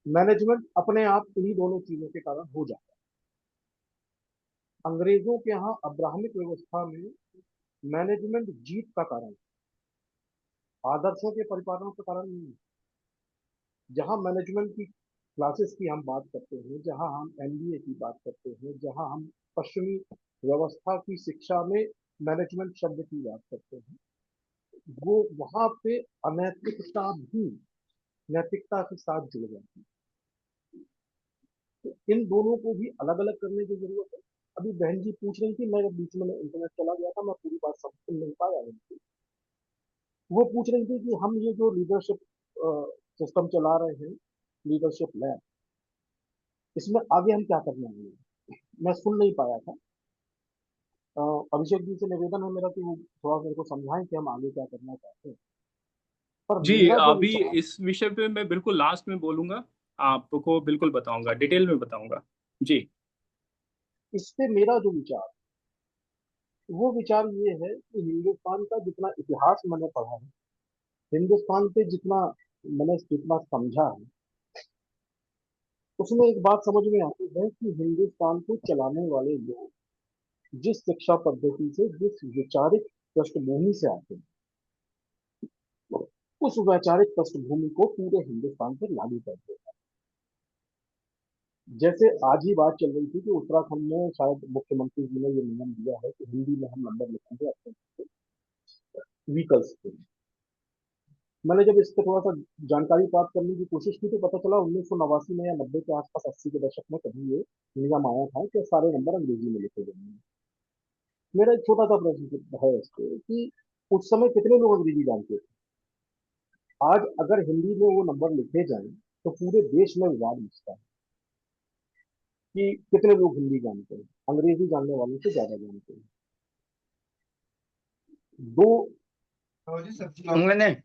मैनेजमेंट अपने आप इन्हीं दोनों चीजों के कारण हो जाता है। अंग्रेजों के यहाँ अब्राहमिक व्यवस्था में मैनेजमेंट जीत का कारण, आदर्शों के परिपालन का कारण नहीं है। जहाँ मैनेजमेंट की क्लासेस की हम बात करते हैं, जहाँ हम एमबीए की बात करते हैं, जहाँ हम पश्चिमी व्यवस्था की शिक्षा में मैनेजमेंट शब्द की बात करते हैं, वो वहां पे अनैतिकता भी नैतिकता के साथ जुड़ जाती है। तो इन दोनों को भी अलग अलग करने की जरूरत है। अभी बहन जी पूछ रही थी, मैं बीच में इंटरनेट चला गया था, मैं पूरी बात समझ नहीं पाया उनकी। वो पूछ रही थी कि हम ये जो लीडरशिप सिस्टम चला रहे हैं, लीडरशिप लैब, इसमें आगे हम क्या करने वाले हैं, मैं सुन नहीं पाया था। अभिषेक जी से निवेदन है मेरा कि वो थोड़ा मेरे को समझाएं कि हम आगे क्या करना चाहते हैं। पर जी, मेरा जो अभी विचार, इस विषय पे मैं बिल्कुल लास्ट में बोलूंगा, आपको बिल्कुल बताऊंगा, डिटेल में बताऊंगा। जी। इस पे मेरा जो विचार, वो विचार ये है कि हिंदुस्तान का जितना इतिहास मैंने पढ़ा है, हिंदुस्तान पे जितना समझा है, उसमें एक बात समझ में आती है कि हिंदुस्तान को चलाने वाले लोग जिस शिक्षा पद्धति से, जिस वैचारिक पृष्ठभूमि से आते हैं, उस वैचारिक पृष्ठभूमि को पूरे हिंदुस्तान पर लागू करते हैं। जैसे आज ही बात चल रही थी कि उत्तराखंड में शायद मुख्यमंत्री जी ने ये नियम दिया है कि हिंदी में हम नंबर लिखेंगे अपने व्हीकल्स पे। मैंने जब इस पर थोड़ा सा जानकारी प्राप्त करने की कोशिश की तो पता चला 1989 में या 90 के आसपास, 80 के दशक में कभी ये नियम आया था कि सारे नंबर अंग्रेजी में लिखे जाएंगे। मेरा एक छोटा सा प्रश्न है इस पे कि उस समय कितने लोग अंग्रेजी जानते थे? आज अगर हिंदी में वो नंबर लिखे जाएं तो पूरे देश में विवाद मचता है कि कितने लोग हिंदी जानते हैं। अंग्रेजी जानने वालों से ज्यादा जानते हैं। दो नहीं नहीं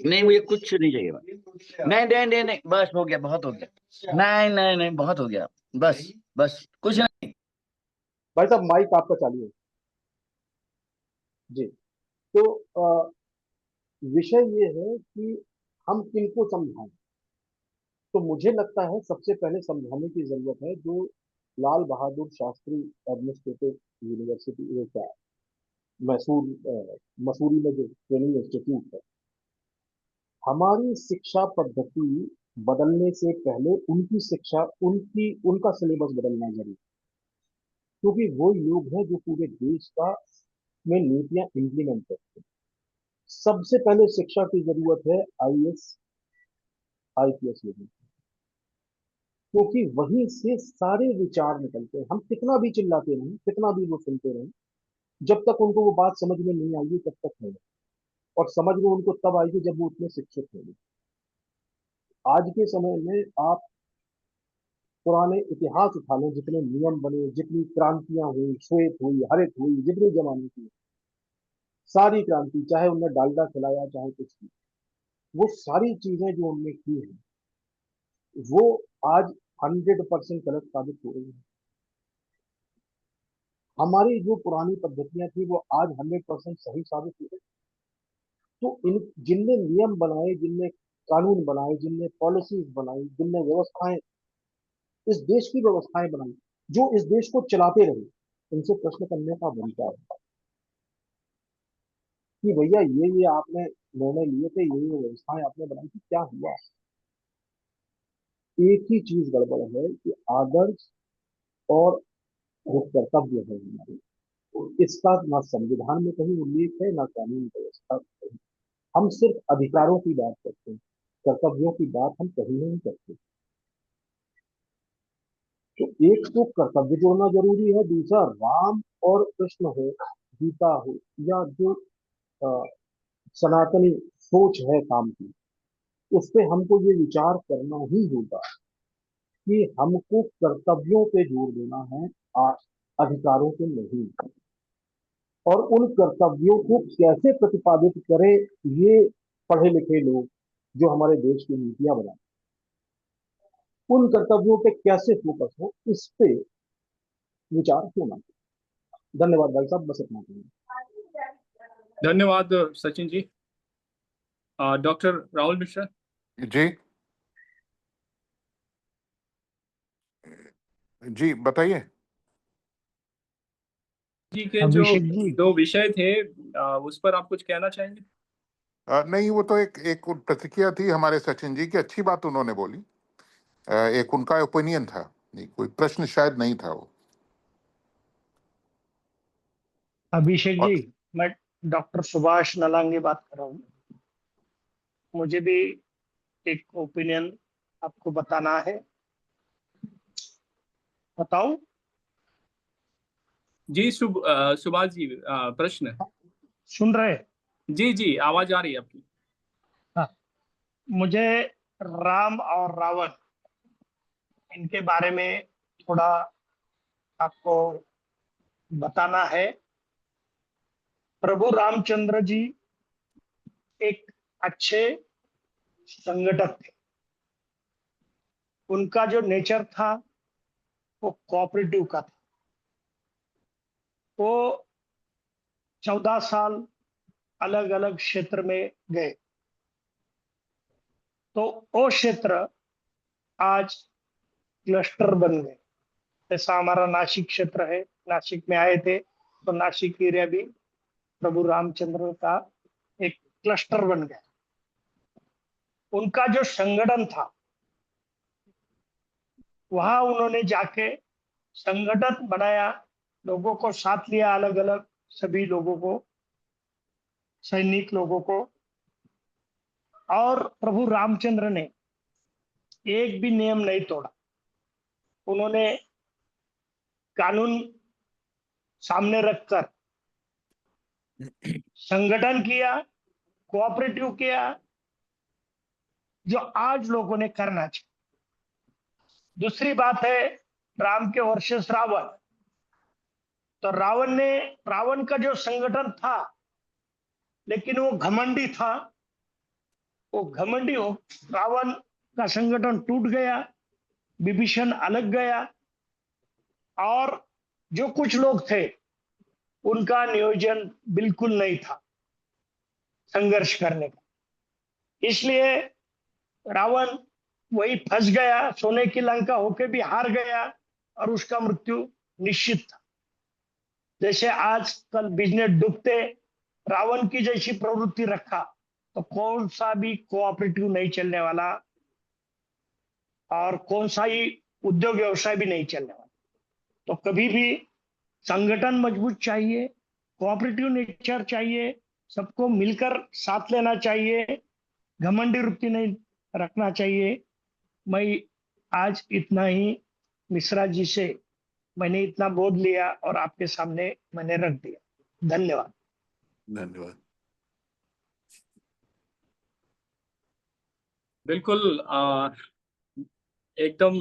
नहीं, मुझे कुछ नहीं चाहिए। नहीं नहीं नहीं नहीं, बस हो गया, बहुत हो गया। नहीं नहीं नहीं, बहुत हो गया, बस बस कुछ नहीं। भाई साहब माइक आपका चालू है जी। तो विषय ये है कि हम किनको समझाएं। तो मुझे लगता है सबसे पहले समझाने की जरूरत है जो लाल बहादुर शास्त्री एडमिनिस्ट्रेटिव यूनिवर्सिटी, वो क्या मसूरी में जो ट्रेनिंग इंस्टीट्यूट है, हमारी शिक्षा पद्धति बदलने से पहले उनकी शिक्षा, उनका सिलेबस बदलना जरूरी है। क्योंकि वो लोग हैं जो पूरे देश का में नीतियां इम्प्लीमेंट करते हैं। सबसे पहले शिक्षा की जरूरत है आईएएस आईपीएस लोगों को, क्योंकि वहीं से सारे विचार निकलते हैं। हम कितना भी चिल्लाते रहें, कितना भी वो सुनते रहें, जब तक उनको वो बात समझ में नहीं आएगी तब तक नहीं। और समझ में उनको तब आएगी जब वो उतने शिक्षित होंगे। आज के समय में आप पुराने इतिहास उठा लें, जितने नियम बने, जितनी क्रांतियां हुई, श्वेत हुई, हरित हुई, जितनी जमाने की सारी क्रांति, चाहे उनने डालडा खिलाया चाहे कुछ भी, वो सारी चीजें जो उनने की है वो आज 100% गलत साबित हो रही है। हमारी जो पुरानी पद्धतियां थी वो आज 100% सही साबित हो रही है। तो इन जिनने नियम बनाए, जिनने कानून बनाए, जिनने पॉलिसीज बनाई, जिनने व्यवस्थाएं, इस देश की व्यवस्थाएं बनाई, जो इस देश को चलाते रहे, उनसे प्रश्न करने का बनता है कि भैया ये आपने निर्णय लिए थे, ये व्यवस्थाएं आपने बनाई थी, क्या हुआ? एक ही चीज गड़बड़ है कि आदर्श और जो कर्तव्य है हमारे, इसका ना संविधान में कहीं उल्लेख है, ना कानून व्यवस्था में कहीं। हम सिर्फ अधिकारों की बात करते हैं, कर्तव्यों की बात हम कहीं नहीं करते। तो एक तो कर्तव्य जोड़ना जरूरी है, दूसरा राम और कृष्ण हो, गीता हो, या जो अ, सनातनी सोच है काम की, उस पे हमको ये विचार करना ही होगा कि हमको कर्तव्यों पे जोर देना है, अधिकारों पे नहीं। और उन कर्तव्यों को कैसे प्रतिपादित करें, ये पढ़े लिखे लोग जो हमारे देश की नीतियां बनाए, उन कर्तव्यों पे कैसे फोकस हो, इस पे विचार होना चाहिए। धन्यवाद भाई साहब, बस इतना ही। धन्यवाद सचिन जी। डॉक्टर राहुल मिश्रा। जी जी बताइए। जी के जो अभिषेक जी, दो विषय थे, उस पर आप कुछ कहना चाहेंगे? नहीं, वो तो एक प्रतिक्रिया थी हमारे सचिन जी की, अच्छी बात उन्होंने बोली। एक उनका ओपिनियन था, नहीं कोई प्रश्न शायद नहीं था वो। अभिषेक और जी, मैं डॉक्टर सुभाष नलांगे बात कर रहा हूँ। मुझे भी एक ओपिनियन आपको बताना है। बताऊं? जी सुभाष जी, प्रश्न। सुन रहे? जी जी, आवाज आ रही है आपकी। हाँ, मुझे राम और रावण इनके बारे में थोड़ा आपको बताना है। प्रभु रामचंद्र जी एक अच्छे संगठक थे। उनका जो नेचर था वो कोऑपरेटिव का था। वो 14 साल अलग अलग क्षेत्र में गए, तो वो क्षेत्र आज क्लस्टर बन गए। जैसा हमारा नासिक क्षेत्र है, नासिक में आए थे तो नासिक एरिया भी प्रभु रामचंद्र का एक क्लस्टर बन गया। उनका जो संगठन था, वहां उन्होंने जाके संगठन बनाया, लोगों को साथ लिया, अलग अलग सभी लोगों को, सैनिक लोगों को। और प्रभु रामचंद्र ने एक भी नियम नहीं तोड़ा। उन्होंने कानून सामने रखकर संगठन किया, कोऑपरेटिव किया, जो आज लोगों ने करना चाहिए। दूसरी बात है राम के वर्सेस रावण। तो रावण का जो संगठन था, लेकिन वो घमंडी था। वो घमंडी हो, रावण का संगठन टूट गया, विभीषण अलग गया, और जो कुछ लोग थे उनका नियोजन बिल्कुल नहीं था संघर्ष करने का। इसलिए रावण वही फंस गया, सोने की लंका होके भी हार गया, और उसका मृत्यु निश्चित था। जैसे आजकल बिजनेस डूबते रावण की जैसी प्रवृत्ति रखा तो कौन सा भी कोऑपरेटिव नहीं चलने वाला, और कौन सा ही उद्योग व्यवसाय भी नहीं चलने वाला। तो कभी भी संगठन मजबूत चाहिए, कोऑपरेटिव नेचर चाहिए, सबको मिलकर साथ लेना चाहिए, घमंडी वृत्ति नहीं रखना चाहिए। मैं आज इतना ही मिश्रा जी से मैंने इतना बोध लिया और आपके सामने मैंने रख दिया। धन्यवाद। धन्यवाद। बिल्कुल एकदम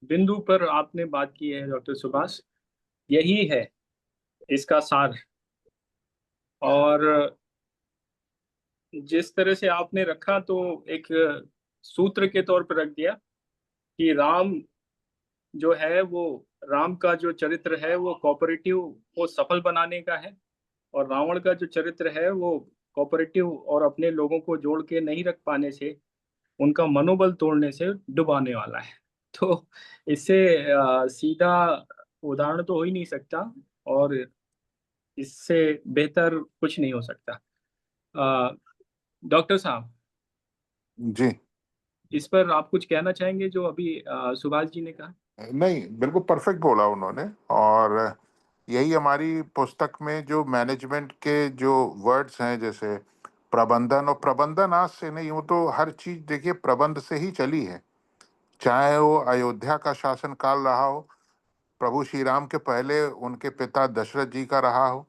बिंदु पर आपने बात की है डॉक्टर सुभाष। यही है इसका सार। और जिस तरह से आपने रखा, तो एक सूत्र के तौर पर रख दिया कि राम जो है वो, राम का जो चरित्र है वो कोऑपरेटिव को सफल बनाने का है, और रावण का जो चरित्र है वो कोऑपरेटिव और अपने लोगों को जोड़ के नहीं रख पाने से, उनका मनोबल तोड़ने से डुबाने वाला है। तो इससे सीधा उदाहरण तो हो ही नहीं सकता, और इससे बेहतर कुछ नहीं हो सकता। डॉक्टर साहब, जी इस पर आप कुछ कहना चाहेंगे जो अभी सुभाष जी ने कहा? नहीं, बिल्कुल परफेक्ट बोला उन्होंने। और यही हमारी पुस्तक में जो मैनेजमेंट के जो वर्ड्स हैं, जैसे प्रबंधन, और प्रबंधन आज से नहीं, वो तो हर चीज देखिए प्रबंध से ही चली है। चाहे वो अयोध्या का शासन काल रहा हो, प्रभु श्री राम के पहले उनके पिता दशरथ जी का रहा हो,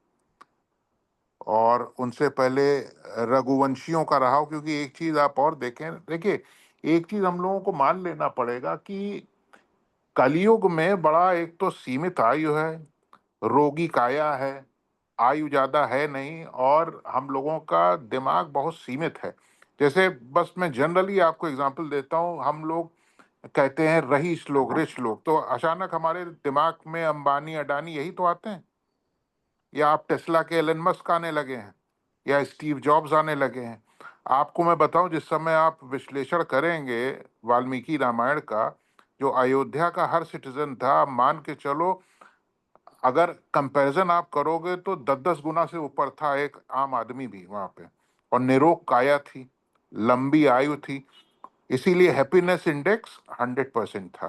और उनसे पहले रघुवंशियों का रहा हो। क्योंकि एक चीज आप और देखें, देखिए एक चीज हम लोगों को मान लेना पड़ेगा कि कलयुग में बड़ा एक तो सीमित आयु है, रोगी काया है, आयु ज्यादा है नहीं, और हम लोगों का दिमाग बहुत सीमित है। जैसे बस मैं जनरली आपको एग्जांपल देता हूँ, हम लोग कहते हैं रईस लोग, रिच लोग, तो अचानक हमारे दिमाग में अंबानी अडानी यही तो आते हैं। या आप टेस्ला के एलन मस्क आने लगे हैं, या स्टीव जॉब्स आने लगे हैं। आपको मैं बताऊं, जिस समय आप विश्लेषण करेंगे वाल्मीकि रामायण का, जो अयोध्या का हर सिटीजन था, आप मान के चलो अगर कंपैरिजन आप करोगे तो 10-10 गुना से ऊपर था एक आम आदमी भी वहां पे, और निरोग काया थी, लंबी आयु थी। इसीलिए हैप्पीनेस इंडेक्स 100% था।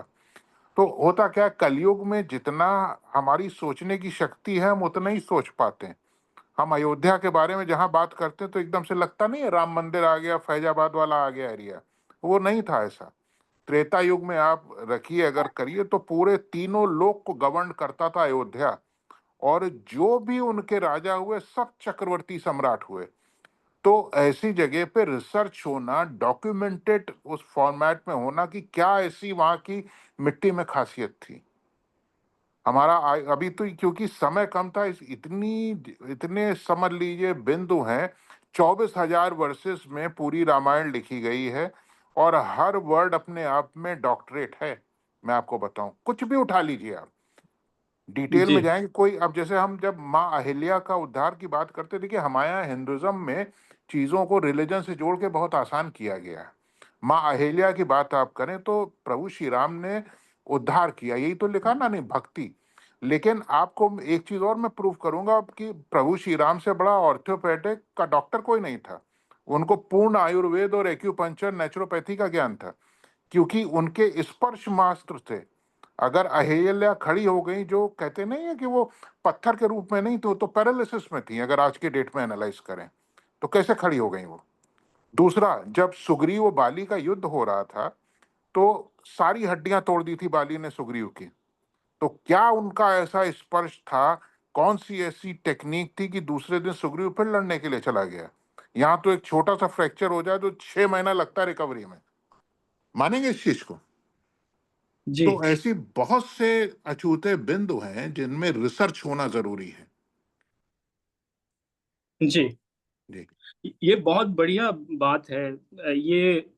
तो होता क्या, कलयुग में जितना हमारी सोचने की शक्ति है हम उतना ही सोच पाते हैं। हम अयोध्या के बारे में जहां बात करते हैं तो एकदम से लगता नहीं है राम मंदिर आ गया, फैजाबाद वाला आ गया एरिया। वो नहीं था ऐसा। त्रेता युग में आप रखिए, अगर करिए, तो पूरे तीनों लोक को गवर्न करता था अयोध्या, और जो भी उनके राजा हुए सब चक्रवर्ती सम्राट हुए। तो ऐसी जगह पे रिसर्च होना, डॉक्यूमेंटेड उस फॉर्मेट में होना कि क्या ऐसी वहाँ की मिट्टी में खासियत थी। हमारा अभी तो क्योंकि समय कम था, इतने समझ लीजिए बिंदु हैं, 24,000 वर्सेस में पूरी रामायण लिखी गई है और हर वर्ड अपने आप में डॉक्टरेट है। मैं आपको बताऊं, कुछ भी उठा लीजिए आप, डिटेल में जी जाएंगे कोई। अब जैसे हम जब माँ अहिल्या का उद्धार की बात करते, देखिए हमारे यहाँ हिंदुज्म में चीजों को रिलीजन से जोड़ के बहुत आसान किया गया है। माँ अहिल्या की बात आप करें तो प्रभु श्री राम ने उद्धार किया, यही तो लिखा ना, नहीं भक्ति। लेकिन आपको एक चीज और मैं प्रूव करूंगा कि प्रभु श्री राम से बड़ा ऑर्थोपेडिक का डॉक्टर कोई नहीं था। उनको पूर्ण आयुर्वेद और एक्यूपंक्चर नेचुरोपैथी का ज्ञान था, क्योंकि उनके स्पर्श मास्त्र थे। अगर अहिल्या खड़ी हो गई, जो कहते नहीं है कि वो पत्थर के रूप में नहीं तो पैरालिसिस में थी, अगर आज के डेट में एनालाइज करें तो कैसे खड़ी हो गई वो। दूसरा, जब सुग्रीव बाली का युद्ध हो रहा था तो सारी हड्डियां तोड़ दी थी बाली ने सुग्रीव की, तो क्या उनका ऐसा स्पर्श था, कौन सी ऐसी टेक्निक थी कि दूसरे दिन सुग्रीव फिर लड़ने के लिए चला गया। यहाँ तो एक छोटा सा फ्रैक्चर हो जाए तो 6 महीना लगता है रिकवरी में, मानेंगे इस चीज को। जी तो ऐसी बहुत से अछूते बिंदु हैं जिनमें रिसर्च होना जरूरी है। जी जी ये बहुत बढ़िया बात है। ये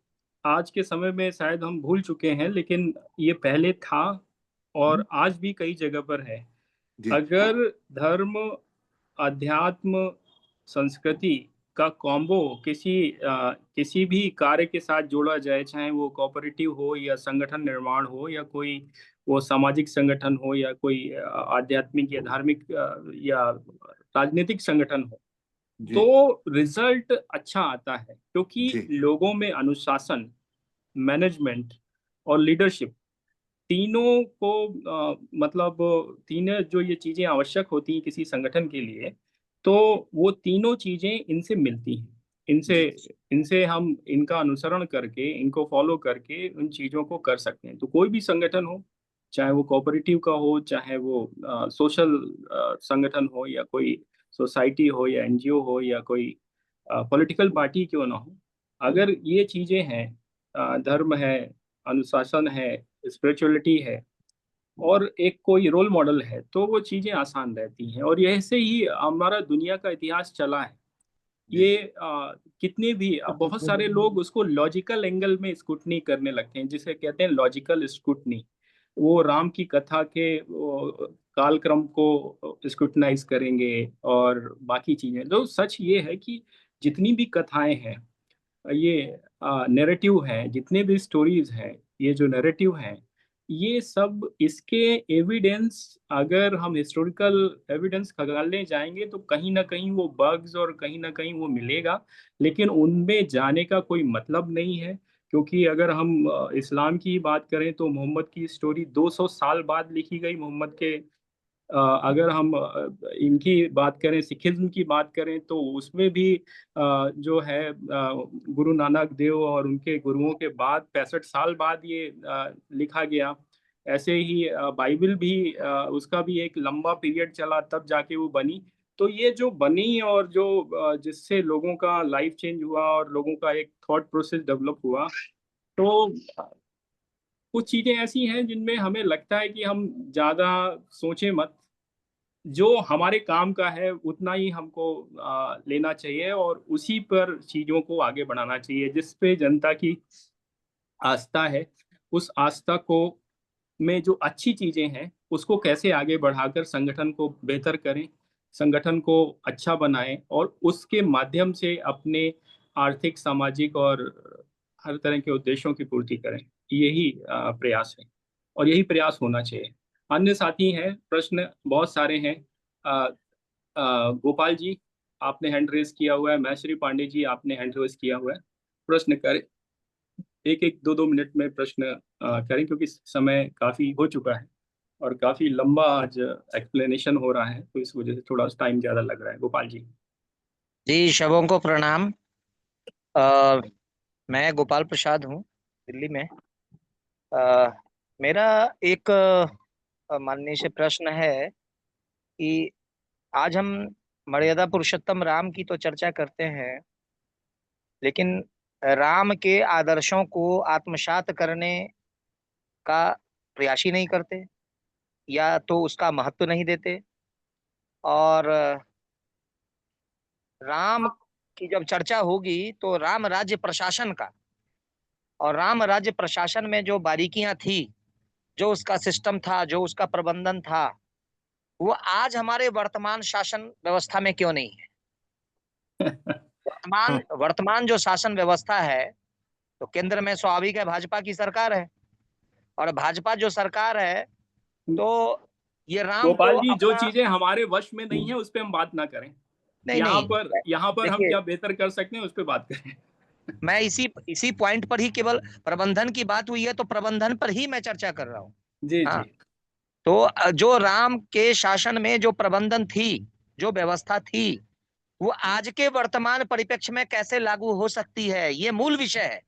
आज के समय में शायद हम भूल चुके हैं, लेकिन ये पहले था और आज भी कई जगह पर है। जी अगर धर्म, अध्यात्म, संस्कृति का कॉम्बो किसी भी कार्य के साथ जोड़ा जाए, चाहे वो कोऑपरेटिव हो या संगठन निर्माण हो या कोई वो सामाजिक संगठन हो या कोई आध्यात्मिक या धार्मिक या राजनीतिक संगठन हो, जी तो रिजल्ट अच्छा आता है, क्योंकि जी लोगों में अनुशासन, मैनेजमेंट और लीडरशिप तीनों को मतलब तीनों जो ये चीजें आवश्यक होती हैं किसी संगठन के लिए, तो वो तीनों चीजें इनसे मिलती हैं। इनसे जी इनसे हम इनका अनुसरण करके, इनको फॉलो करके उन चीजों को कर सकते हैं। तो कोई भी संगठन हो, चाहे वो कोऑपरेटिव का हो, चाहे वो सोशल संगठन हो या कोई सोसाइटी हो या एनजीओ हो या कोई पॉलिटिकल पार्टी क्यों ना हो, अगर ये चीजें हैं, धर्म है, अनुशासन है, स्पिरिचुअलिटी है और एक कोई रोल मॉडल है, तो वो चीजें आसान रहती हैं। और यह से ही हमारा दुनिया का इतिहास चला है। जी ये कितने भी बहुत सारे लोग उसको लॉजिकल एंगल में स्क्रूटनी करने लगते हैं, जिसे कहते हैं लॉजिकल स्क्रूटनी। वो राम की कथा के कालक्रम को स्क्रूटनाइज करेंगे और बाकी चीजें। तो सच ये है कि जितनी भी कथाएं हैं, ये नैरेटिव है, जितने भी स्टोरीज हैं, ये जो नैरेटिव हैं, ये सब इसके एविडेंस, अगर हम हिस्टोरिकल एविडेंस खंगालने जाएंगे तो कहीं ना कहीं वो बग्स और कहीं ना कहीं वो मिलेगा, लेकिन उनमें जाने का कोई मतलब नहीं है। क्योंकि अगर हम इस्लाम की बात करें तो मोहम्मद की स्टोरी 200 साल बाद लिखी गई। मोहम्मद के अगर हम इनकी बात करें, सिखिज्म की बात करें, तो उसमें भी जो है गुरु नानक देव और उनके गुरुओं के बाद 65 साल बाद ये लिखा गया। ऐसे ही बाइबल भी उसका भी एक लंबा पीरियड चला, तब जाके वो बनी। तो ये जो बनी और जो जिससे लोगों का लाइफ चेंज हुआ और लोगों का एक थॉट प्रोसेस डेवलप हुआ, तो कुछ चीजें ऐसी हैं जिनमें हमें लगता है कि हम ज्यादा सोचें मत। जो हमारे काम का है उतना ही हमको लेना चाहिए और उसी पर चीजों को आगे बढ़ाना चाहिए। जिस पे जनता की आस्था है, उस आस्था को में जो अच्छी चीजें हैं उसको कैसे आगे बढ़ाकर संगठन को बेहतर करें, संगठन को अच्छा बनाएं और उसके माध्यम से अपने आर्थिक, सामाजिक और हर तरह के उद्देश्यों की पूर्ति करें। यही प्रयास है और यही प्रयास होना चाहिए। अन्य साथी हैं, प्रश्न बहुत सारे हैं। अ, गोपाल जी, आपने हैंड रेज किया हुआ है। महेश्वरी पांडे जी, आपने हैंड रेज किया हुआ है। प्रश्न करें, एक एक दो दो मिनट में प्रश्न करें, क्योंकि समय काफी हो चुका है और काफी लंबा आज एक्सप्लेनेशन हो रहा है, तो इस वजह से थोड़ा टाइम ज्यादा लग रहा है। गोपाल जी। जी, सबों को प्रणाम। अ, मैं गोपाल प्रसाद हूँ, दिल्ली में। अ, मेरा एक माननीय से प्रश्न है कि आज हम मर्यादा पुरुषोत्तम राम की तो चर्चा करते हैं, लेकिन राम के आदर्शों को आत्मसात करने का प्रयास ही नहीं करते, या तो उसका महत्व नहीं देते। और राम की जब चर्चा होगी तो राम राज्य प्रशासन का, और राम राज्य प्रशासन में जो बारीकियां थी, जो उसका सिस्टम था, जो उसका प्रबंधन था, वो आज हमारे वर्तमान शासन व्यवस्था में क्यों नहीं है। वर्तमान जो शासन व्यवस्था है, तो केंद्र में स्वाभाविक है भाजपा की सरकार है, और भाजपा जो सरकार है, तो ये राम गोपाल को जी, जो अपना चीजें हमारे वश में नहीं है उस पर हम बात ना करें। नहीं यहाँ नहीं पर हम देखिए, क्या बेहतर कर सकते हैं उस पर बात करें। मैं इसी पॉइंट पर ही, केवल प्रबंधन की बात हुई है तो प्रबंधन पर ही मैं चर्चा कर रहा हूँ। जी हाँ, जी। तो जो राम के शासन में जो प्रबंधन थी, जो व्यवस्था थी, वो आज के वर्तमान परिप्रेक्ष्य में कैसे लागू हो सकती है, ये मूल विषय है।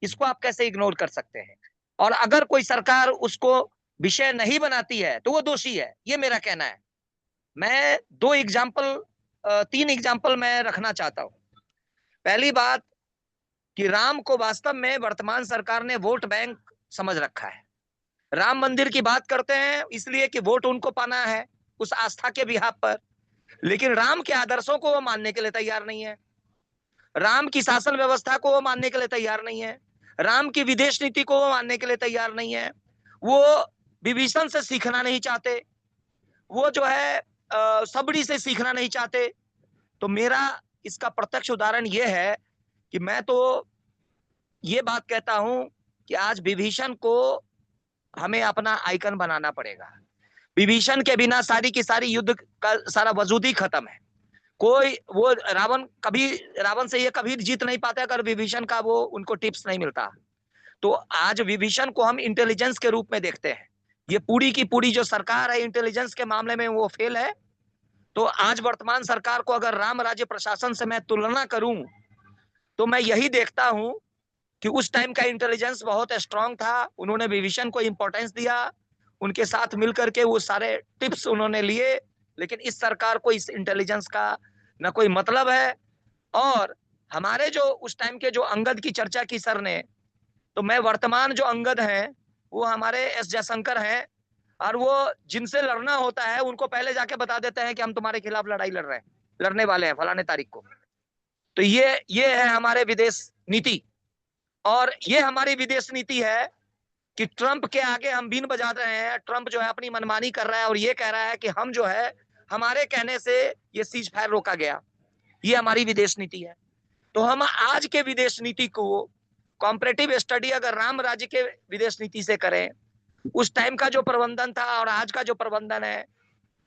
इसको आप कैसे इग्नोर कर सकते हैं। और अगर कोई सरकार उसको विषय नहीं बनाती है तो वो दोषी है, ये मेरा कहना है। मैं 3 एग्जाम्पल मैं रखना चाहता हूँ। पहली बात कि राम को वास्तव में वर्तमान सरकार ने वोट बैंक समझ रखा है। राम मंदिर की बात करते हैं इसलिए कि वोट उनको पाना है उस आस्था के बिहाफ पर, लेकिन राम के आदर्शों को वो मानने के लिए तैयार नहीं है। राम की शासन व्यवस्था को वो मानने के लिए तैयार नहीं है। राम की विदेश नीति को वो मानने के लिए तैयार नहीं है। वो विभीषण से सीखना नहीं चाहते, वो जो है सबरी से सीखना नहीं चाहते। तो मेरा इसका प्रत्यक्ष उदाहरण ये है कि मैं तो ये बात कहता हूं कि आज विभीषण को हमें अपना आइकन बनाना पड़ेगा। विभीषण के बिना सारी की सारी युद्ध का सारा वजूद ही खत्म है। कोई वो रावण से ये कभी जीत नहीं पाते अगर विभीषण का वो उनको टिप्स नहीं मिलता। तो आज विभीषण को हम इंटेलिजेंस के रूप में देखते हैं। ये पूरी की पूरी जो सरकार है इंटेलिजेंस के मामले में वो फेल है। तो आज वर्तमान सरकार को अगर राम राज्य प्रशासन से मैं तुलना करूं तो मैं यही देखता हूं कि उस टाइम का इंटेलिजेंस बहुत स्ट्रांग था। उन्होंने विभीषण को इंपॉर्टेंस दिया, उनके साथ मिलकर के वो सारे टिप्स उन्होंने लिए। लेकिन इस सरकार को इस इंटेलिजेंस का न कोई मतलब है। और हमारे जो उस टाइम के जो अंगद की चर्चा की सर ने, तो मैं वर्तमान जो अंगद हैं वो हमारे एस जयशंकर हैं, और वो जिनसे लड़ना होता है उनको पहले जाके बता देते हैं कि हम तुम्हारे खिलाफ लड़ाई लड़ने वाले हैं फलाने तारीख को। तो ये है हमारे विदेश नीति। और ये हमारी विदेश नीति है कि ट्रंप के आगे हम बीन बजा रहे हैं। ट्रंप जो है अपनी मनमानी कर रहा है और ये कह रहा है कि हम जो है हमारे कहने से ये सीज फायर रोका गया। ये हमारी विदेश नीति है। तो हम आज के विदेश नीति को कॉम्परेटिव स्टडी अगर राम राज्य के विदेश नीति से करें, उस टाइम का जो प्रबंधन था और आज का जो प्रबंधन है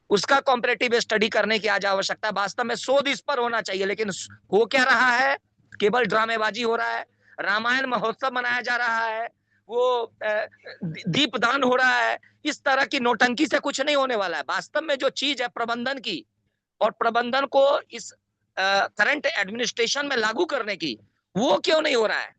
उसका कॉम्परेटिव स्टडी करने की आज आवश्यकता है। वास्तव में शोध इस पर होना चाहिए, लेकिन हो क्या रहा है, केवल ड्रामेबाजी हो रहा है। रामायण महोत्सव मनाया जा रहा है, वो दीपदान हो रहा है। इस तरह की नौटंकी से कुछ नहीं होने वाला है। वास्तव में जो चीज है प्रबंधन की, और प्रबंधन को इस करंट एडमिनिस्ट्रेशन में लागू करने की, वो क्यों नहीं हो रहा है।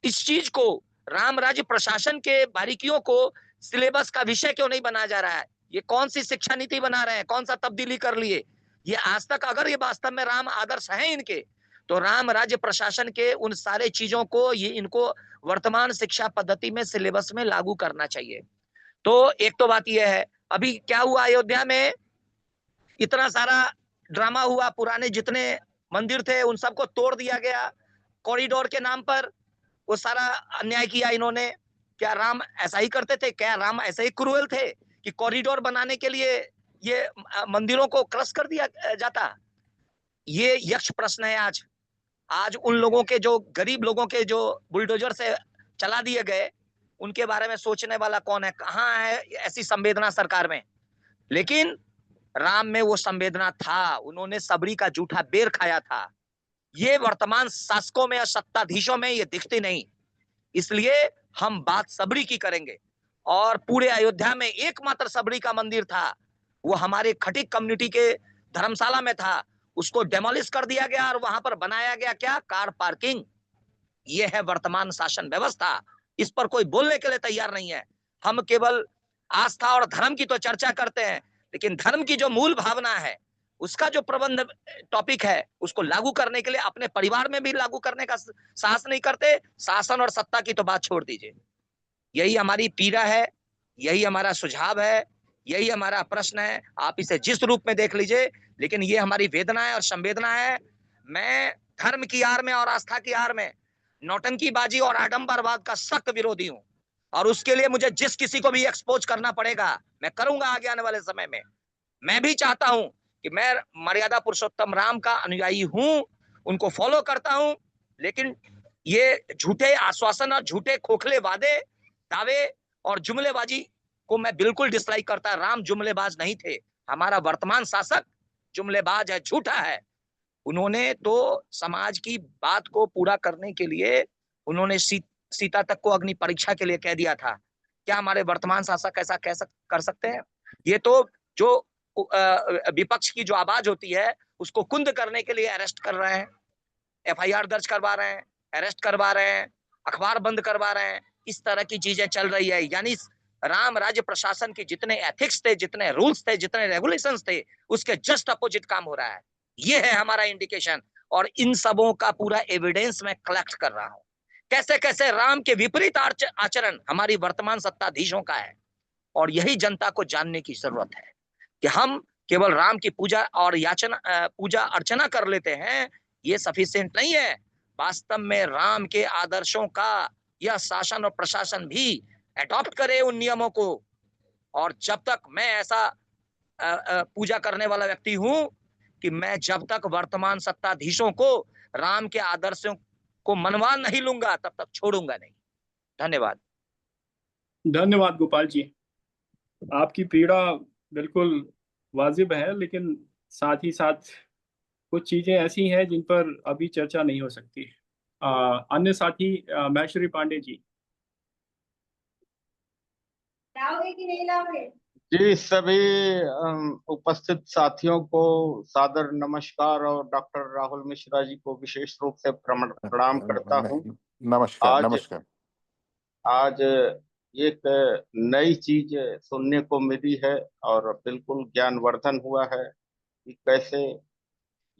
इस चीज को, राम राज्य प्रशासन के बारीकियों को सिलेबस का विषय क्यों नहीं बनाया जा रहा है। ये कौन सी शिक्षा नीति बना रहे हैं, कौन सा तब्दीली कर लिए। ये आज तक अगर ये वास्तव में राम आदर्श हैं इनके, तो राम राज्य प्रशासन के उन सारे चीजों को ये इनको वर्तमान शिक्षा पद्धति में सिलेबस में लागू करना चाहिए। तो एक तो बात यह है, अभी क्या हुआ अयोध्या में, इतना सारा ड्रामा हुआ, पुराने जितने मंदिर थे उन सबको तोड़ दिया गया कॉरिडोर के नाम पर। वो सारा अन्याय किया इन्होंने। क्या राम ऐसा ही करते थे? क्या राम ऐसे ही क्रूएल थे कि कॉरिडोर बनाने के लिए ये मंदिरों को क्रश कर दिया जाता? ये यक्ष प्रश्न है। आज उन लोगों के, जो गरीब लोगों के जो बुलडोजर से चला दिए गए, उनके बारे में सोचने वाला कौन है? कहाँ है ऐसी संवेदना सरकार में? लेकिन राम में वो संवेदना था। उन्होंने सबरी का जूठा बेर खाया था। ये वर्तमान शासकों में या सत्ताधीशों में ये दिखती नहीं। इसलिए हम बात सबरी की करेंगे। और पूरे अयोध्या में एकमात्र सबरी का मंदिर था, वो हमारे खटिक कम्युनिटी के धर्मशाला में था। उसको डेमोलिश कर दिया गया और वहां पर बनाया गया क्या? Car parking. ये है वर्तमान शासन व्यवस्था। इस पर कोई बोलने के लिए तैयार नहीं है। हम केवल आस्था और धर्म की तो चर्चा करते हैं, लेकिन धर्म की जो मूल भावना है उसका जो प्रबंध टॉपिक है उसको लागू करने के लिए अपने परिवार में भी लागू करने का साहस नहीं करते, शासन और सत्ता की तो बात छोड़ दीजिए। यही हमारी पीड़ा है, यही हमारा सुझाव है, यही हमारा प्रश्न है। आप इसे जिस रूप में देख लीजिए, लेकिन ये हमारी वेदना है और संवेदना है। मैं धर्म की आड़ में और आस्था की आड़ में नौटंकीबाजी और आडंबरवाद का सख्त विरोधी हूं, और उसके लिए मुझे जिस किसी को भी एक्सपोज करना पड़ेगा मैं करूंगा आगे आने वाले समय में। मैं भी चाहता हूं कि मैं मर्यादा पुरुषोत्तम राम का अनुयायी हूं, उनको फॉलो करता हूं, लेकिन ये झूठे आश्वासन और झूठे खोखले वादे, दावे और जुमलेबाजी को मैं बिल्कुल डिसलाइक करता। राम जुमलेबाज नहीं थे, हमारा वर्तमान शासक जुमलेबाज है, झूठा है। उन्होंने तो समाज की बात को पूरा करने के लिए उन्होंने सीता तक को अग्नि परीक्षा के लिए कह दिया था। क्या हमारे वर्तमान शासक ऐसा कर सकते हैं? ये तो जो विपक्ष की जो आवाज होती है उसको कुंद करने के लिए अरेस्ट कर रहे हैं, एफआईआर दर्ज करवा रहे हैं, अरेस्ट करवा रहे हैं, अखबार बंद करवा रहे हैं, इस तरह की चीजें चल रही है। यानी राम राज्य प्रशासन के जितने एथिक्स थे, जितने रूल्स थे, जितने रेगुलेशंस थे, उसके जस्ट अपोजिट काम हो रहा है। ये है हमारा इंडिकेशन, और इन सबों का पूरा एविडेंस मैं कलेक्ट कर रहा हूं। कैसे कैसे राम के विपरीत आचरण हमारी वर्तमान सत्ताधीशों का है, और यही जनता को जानने की जरूरत है कि हम केवल राम की पूजा और पूजा अर्चना कर लेते हैं, ये सफिशिएंट नहीं है। वास्तव में राम के आदर्शों का यह शासन और प्रशासन भी एडॉप्ट करे उन नियमों को। और जब तक मैं ऐसा पूजा करने वाला व्यक्ति हूं कि मैं जब तक वर्तमान सत्ताधीशों को राम के आदर्शों को मनवा नहीं लूंगा तब तक छोड़ूंगा नहीं। धन्यवाद। धन्यवाद गोपाल जी, आपकी पीड़ा बिल्कुल वाजिब है, लेकिन साथ ही साथ कुछ चीजें ऐसी हैं जिन पर अभी चर्चा नहीं हो सकती। अन्य साथी महेश्वरी पांडे जी। लाओगे कि नहीं लाओगे? जी, सभी उपस्थित साथियों को सादर नमस्कार, और डॉक्टर राहुल मिश्रा जी को विशेष रूप से प्रणाम करता हूं। नमस्कार। नमस्कार। आज एक नई चीज सुनने को मिली है और बिल्कुल ज्ञानवर्धन हुआ है कि कैसे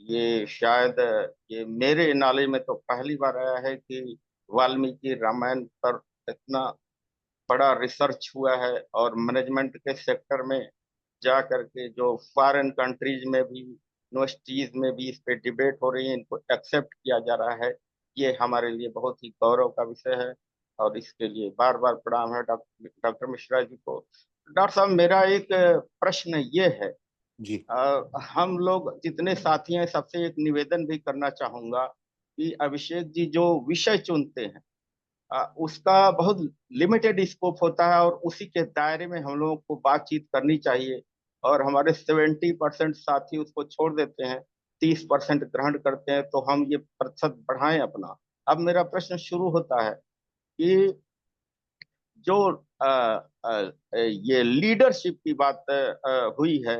ये शायद ये मेरे नॉलेज में तो पहली बार आया है कि वाल्मीकि रामायण पर इतना बड़ा रिसर्च हुआ है, और मैनेजमेंट के सेक्टर में जा करके जो फॉरेन कंट्रीज में भी, यूनिवर्सिटीज में भी इस पे डिबेट हो रही है, इनको एक्सेप्ट किया जा रहा है। ये हमारे लिए बहुत ही गौरव का विषय है, और इसके लिए बार बार प्रणाम है डॉक्टर मिश्रा जी को। डॉक्टर साहब, मेरा एक प्रश्न ये है जी। हम लोग जितने साथी हैं सबसे एक निवेदन भी करना चाहूंगा कि अभिषेक जी जो विषय चुनते हैं उसका बहुत लिमिटेड स्कोप होता है, और उसी के दायरे में हम लोगों को बातचीत करनी चाहिए, और हमारे 70% साथी उसको छोड़ देते हैं, 30% ग्रहण करते हैं। तो हम ये प्रतिशत बढ़ाएं अपना। अब मेरा प्रश्न शुरू होता है कि जो ये लीडरशिप की बात हुई है,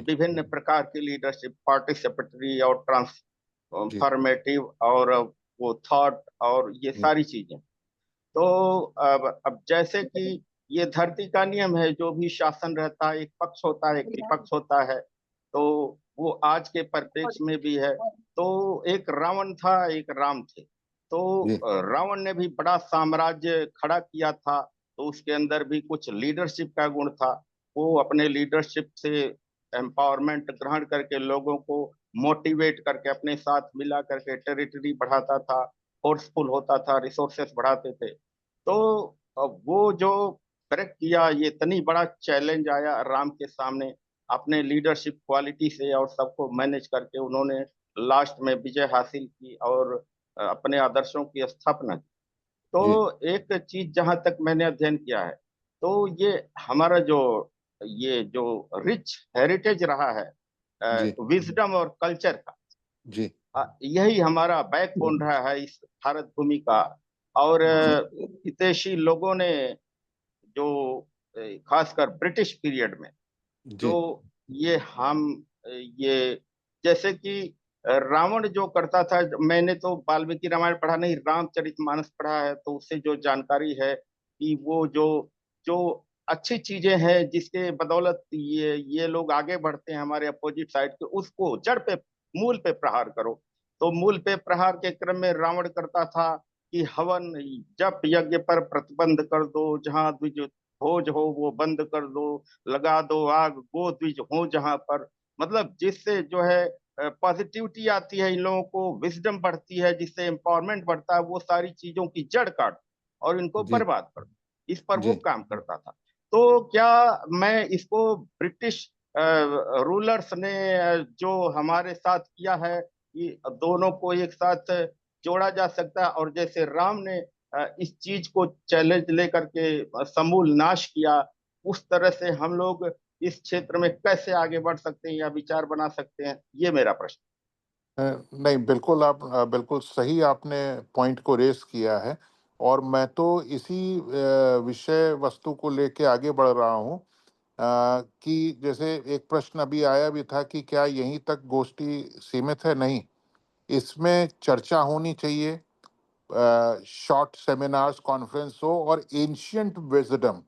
विभिन्न प्रकार की लीडरशिप, पार्टिसिपेटरी और ट्रांसफॉर्मेटिव और वो थॉट और ये सारी चीजें, तो अब जैसे कि ये धरती का नियम है, जो भी शासन रहता है एक पक्ष होता है, एक विपक्ष होता है, तो वो आज के परिप्रेक्ष्य में भी है। तो एक रावण था, एक राम थे। तो रावण ने भी बड़ा साम्राज्य खड़ा किया था, तो उसके अंदर भी कुछ लीडरशिप का गुण था। वो अपने लीडरशिप से एम्पावरमेंट ग्रहण करके लोगों को मोटिवेट करके अपने साथ मिला करके टेरिटरी बढ़ाता था, फोर्सफुल होता था, रिसोर्सेस बढ़ाते थे। तो वो जो करेक्ट किया, ये इतनी बड़ा चैलेंज आया राम के सामने, अपने लीडरशिप क्वालिटी से और सबको मैनेज करके उन्होंने लास्ट में विजय हासिल की और अपने आदर्शों की स्थापना की। तो एक चीज जहां तक मैंने अध्ययन किया है, तो ये हमारा ये जो रिच हेरिटेज रहा है विजडम और कल्चर का, जी, यही हमारा बैकबोन रहा है इस भारत भूमि का। और विदेशी लोगों ने जो खासकर ब्रिटिश पीरियड में जो ये जैसे कि रावण जो करता था, मैंने तो वाल्मीकि रामायण पढ़ा नहीं, रामचरितमानस पढ़ा है, तो उससे जो जानकारी है कि वो जो जो अच्छी चीजें हैं जिसके बदौलत ये लोग आगे बढ़ते हैं हमारे अपोजिट साइड के, उसको जड़ पे मूल पे प्रहार करो। तो मूल पे प्रहार के क्रम में रावण करता था कि हवन जप यज्ञ पर प्रतिबंध कर दो, जहां द्विज भोज हो वो बंद कर दो, लगा दो आग गो द्विज हो जहां पर। मतलब जिससे जो है पॉजिटिविटी आती है, इन लोगों को विजडम बढ़ती है, जिससे एम्पावरमेंट बढ़ता है, वो सारी चीजों की जड़ काट और इनको जी बर्बाद कर दो, इस पर वो जी काम करता था। तो क्या मैं इसको ब्रिटिश रूलर्स ने जो हमारे साथ किया है, कि दोनों को एक साथ जोड़ा जा सकता है, और जैसे राम ने इस चीज को चैलेंज लेकर के समूल नाश किया, उस तरह से हम लोग इस क्षेत्र में कैसे आगे बढ़ सकते हैं या विचार बना सकते हैं, ये मेरा प्रश्न। नहीं, बिल्कुल आप बिल्कुल सही आपने पॉइंट को रेस किया है, और मैं तो इसी विषय वस्तु को लेके आगे बढ़ रहा हूँ कि जैसे एक प्रश्न अभी आया भी था कि क्या यहीं तक गोष्ठी सीमित है? नहीं, इसमें चर्चा होनी चाहिए, शॉर्ट सेमिनार्स, कॉन्फ्रेंस हो, और एंशियंट विजडम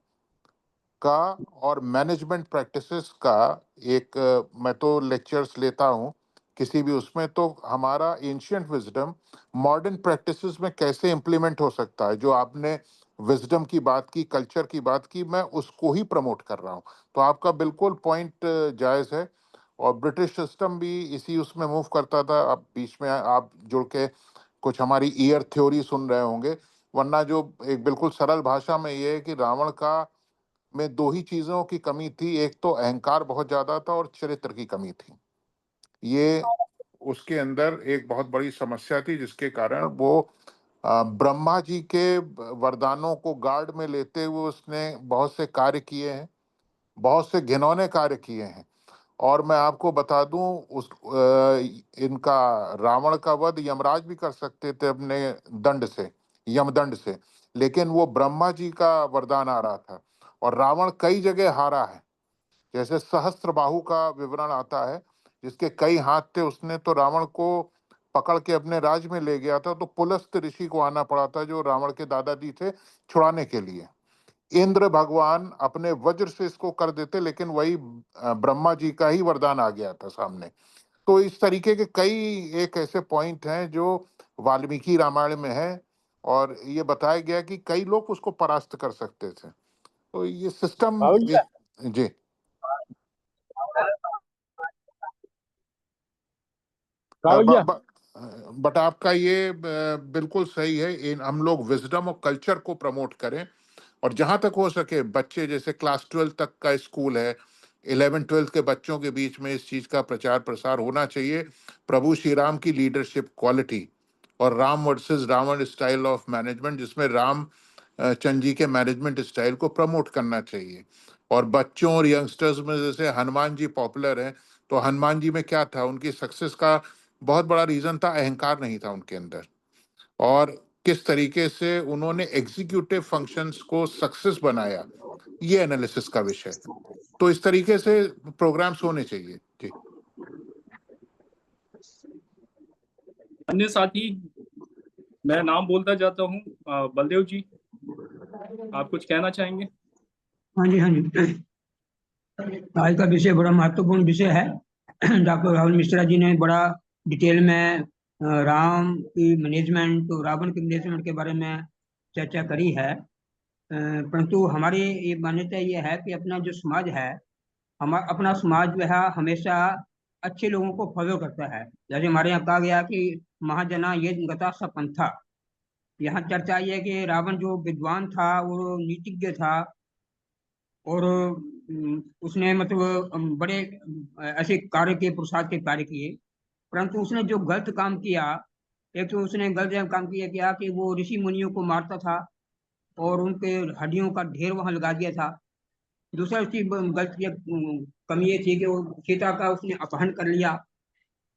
का और मैनेजमेंट प्रैक्टिसेस का एक मैं तो लेक्चर्स लेता हूँ किसी भी उसमें, तो हमारा एंशियंट विजडम मॉडर्न प्रैक्टिसेस में कैसे इम्प्लीमेंट हो सकता है। जो आपने विजडम की बात की, कल्चर की बात की, मैं उसको ही प्रमोट कर रहा हूँ। तो आपका बिल्कुल पॉइंट जायज़ है, और ब्रिटिश सिस्टम भी इसी उसमें मूव करता था। अब बीच में आप जुड़ के कुछ हमारी ईयर थ्योरी सुन रहे होंगे, वरना जो एक बिल्कुल सरल भाषा में ये है कि रावण का में दो ही चीजों की कमी थी, एक तो अहंकार बहुत ज्यादा था और चरित्र की कमी थी। ये उसके अंदर एक बहुत बड़ी समस्या थी, जिसके कारण वो ब्रह्मा जी के वरदानों को गार्ड में लेते हुए उसने बहुत से कार्य किए हैं, बहुत से घिनौने कार्य किए हैं। और मैं आपको बता दूं, इनका रावण का वध यमराज भी कर सकते थे अपने दंड से, यमदंड से, लेकिन वो ब्रह्मा जी का वरदान आ रहा था, और रावण कई जगह हारा है। जैसे सहस्त्र बाहु का विवरण आता है, जिसके कई हाथ थे, उसने तो रावण को पकड़ के अपने राज में ले गया था, तो पुलस्त ऋषि को आना पड़ा था, जो रावण के दादाजी थे, छुड़ाने के लिए। इंद्र भगवान अपने वज्र से इसको कर देते, लेकिन वही ब्रह्मा जी का ही वरदान आ गया था सामने। तो इस तरीके के कई एक ऐसे पॉइंट हैं जो वाल्मीकि रामायण में है, और ये बताया गया कि कई लोग उसको परास्त कर सकते थे। तो ये सिस्टम राहुल जी, जी। राहुल जी, बट आपका ये बिल्कुल सही है, इन हम लोग विजडम और कल्चर को प्रमोट करें, और जहां तक हो सके बच्चे, जैसे क्लास 12 तक का स्कूल है, 11-12 के बच्चों के बीच में इस चीज का प्रचार प्रसार होना चाहिए। प्रभु श्री राम की लीडरशिप क्वालिटी और Ram versus Ravan style of management, जिसमें राम चंद जी के मैनेजमेंट स्टाइल को प्रमोट करना चाहिए। और बच्चों और यंगस्टर्स में जैसे हनुमान जी पॉपुलर हैं, तो हनुमान जी में क्या था, उनकी सक्सेस का बहुत बड़ा रीजन था अहंकार नहीं था उनके अंदर, और किस तरीके से उन्होंने एग्जीक्यूटिव फंक्शंस को सक्सेस बनाया, ये एनालिसिस का विषय है। तो इस तरीके से प्रोग्राम्स होने चाहिए जी। अन्य साथी, मैं नाम बोलता जाता हूँ। बलदेव जी, आप कुछ कहना चाहेंगे? हाँ जी, हाँ जी। आज का विषय बड़ा महत्वपूर्ण विषय है। डॉक्टर राहुल मिश्रा जी ने बड़ा डिटेल में राम की मैनेजमेंट, तो रावण की मैनेजमेंट के बारे में चर्चा करी है। परंतु हमारी ये मान्यता ये है कि अपना जो समाज है, अपना समाज जो है हमेशा अच्छे लोगों को फॉलो करता है। जैसे हमारे यहाँ कहा गया कि महाजना ये गता स पंथा। यहाँ चर्चा ये है कि रावण जो विद्वान था, वो नीतिज्ञ था, और उसने मतलब बड़े ऐसे कार्य किए, पुरुषार्थ के कार्य किए। परंतु उसने जो गलत काम किया, एक तो उसने गलत काम किया कि वो ऋषि मुनियों को मारता था और उनके हड्डियों का ढेर वहां लगा दिया था। दूसरा उसकी गलत कमी ये थी कि वो सीता का उसने अपहरण कर लिया,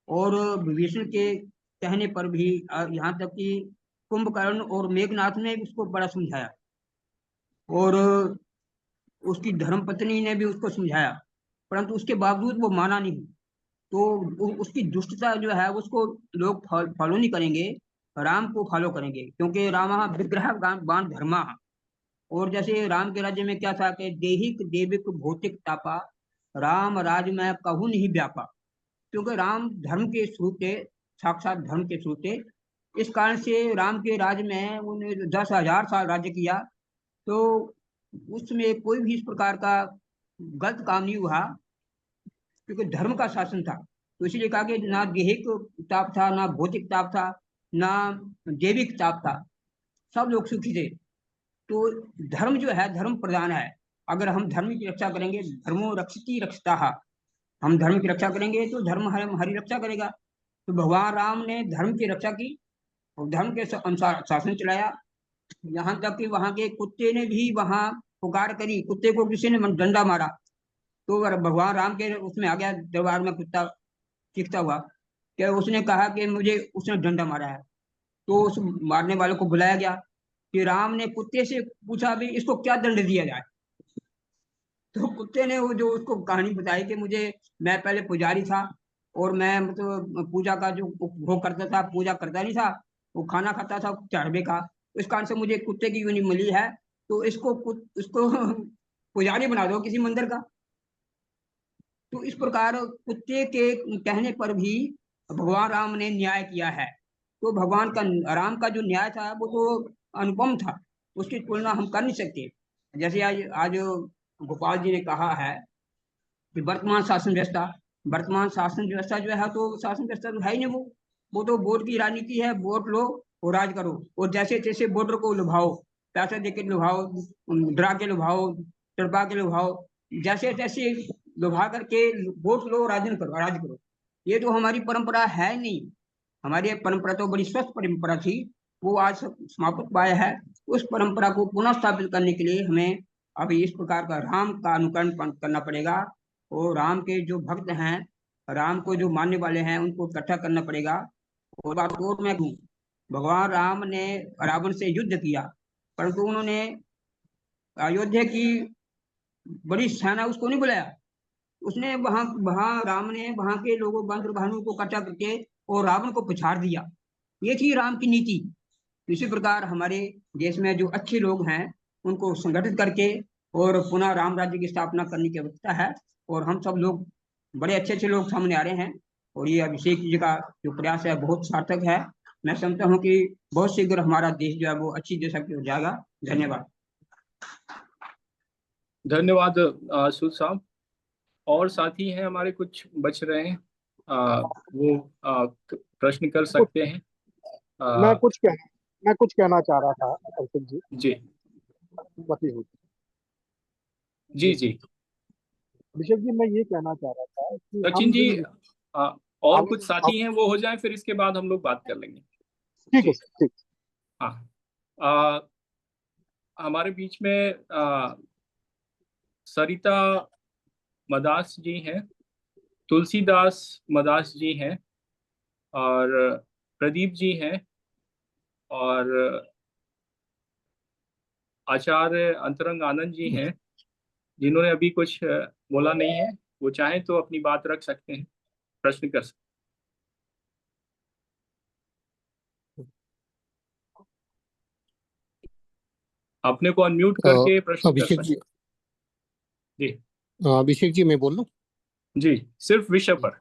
और विभीषण के कहने पर भी यहाँ तक कि कुंभकर्ण और मेघनाथ ने भी उसको बड़ा समझाया, और उसकी धर्मपत्नी ने भी उसको समझाया, परंतु उसके बावजूद वो माना नहीं। तो उसकी दुष्टता जो है उसको लोग फॉलो नहीं करेंगे, राम को फॉलो करेंगे, क्योंकि राम विग्रह बाण धर्मा। और जैसे राम के राज्य में क्या था कि देहिक देविक भौतिक तापा, राम राज में कहूँ नहीं व्यापा। क्योंकि राम धर्म के स्वरूप थे, साक्षात धर्म के स्वरूप थे। इस कारण से राम के राज में उन्होंने 10,000 साल राज्य किया, तो उसमें कोई भी इस प्रकार का गलत काम नहीं हुआ, क्योंकि धर्म का शासन था। तो इसलिए कहा कि ना देहिक ताप था, ना भौतिक ताप था, ना देविक ताप था, सब लोग सुखी थे। तो धर्म जो है धर्म प्रधान है। अगर हम धर्म की रक्षा करेंगे, धर्मो रक्षति रक्षता, हम धर्म की रक्षा करेंगे तो धर्म हमारी रक्षा करेगा। तो भगवान राम ने धर्म की रक्षा की और धर्म के अनुसार शासन चलाया। यहाँ तक कि वहां के कुत्ते ने भी वहां पुकार करी, कुत्ते को किसी ने डंडा मारा तो भगवान राम के उसमें आ गया दरबार में कुत्ता चीखता हुआ, क्या उसने कहा कि मुझे उसने डंडा मारा है। तो उस मारने वाले को बुलाया गया कि राम ने कुत्ते से पूछा भी इसको क्या दंड दिया जाए। तो कुत्ते ने वो जो उसको कहानी बताई कि मैं पहले पुजारी था और मैं मतलब पूजा का जो वो करता था, पूजा करता नहीं था, वो खाना खाता था चढ़ावे का। इस कारण से मुझे कुत्ते की यूनि मिली है, तो इसको पुजारी बना दो किसी मंदिर का। तो इस प्रकार कुत्ते के कहने पर भी भगवान राम ने न्याय किया है। तो भगवान का राम का जो न्याय था वो तो अनुपम था, उसकी तुलना हम कर नहीं सकते। जैसे आज गोपाल जी ने कहा है कि वर्तमान शासन व्यवस्था जो है तो शासन व्यवस्था तो है ही नहीं। वो तो वोट की राजनीति है, वोट लो और राज करो, और जैसे तैसे वोटर को लुभाओ, पैसा देके लुभाओ, डरा के लुभाओ, तड़पा के लुभाओ, जैसे तैसे लुभा करके वोट लो, राज करो। ये तो हमारी परंपरा है नहीं। हमारी परंपरा तो बड़ी स्वस्थ परंपरा थी, वो आज समाप्त पाया है। उस परंपरा को पुनः स्थापित करने के लिए हमें अभी इस प्रकार का राम का अनुकरण करना पड़ेगा, और राम के जो भक्त हैं, राम को जो मानने वाले हैं, उनको इकट्ठा करना पड़ेगा। और बात और मैं कहूँ, भगवान राम ने रावण से युद्ध किया, परंतु उन्होंने अयोध्या की बड़ी सेना उसको नहीं बुलाया। उसने वहां राम ने वहां के लोगों बंधु भाइयों को इकट्ठा करके और रावण को पछाड़ दिया। ये थी राम की नीति। इसी प्रकार हमारे देश में जो अच्छे लोग हैं उनको संगठित करके और पुनः राम राज्य की स्थापना करने की आवश्यकता है। और हम सब लोग बड़े अच्छे लोग सामने आ रहे हैं, और ये अभिषेक जी का जो प्रयास है बहुत सार्थक है। मैं समझता हूँ कि बहुत शीघ्र हमारा देश जो है वो अच्छी दिशा की ओर जाएगा। धन्यवाद। धन्यवाद सूद साहब। और साथी हैं हमारे कुछ बच रहे हैं, वो प्रश्न कर सकते हैं। मैं कुछ कहना चाह रहा था अर्पित जी। जी जी जी अभिषेक जी, मैं ये कहना चाह रहा था कि सचिन जी, और कुछ साथी हैं वो हो जाए, फिर इसके बाद हम लोग बात कर लेंगे। ठीक है, ठीक। हाँ, हमारे बीच में सरिता मदास जी हैं, तुलसीदास मदास जी हैं, और प्रदीप जी हैं, और आचार्य अंतरंग आनंद जी हैं, जिन्होंने अभी कुछ बोला नहीं है। वो चाहें तो अपनी बात रख सकते हैं, प्रश्न कर सकते हैं। अपने को अनम्यूट करके प्रश्न कर सकते हैं। जी अभिषेक जी, मैं बोल लूं? जी, सिर्फ विषय पर।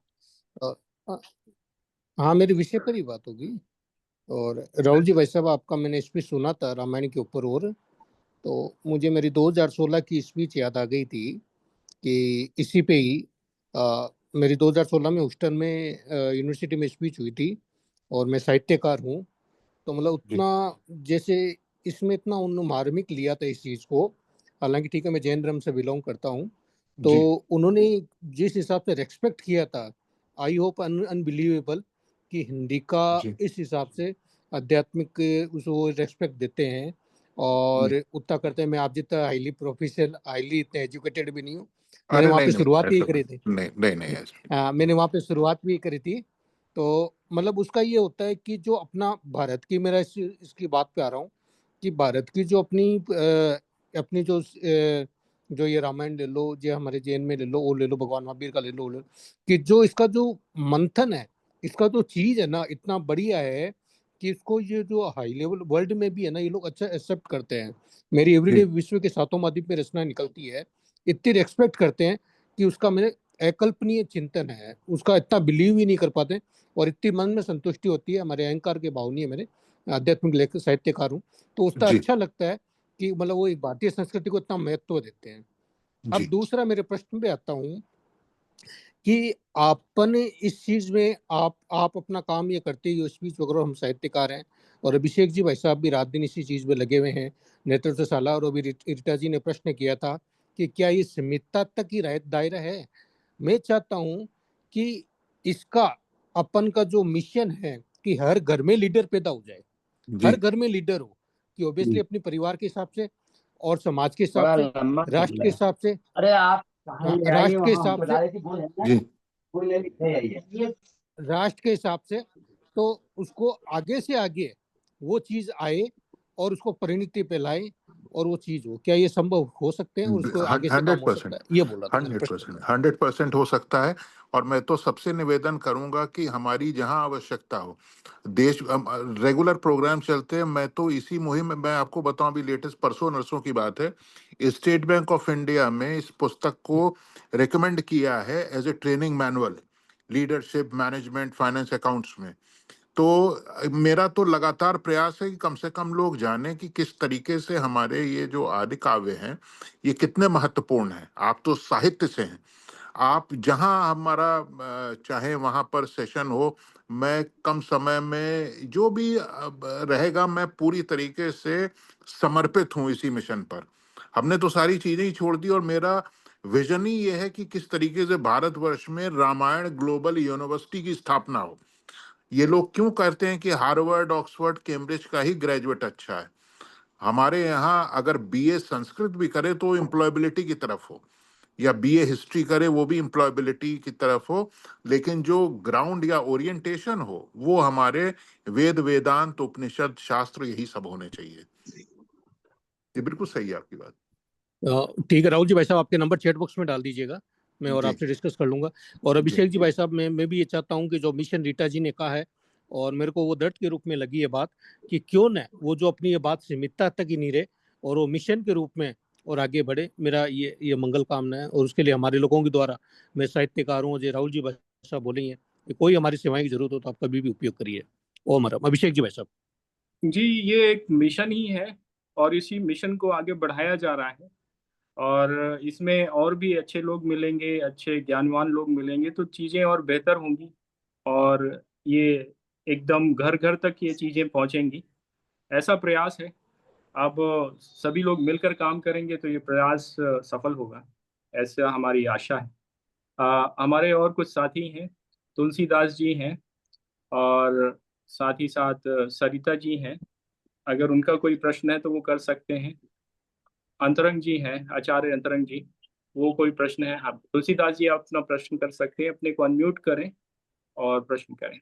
हाँ, मेरे विषय पर ही बात होगी। और राहुल जी, भाई साहब, आपका मैंने स्पीच सुना था रामायण के ऊपर, और तो मुझे मेरी 2016 की स्पीच याद आ गई थी कि इसी पे ही मेरी 2016 में ह्यूस्टन में यूनिवर्सिटी में स्पीच हुई थी, और मैं साहित्यकार हूँ। तो मतलब उतना जैसे इसमें इतना उन्होंने मार्मिक लिया था इस चीज़ को। हालांकि ठीक है, मैं जैन धर्म से बिलोंग करता हूँ, तो उन्होंने जिस हिसाब से रेस्पेक्ट किया था, आई होप अनबिलीवेबल कि हिंदी का इस हिसाब से आध्यात्मिक उसको रेस्पेक्ट देते हैं और उतना करते हैं। मैं आप जितना हाईली प्रोफेशनल, हाईली इतने एजुकेटेड भी नहीं हूँ। मैंने वहाँ पे शुरुआत ही करी थी। मैंने वहाँ पे शुरुआत भी करी थी। तो मतलब उसका ये होता है कि जो अपना भारत की, मेरा इसकी बात पे आ रहा हूँ कि भारत की जो अपनी जो ये रामायण ले लो, जो हमारे जैन में ले लो, वो ले लो, भगवान महावीर का ले लो, कि जो इसका जो मंथन है, इसका जो चीज है ना, इतना बढ़िया है कि इसको ये जो हाई लेवल वर्ल्ड में भी है ना, ये लोग अच्छा एक्सेप्ट करते हैं। मेरी एवरीडे विश्व के सातों महाद्वीप में रचना निकलती है, इतनी रेस्पेक्ट करते हैं कि उसका मेरे अकल्पनीय चिंतन है, उसका इतना बिलीव ही नहीं कर पाते, और इतनी मन में संतुष्टि होती है। हमारे अहंकार के भाव नहीं है, मेरे आध्यात्मिक लेखक साहित्यकार हूँ, तो उसका अच्छा लगता है कि मतलब वो एक भारतीय संस्कृति को इतना महत्व देते हैं। अब दूसरा मेरे प्रश्न पे आता हूँ कि आपने इस चीज में आप अपना काम ये करते ही, स्पीच वगैरह, हम साहित्यकार हैं, और अभिषेक जी भाई साहब भी रात दिन इसी चीज में लगे हुए हैं, नेतृत्वशाला। और अभी रीता जी ने प्रश्न किया था कि क्या ये सीमितता तक ही दायरा है। मैं चाहता हूँ कि इसका अपन का जो मिशन है कि हर घर में लीडर पैदा हो जाए, हर घर में लीडर हो, कि ऑब्वियसली अपने परिवार के हिसाब से और समाज के हिसाब से, राष्ट्र के हिसाब से, अरे आप राष्ट्र के हिसाब से, राष्ट्र के हिसाब से, तो उसको आगे से आगे वो चीज आए और उसको परिणति पे लाए और वो चीज हो। क्या ये संभव हो सकते हैं और उसको आगे से काम हो सकता है? ये बोला था। 100% हो सकता है। और मैं तो सबसे निवेदन करूंगा कि हमारी जहां आवश्यकता हो, देश रेगुलर प्रोग्राम चलते हैं। मैं तो इसी मुहिम में, मैं आपको बताऊं, अभी लेटेस्ट परसों नरसों की बात है, स्टेट बैंक ऑफ इंडिया में इस पुस्तक को रिकमेंड किया है as a training manual, leadership, management, finance, accounts में। तो मेरा तो लगातार प्रयास है कि कम से कम लोग जाने कि किस तरीके से हमारे ये जो आदि काव्य हैं ये कितने महत्वपूर्ण हैं। आप तो साहित्य से हैं, आप जहां हमारा चाहे वहां पर सेशन हो, मैं कम समय में जो भी रहेगा, मैं पूरी तरीके से समर्पित हूं इसी मिशन पर। हमने तो सारी चीजें ही छोड़ दी, और मेरा विजन ही ये है कि किस तरीके से भारतवर्ष में रामायण ग्लोबल यूनिवर्सिटी की स्थापना हो। ये लोग क्यों कहते हैं कि हार्वर्ड, ऑक्सफोर्ड, कैम्ब्रिज का ही ग्रेजुएट अच्छा है? हमारे यहाँ अगर बीए संस्कृत भी करे तो एम्प्लॉयबिलिटी की तरफ हो, या बीए हिस्ट्री करे वो भी एम्प्लॉयबिलिटी की तरफ हो, लेकिन जो ग्राउंड या ओरिएंटेशन हो वो हमारे वेद, वेदांत, उपनिषद, शास्त्र, यही सब होने चाहिए। ये बिल्कुल सही है आपकी बात। ठीक है राहुल जी भाई साहब, आपके नंबर चैट बॉक्स में डाल दीजिएगा, मैं और आपसे डिस्कस कर लूंगा। और अभिषेक जी भाई साहब, मैं भी ये चाहता हूँ कि जो मिशन रीटा जी ने कहा है, और मेरे को वो दर्द के रूप में लगी है बात, कि क्यों न वो जो अपनी ये बात सीमितता तक ही नहीं रहे और वो मिशन के रूप में और आगे बढ़े। मेरा ये मंगल कामना है, और उसके लिए हमारे लोगों के द्वारा, मैं साहित्यकार हूँ, जो राहुल जी भाई साहब बोले हैं, कोई हमारी सेवाएं की जरूरत हो तो आप कभी भी उपयोग करिए। ओ मरम अभिषेक जी भाई साहब। जी, ये एक मिशन ही है और इसी मिशन को आगे बढ़ाया जा रहा है, और इसमें और भी अच्छे लोग मिलेंगे, अच्छे ज्ञानवान लोग मिलेंगे तो चीज़ें और बेहतर होंगी, और ये एकदम घर घर तक ये चीज़ें पहुंचेंगी, ऐसा प्रयास है। अब सभी लोग मिलकर काम करेंगे तो ये प्रयास सफल होगा, ऐसा हमारी आशा है। हमारे और कुछ साथी हैं, तुलसीदास जी हैं, और साथ ही साथ सरिता जी हैं। अगर उनका कोई प्रश्न है तो वो कर सकते हैं। अंतरंग जी हैं, आचार्य अंतरंग जी, वो कोई प्रश्न है, आप तुलसीदास जी आप अपना प्रश्न कर सकते हैं, अपने को अनम्यूट करें और प्रश्न करें।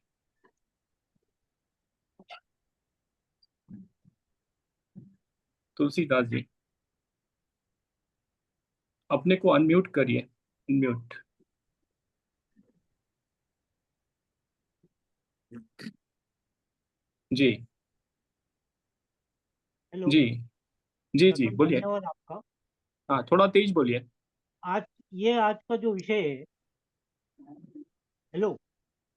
तुलसीदास जी, अपने को अनम्यूट करिए, अनम्यूट। जी हेलो जी जी जी, बोलिए। धन्यवाद आपका। हाँ, थोड़ा तेज बोलिए। आज का जो विषय है, हेलो,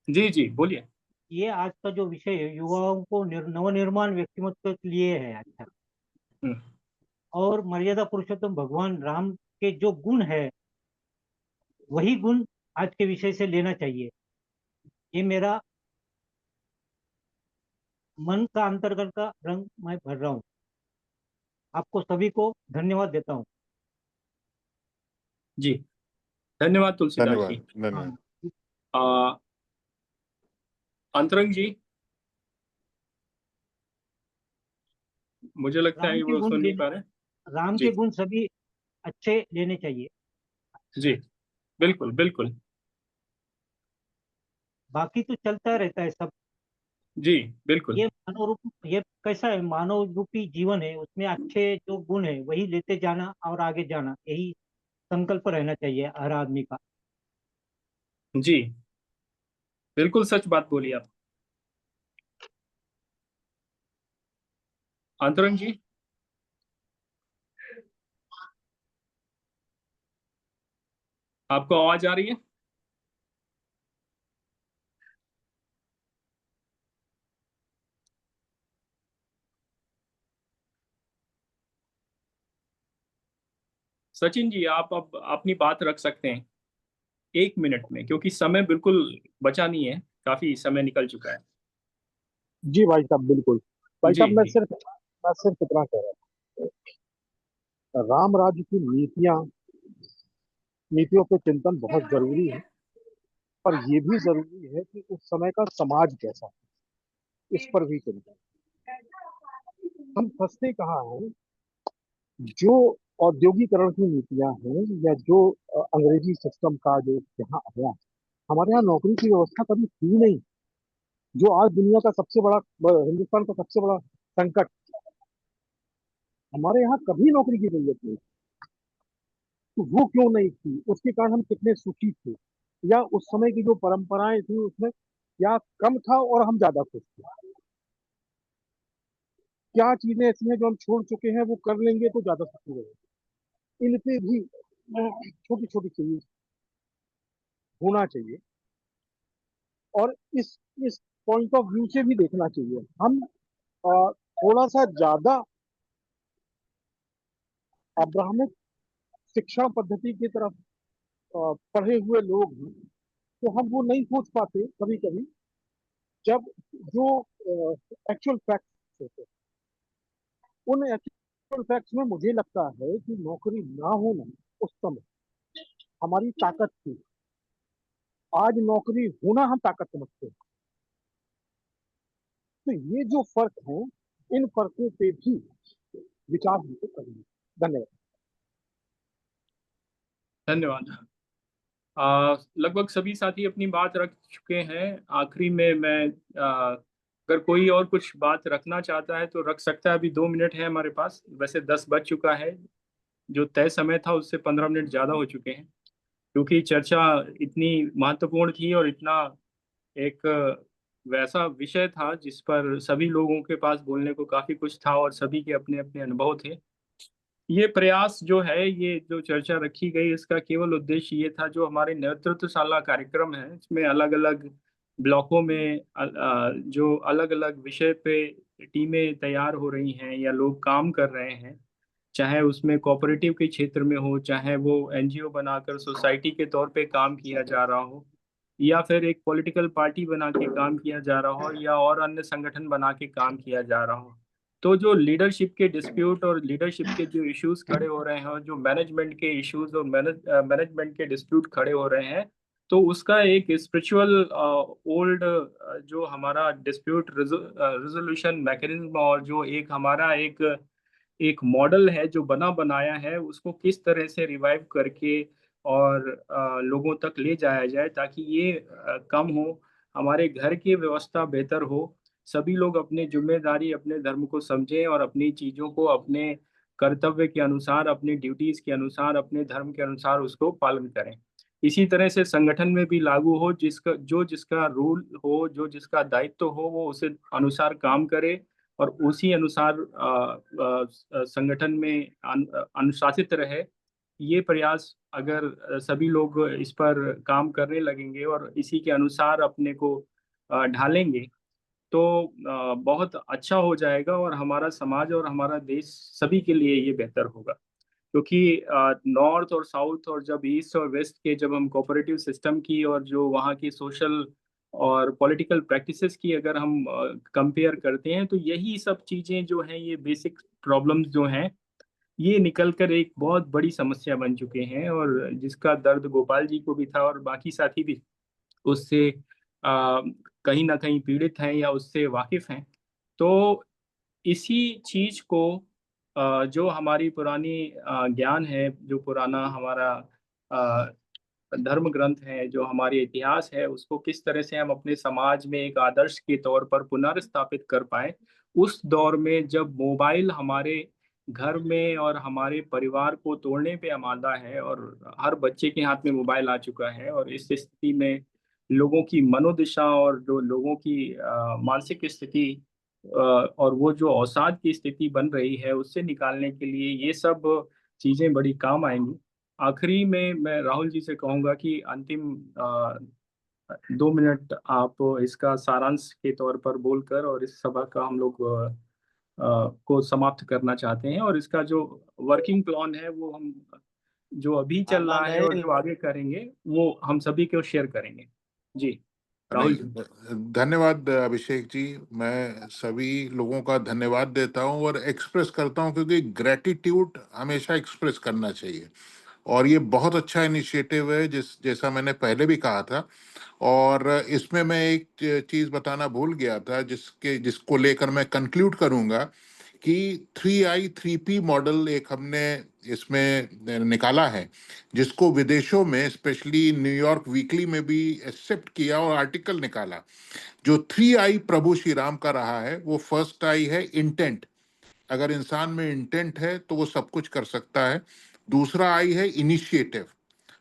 जी जी, बोलिए। ये आज का जो विषय है युवाओं को नवनिर्माण व्यक्तिमत्व के लिए है। अच्छा, और मर्यादा पुरुषोत्तम भगवान राम के जो गुण है वही गुण आज के विषय से लेना चाहिए। ये मेरा मन का अंतर्गत का रंग मैं भर रहा हूँ। आपको सभी को धन्यवाद देता हूँ। जी, धन्यवाद तुलसीदास जी। धन्यवाद। अंतरंग जी, मुझे लगता है वो सुन नहीं पा रहे। राम जी के गुण सभी अच्छे लेने चाहिए। जी, बिल्कुल बिल्कुल। बाकी तो चलता रहता है सब। जी बिल्कुल। ये कैसा है, मानव रूपी जीवन है, उसमें अच्छे जो गुण है वही लेते जाना और आगे जाना, यही संकल्प रहना चाहिए हर आदमी का। जी, बिल्कुल सच बात बोली आप। अंतरंग जी, आपको आवाज आ रही है? सचिन जी, आप अब अपनी बात रख सकते हैं 1 मिनट में, क्योंकि समय बिल्कुल बचा नहीं है, काफी समय निकल चुका है। जी भाई साहब, बिल्कुल। भाई जी साहब, मैं जी सिर्फ इतना कह रहा था, राम राज्य की नीतियों पे चिंतन बहुत जरूरी है, पर ये भी जरूरी है कि उस समय का समाज कैसा है, इस पर भी चिंतन। हम फंसते कहाँ हैं? जो औद्योगिकरण की नीतियां हैं, या जो अंग्रेजी सिस्टम का जो यहाँ आया, हमारे यहाँ नौकरी की व्यवस्था कभी थी नहीं। जो आज दुनिया का सबसे बड़ा, हिंदुस्तान का सबसे बड़ा संकट, हमारे यहाँ कभी नौकरी की जरूरत नहीं। तो वो क्यों नहीं थी? उसके कारण हम कितने सुखी थे, या उस समय की जो परंपराएं थी उसमें क्या कम था और हम ज्यादा खुश थे? क्या चीजें ऐसी हैं जो हम छोड़ चुके हैं, वो कर लेंगे तो ज्यादा सुखी रहेंगे? इन पे भी छोटी छोटी चीज होना चाहिए, और इस पॉइंट ऑफ व्यू से भी देखना चाहिए। हम थोड़ा सा ज्यादा अब्राहमिक शिक्षा पद्धति की तरफ पढ़े हुए लोग हैं, तो हम वो नहीं सोच पाते कभी कभी, जब जो एक्चुअल फैक्ट्स होते हैं, उन एक्चुअल फैक्ट्स में मुझे लगता है कि नौकरी ना होना उस समय हमारी ताकत थी। आज नौकरी होना हम ताकत समझते हैं। तो ये जो फर्क है, इन फर्कों पे भी विचार हमको करेंगे। धन्यवाद। धन्यवाद। लगभग सभी साथी अपनी बात रख चुके हैं। आखिरी में मैं अगर कोई और कुछ बात रखना चाहता है तो रख सकता है। अभी 2 मिनट है हमारे पास, वैसे 10 बज चुका है, जो तय समय था उससे 15 मिनट ज्यादा हो चुके हैं, क्योंकि चर्चा इतनी महत्वपूर्ण थी और इतना एक वैसा विषय था जिस पर सभी लोगों के पास बोलने को काफी कुछ था और सभी के अपने अपने अनुभव थे। ये प्रयास जो है, ये जो चर्चा रखी गई, इसका केवल उद्देश्य ये था, जो हमारे नेतृत्वशाला कार्यक्रम है इसमें अलग अलग ब्लॉकों में जो अलग अलग विषय पे टीमें तैयार हो रही हैं या लोग काम कर रहे हैं, चाहे उसमें कोऑपरेटिव के क्षेत्र में हो, चाहे वो एनजीओ बनाकर सोसाइटी के तौर पे काम किया जा रहा हो, या फिर एक पॉलिटिकल पार्टी बना के काम किया जा रहा हो, या और अन्य संगठन बना के काम किया जा रहा हो। तो जो लीडरशिप के डिस्प्यूट और लीडरशिप के जो इश्यूज खड़े हो रहे हैं, और जो मैनेजमेंट के इश्यूज और मैनेजमेंट के डिस्प्यूट खड़े हो रहे हैं, तो उसका एक स्पिरिचुअल ओल्ड जो हमारा डिस्प्यूट रिजोल्यूशन मैकेनिज्म, और जो एक हमारा एक मॉडल है जो बना बनाया है, उसको किस तरह से रिवाइव करके और लोगों तक ले जाया जाए, ताकि ये कम हो, हमारे घर की व्यवस्था बेहतर हो, सभी लोग अपनी जिम्मेदारी, अपने धर्म को समझें और अपनी चीजों को अपने कर्तव्य के अनुसार, अपनी ड्यूटीज के अनुसार, अपने धर्म के अनुसार उसको पालन करें। इसी तरह से संगठन में भी लागू हो, जिसका रूल हो, जो जिसका दायित्व हो, वो उसे अनुसार काम करे और उसी अनुसार संगठन में अनुशासित रहे। ये प्रयास अगर सभी लोग इस पर काम करने लगेंगे और इसी के अनुसार अपने को ढालेंगे, तो बहुत अच्छा हो जाएगा और हमारा समाज और हमारा देश सभी के लिए ये बेहतर होगा। क्योंकि नॉर्थ और साउथ और जब ईस्ट और वेस्ट के, जब हम कोऑपरेटिव सिस्टम की और जो वहाँ की सोशल और पॉलिटिकल प्रैक्टिसेस की अगर हम कंपेयर करते हैं, तो यही सब चीज़ें जो हैं, ये बेसिक प्रॉब्लम्स जो हैं, ये निकलकर एक बहुत बड़ी समस्या बन चुके हैं, और जिसका दर्द गोपाल जी को भी था और बाकी साथी भी उससे कहीं ना कहीं पीड़ित हैं या उससे वाकिफ हैं। तो इसी चीज को जो हमारी पुरानी ज्ञान है, जो पुराना हमारा अ, धर्म ग्रंथ है, जो हमारे इतिहास है, उसको किस तरह से हम अपने समाज में एक आदर्श के तौर पर पुनर्स्थापित कर पाए। उस दौर में जब मोबाइल हमारे घर में और हमारे परिवार को तोड़ने पे आमादा है और हर बच्चे के हाथ में मोबाइल आ चुका है, और इस स्थिति में लोगों की मनोदशा और जो लोगों की मानसिक स्थिति और वो जो अवसाद की स्थिति बन रही है उससे निकालने के लिए ये सब चीजें बड़ी काम आएंगी। आखिरी में मैं राहुल जी से कहूंगा कि अंतिम 2 मिनट आप इसका सारांश के तौर पर बोलकर और इस सभा का हम लोग को समाप्त करना चाहते हैं, और इसका जो वर्किंग प्लान है वो हम जो अभी चल रहा है और जो आगे करेंगे वो हम सभी को शेयर करेंगे। जी राहुल जी। धन्यवाद अभिषेक जी, मैं सभी लोगों का धन्यवाद देता हूं और एक्सप्रेस करता हूं, क्योंकि ग्रेटिट्यूड हमेशा एक्सप्रेस करना चाहिए और ये बहुत अच्छा इनिशिएटिव है जैसा मैंने पहले भी कहा था। और इसमें मैं एक चीज बताना भूल गया था जिसको लेकर मैं कंक्लूड करूंगा कि 3I 3P मॉडल एक हमने इसमें निकाला है, जिसको विदेशों में स्पेशली न्यूयॉर्क वीकली में भी एक्सेप्ट किया और आर्टिकल निकाला। जो 3I प्रभु श्री राम का रहा है, वो फर्स्ट आई है इंटेंट। अगर इंसान में इंटेंट है तो वो सब कुछ कर सकता है। दूसरा आई है इनिशिएटिव,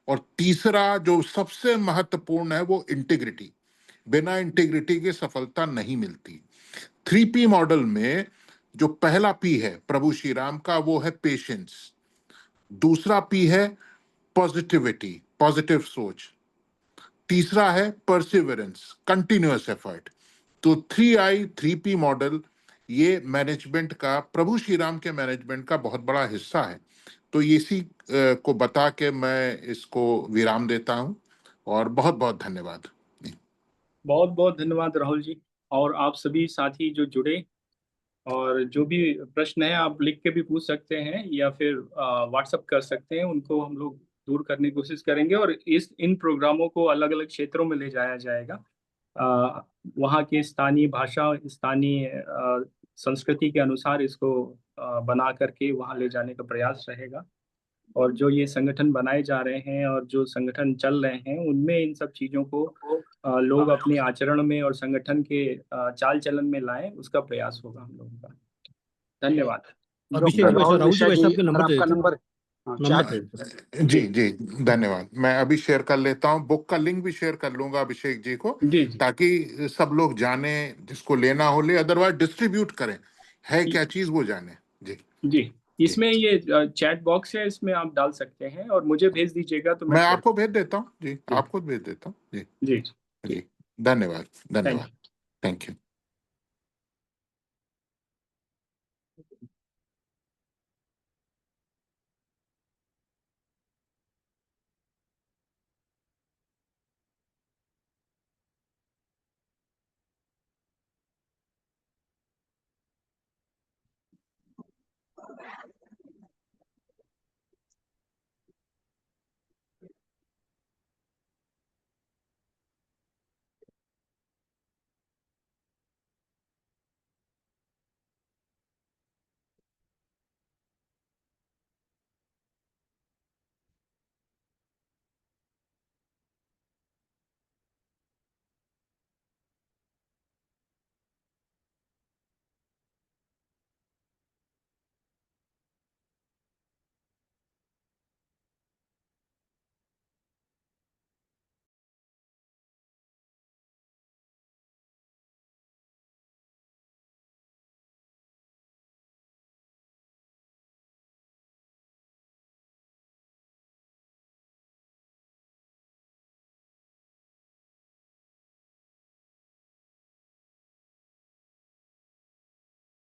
और तीसरा जो सबसे महत्वपूर्ण है वो इंटीग्रिटी। बिना इंटीग्रिटी के सफलता नहीं मिलती। 3P मॉडल में जो पहला पी है प्रभु श्री राम का, वो है पेशेंस। दूसरा पी है पॉजिटिविटी, पॉजिटिव सोच। तीसरा है परसिवरेंस, कंटिन्यूअस एफर्ट। तो 3I 3P मॉडल ये मैनेजमेंट का, प्रभु श्री राम के मैनेजमेंट का बहुत बड़ा हिस्सा है। तो इसी को बता के मैं इसको विराम देता हूं और बहुत बहुत धन्यवाद। बहुत बहुत धन्यवाद राहुल जी, और आप सभी साथी जो जुड़े, और जो भी प्रश्न है आप लिख के भी पूछ सकते हैं या फिर व्हाट्सअप कर सकते हैं, उनको हम लोग दूर करने की कोशिश करेंगे और इन प्रोग्रामों को अलग अलग क्षेत्रों में ले जाया जाएगा। वहाँ की स्थानीय भाषा, स्थानीय संस्कृति के अनुसार इसको बना करके वहाँ ले जाने का प्रयास रहेगा। और जो ये संगठन बनाए जा रहे हैं और जो संगठन चल रहे हैं, उनमें इन सब चीज़ों को लोग अपने आचरण में और संगठन के चाल चलन में लाएं, उसका प्रयास होगा हम लोगों का। धन्यवाद। अभिषेक जी, राहुल जी वैसे आपके नंबर आपका नंबर जी जी धन्यवाद। मैं अभी शेयर कर लेता हूँ, बुक का लिंक भी शेयर कर लूंगा अभिषेक जी को, ताकि सब लोग जाने, जिसको लेना हो ले, अदरवाइज डिस्ट्रीब्यूट करें है क्या चीज वो जाने। जी जी, इसमें ये चैट बॉक्स है, इसमें आप डाल सकते हैं और मुझे भेज दीजिएगा तो मैं आपको भेज देता हूँ। जी आपको भेज देता हूँ। जी जी जी धन्यवाद धन्यवाद, थैंक यू।